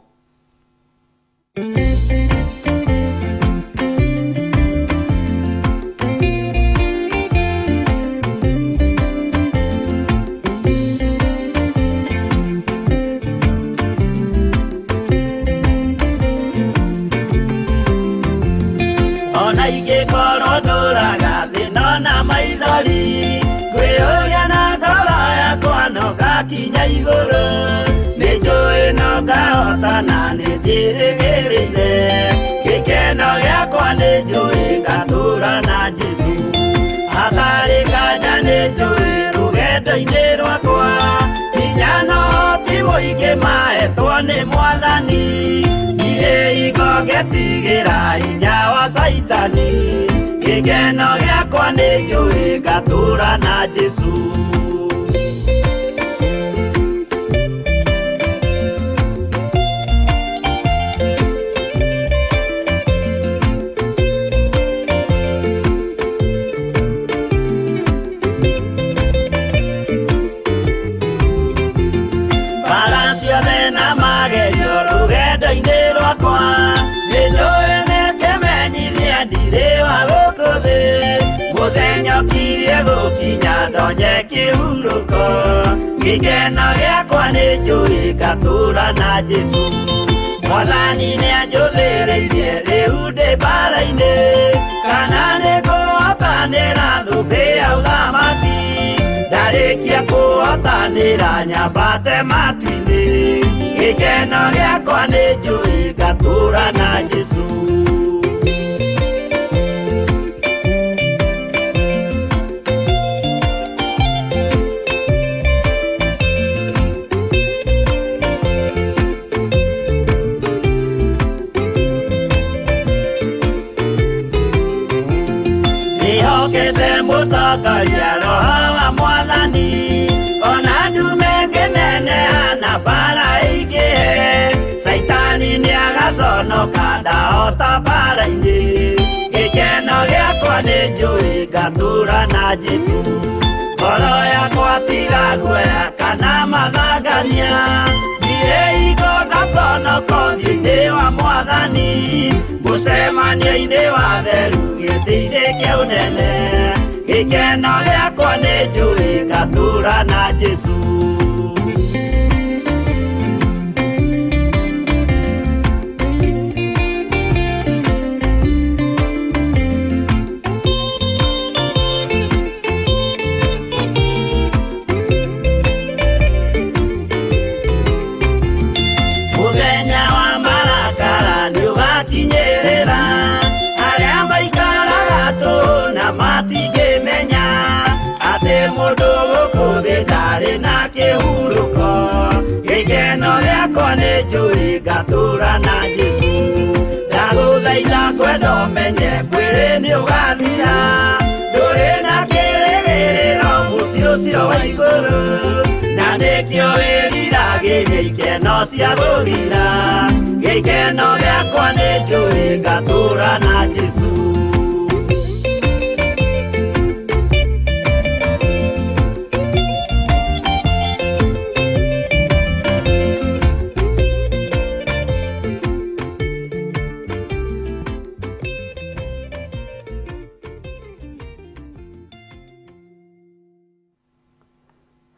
Ona ingĩkorwo ndũraga thĩna na maithori, ngwĩyũria na ngoro yakwa no ngakinya igũrũ, nĩnjũĩ no ngahotana nĩnjĩrĩgĩrĩire, gĩkeno gĩakwa nĩnjũĩ ngatũũra na Jesũ, hatarĩ nganja nĩnjũĩ rũgendo-inĩ rwakwa, hinya na ũhoti mũingĩ mahetwo nĩ Mwathani, irĩ igongetigĩra hinya wa Saitani, gĩkeno gĩakwa nĩnjũĩ ngatũũra na Jesũ. Mbara ciothe na magerio rũgendo-inĩ rwakwa, nĩnjũĩ nĩkĩmenyithia ndirĩ wa gũkũ thĩ, mũthenya ũkirie gũkinya ndonye kĩhurũko, gĩkeno gĩakwa nĩnjũĩ ngatũũra na Jesũ, Mwathani nĩanjũthĩrĩirie rĩu ndĩ mbara-inĩ, kana nĩngũhotanĩra thũmbĩ ya ũthamaki, ndarĩkia kũhotanĩra nyambate matu-inĩ, gĩkeno gĩakwa nĩnjũĩ ngatũũra na Jesũ. Nĩhokete mũtongoria Roho wa Mwathani, ona ndume ngĩneneha na mbara ĩingĩhe, Saitani nĩagaconoka ndahota mbara-inĩ, gĩkeno gĩakwa nĩnjũĩ ngatũũra na Jesũ, ngoro yakwa tiga guoya kana mathangania, ndirĩ hingo ngaconoko ũthiũ-inĩ wa Mwathani, mũcemanio-inĩ wa theru gĩtĩ-inĩ kĩa ũnene, gĩkeno gĩakwa nĩnjũĩ ngatũũra na Jesũ. Mũthenya wa marakara nĩũgakinyĩrĩra, arĩa maikaraga tũhũ na matingĩmenya, atĩ mũndũ gũkũ thĩ ndarĩ na kĩhurũko, gĩkeno gĩakwa nĩnjũĩ ngatũũra na Jesũ, ndagũthaitha ngwenda ũmenye mwĩrĩ nĩũgathira, ndũrĩ na kĩrĩgĩrĩro mũciĩ ũcio wa igũrũ, na nĩkĩo wĩriragĩria ikeno cia gũthira, gĩkeno gĩakwa nĩnjũĩ ngatũũra na Jesũ.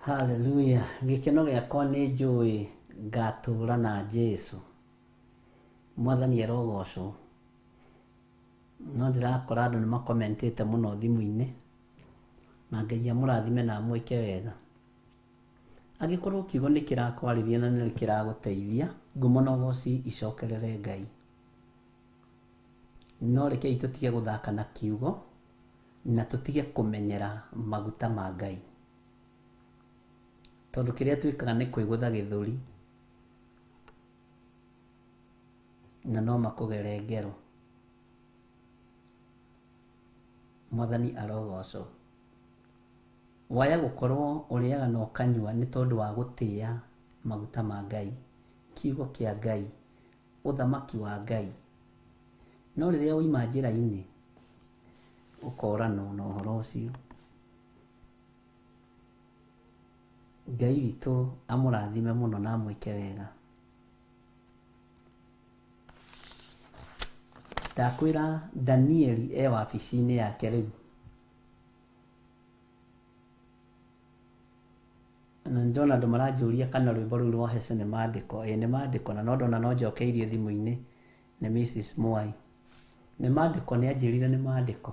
Haleluya, gĩkeno gĩakwa nĩnjũĩ ngatũũra na Jesũ, Mwathani arogocwo. No ndĩrakora andũ nĩmakomentĩte mũno thimũ-inĩ, na Ngai amũrathime na amwĩke wega. Angĩkorwo kiugo nĩkĩrakwarĩria na nĩkĩragũteithia, ngumo na ũgoci icokerere Ngai. No rekei tũtige gũthaka na kiugo, na tũtige kũmenyera maguta ma Ngai. Tondũ kĩrĩa twĩkaga nĩ kwĩgũtha gĩthũri, na no makũgere ngero. Mwathani arogocwo. Waya gũkorwo ũrĩaga na ũkanyua nĩ tondũ wa gũtĩĩa maguta ma Ngai, kiugo kĩa Ngai, ũthamaki wa Ngai. No rĩrĩa woima njĩra-inĩ ũkoranwo na ũhoro ũcio, Ngai witũ amũrathime mũno na amwĩke wega. Ndakwĩra Danieli wabici-inĩ yake rĩu. Na ndona andũ maranjũria kana rwĩmbo rũu rwa Hece nĩ maandĩko. Nĩ maandĩko, na no ndona no njokeirie thimũ-inĩ nĩ Mrs. Mwai. Nĩ maandĩko, nĩ anjĩrire nĩ maandĩko.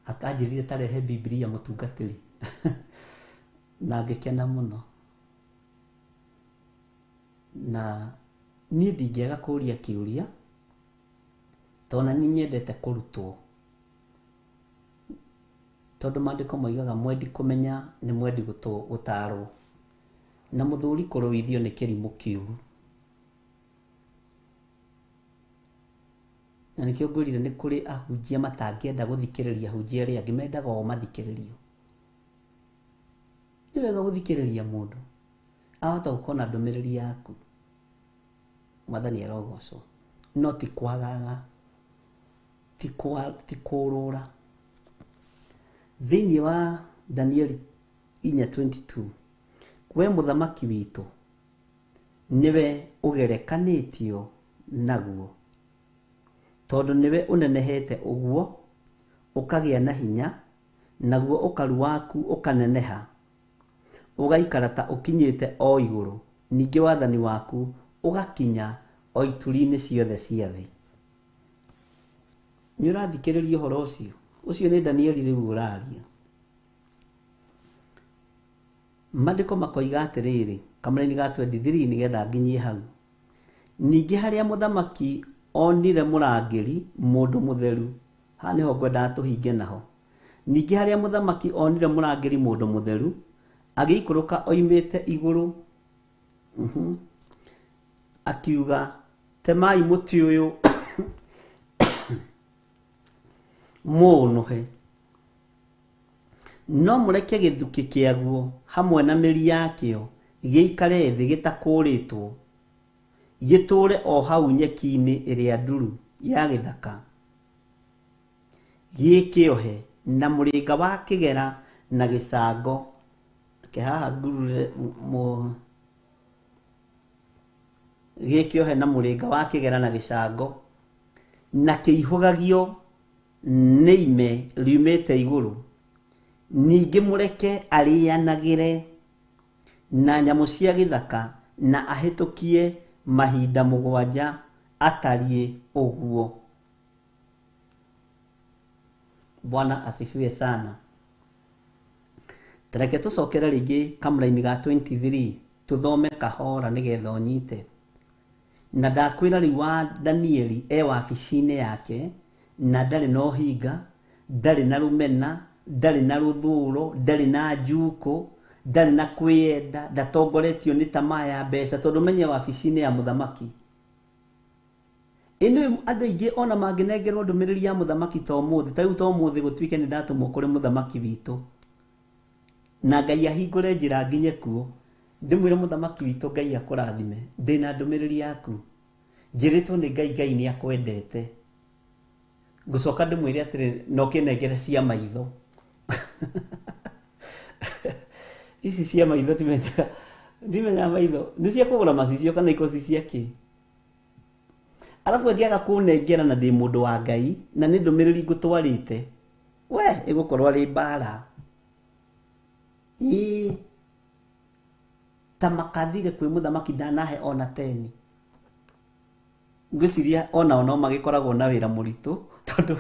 Akanjĩrire tarehe Biblia mũtungatĩri. Na ngĩkena mũno. Na niĩ ndingĩaga kũũria kĩũria, tondũ niĩ nyendete kũrutwo. Tondũ maandĩko moigaga mwendi kũmenya nĩ mwendi gũtaarwo. Na mũthuri kũrũithio nĩ kĩrimũ kĩũru. Na nĩkĩo ngwĩrire nĩ kũrĩ ahunjia matangĩenda gũthikĩrĩria ahunjia arĩa angĩ, mendaga o mathikĩrĩrio. Nĩ wega gũthikĩrĩria mũndũ ahota gũkona ndũmĩrĩri yaku. Mwathani arogocwo. No ti kwagaga, ti kũũrũra. Thĩinĩ wa Danieli 4:22, we mũthamaki witũ niwe ũgerekanĩtio naguo, tondũ niwe ũnenehete ũguo ũkagĩa na hinya, naguo ũkaru waku ũkaneneha, ũgaikara ta ũkinyĩte o igũrũ, ningĩ wathani waku ũgakinya o ituri-inĩ ciothe cia thĩ. Nĩ ũrathikĩrĩria ũhoro ũcio? Ũcio nĩ Danieli rĩu ũraria. Maandĩko makoiga atĩrĩrĩ, kamũra-inĩ ga 23 nĩgetha nginyie hau. Ningĩ harĩa mũthamaki onire mũrangĩri mũndũ mũtheru, haha nĩho ngwendaga tũhinge naho. Ningĩ harĩa mũthamaki onire mũrangĩri mũndũ mũtheru, agĩikũrũka oimĩte igũrũ, akiuga, temai mũtĩ ũyũ mũũnũhe, no mũreke gĩthukĩ kĩaguo hamwe na mĩri yakĩo gĩikare thĩ gĩtakũrĩtwo, gĩtũũre o hau nyeki-inĩ ĩrĩa nduru ya gĩthaka, gĩkĩohe na mũrĩnga wa kĩgera na gĩcango. Haha ngurure gĩkĩohe na mũrĩnga wa kĩgera na gĩcango, na kĩihũgagio nĩ ime riumĩte igũrũ. Ningĩ mũreke arĩanagĩre na nyamũ cia gĩthaka na ahĩtũkie mahinda 7 atariĩ ũguo. Bwana asifiwe sana. Tareke tũcokere rĩngĩ kamũra-inĩ ga 23 tũthome kahora nĩgetha ũnyite. Na ndakwĩra rĩu wa Danieli wabici-inĩ yake, na ndarĩ na ũhinga, ndarĩ na rũmena, ndarĩ na rũthũũro, ndarĩ na njuko, ndarĩ na kwĩenda, ndatongoretio nĩ tamaa ya mbeca, tondũ menye wabici-inĩ ya mũthamaki. Ĩno andũ aingĩ ona mangĩnengerwo ndũmĩrĩri ya mũthamaki ta ũmũthĩ, ta rĩu ta ũmũthĩ gũtuĩke nĩ ndatũmwo kũrĩ mũthamaki witũ, na Ngai ahingũre njĩra nginye kuo, ndĩmwĩre mũthamaki witũ Ngai akũrathime, ndĩna ndũmĩrĩri yaku, njĩrĩtwo nĩ Ngai nĩ akwendete. Ngũcoka ndĩmwĩre atĩrĩ, no kĩnengere cia maitho. Ici cia maitho ndimenya maitho nĩ cia kũgũra macicio kana ikoci cia kĩ. Arabu angĩaga kũnengera na ndĩ mũndũ wa Ngai na nĩ ndũmĩrĩri ngũtwarĩte, we ĩgũkorwo arĩ mbara. Ta makathire kwĩ mũthamaki ndanahe ona 10. Ngwĩciria ona no magĩkoragwo na wĩra mũritũ, tondũ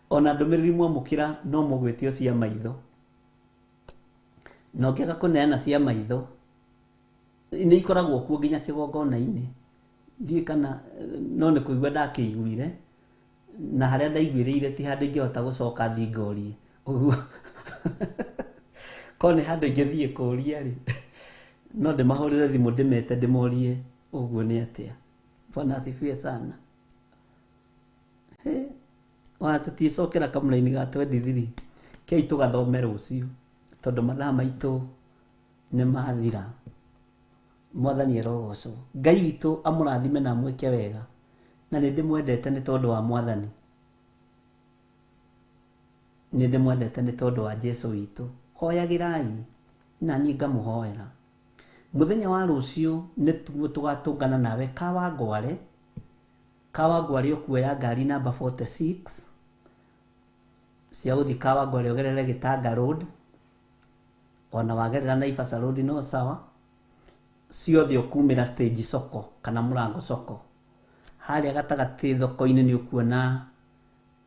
ona ndũmĩrĩri mwamũkĩra no mũgwĩtio cia maitho. Na ũngĩaga kũneana cia maitho, nĩ ikoragwo kuo nginya kĩgongona-inĩ. Ndiũĩ kana no nĩ kũigua ndakĩiguire, na harĩa ndaiguĩrĩire ti handũ ingĩhota gũcoka thingorie. Ũguo korwo nĩ handũ ingĩthiĩ kũũria-rĩ, no ndĩmahũrĩre thimũ ndĩmete ndĩmorie ũguo nĩ atĩa. Bwana asifiwe sana. Ona tũticokera kamũra-inĩ ga 23 kei tũgathome rũciũ, tondũ mathaa maitũ nĩ mathira. Mwathani arogocwo. Ngai witũ amũrathime na amwĩke wega, na nĩ ndĩmwendete nĩ tondũ wa Mwathani, nĩ ndĩmwendete nĩ tondũ wa Jesũ witũ. Hoyagĩrai na niĩ ngamũhoera mũthenya wa rũciũ nĩtuo tũgatũngana nawe Kawangware ũkuoya ngari namba 46 cia gũthiĩ Kawangware ũgerere Gĩtanga Road, ona wagerera Naivasha Road no sawa, ciothe ũkumĩra stage soko kana mũrango soko. Harĩa gatagatĩ thoko-inĩ nĩ ũkuona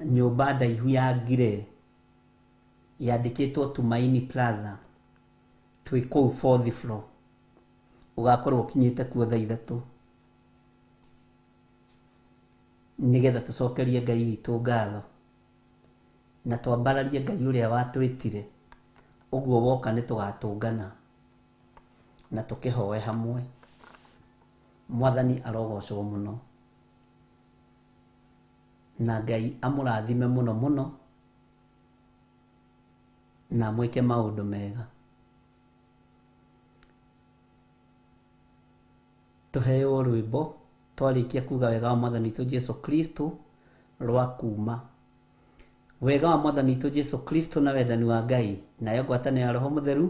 nyũmba ndaihu ya ngire yandĩkĩtwo Tumaini Plaza, twĩ kũu 4th floor. Ũgakorwo ũkinyĩte kuo thaa 3 nĩgetha tũcokerie Ngai witũ ngatho na twambararie Ngai ũrĩa watwĩtire. Ũguo woka nĩ tũgatũngana na tũkĩhoe hamwe. Mwathani arogocwo mũno na Ngai amũrathime mũno mũno na mwĩke maũndũ mega. Tũheo rwĩmbo twarĩkia kuga wega wa Mwathani witũ Jesu Kristo rwa kuma. Wega wa Mwathani witũ Jesu Kristo na wendani wa Ngai nayo ngwatanĩro ya Roho Mũtheru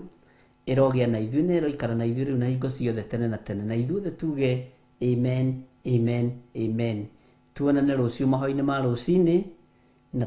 ĩrogĩa na ithuĩ na ĩroikara na ithuĩ rĩu na hingo ciothe tene na tene. Na ithuothe tuge amen, amen, amen. Tuonane rũciũ mahoya-inĩ ma rũcinĩ na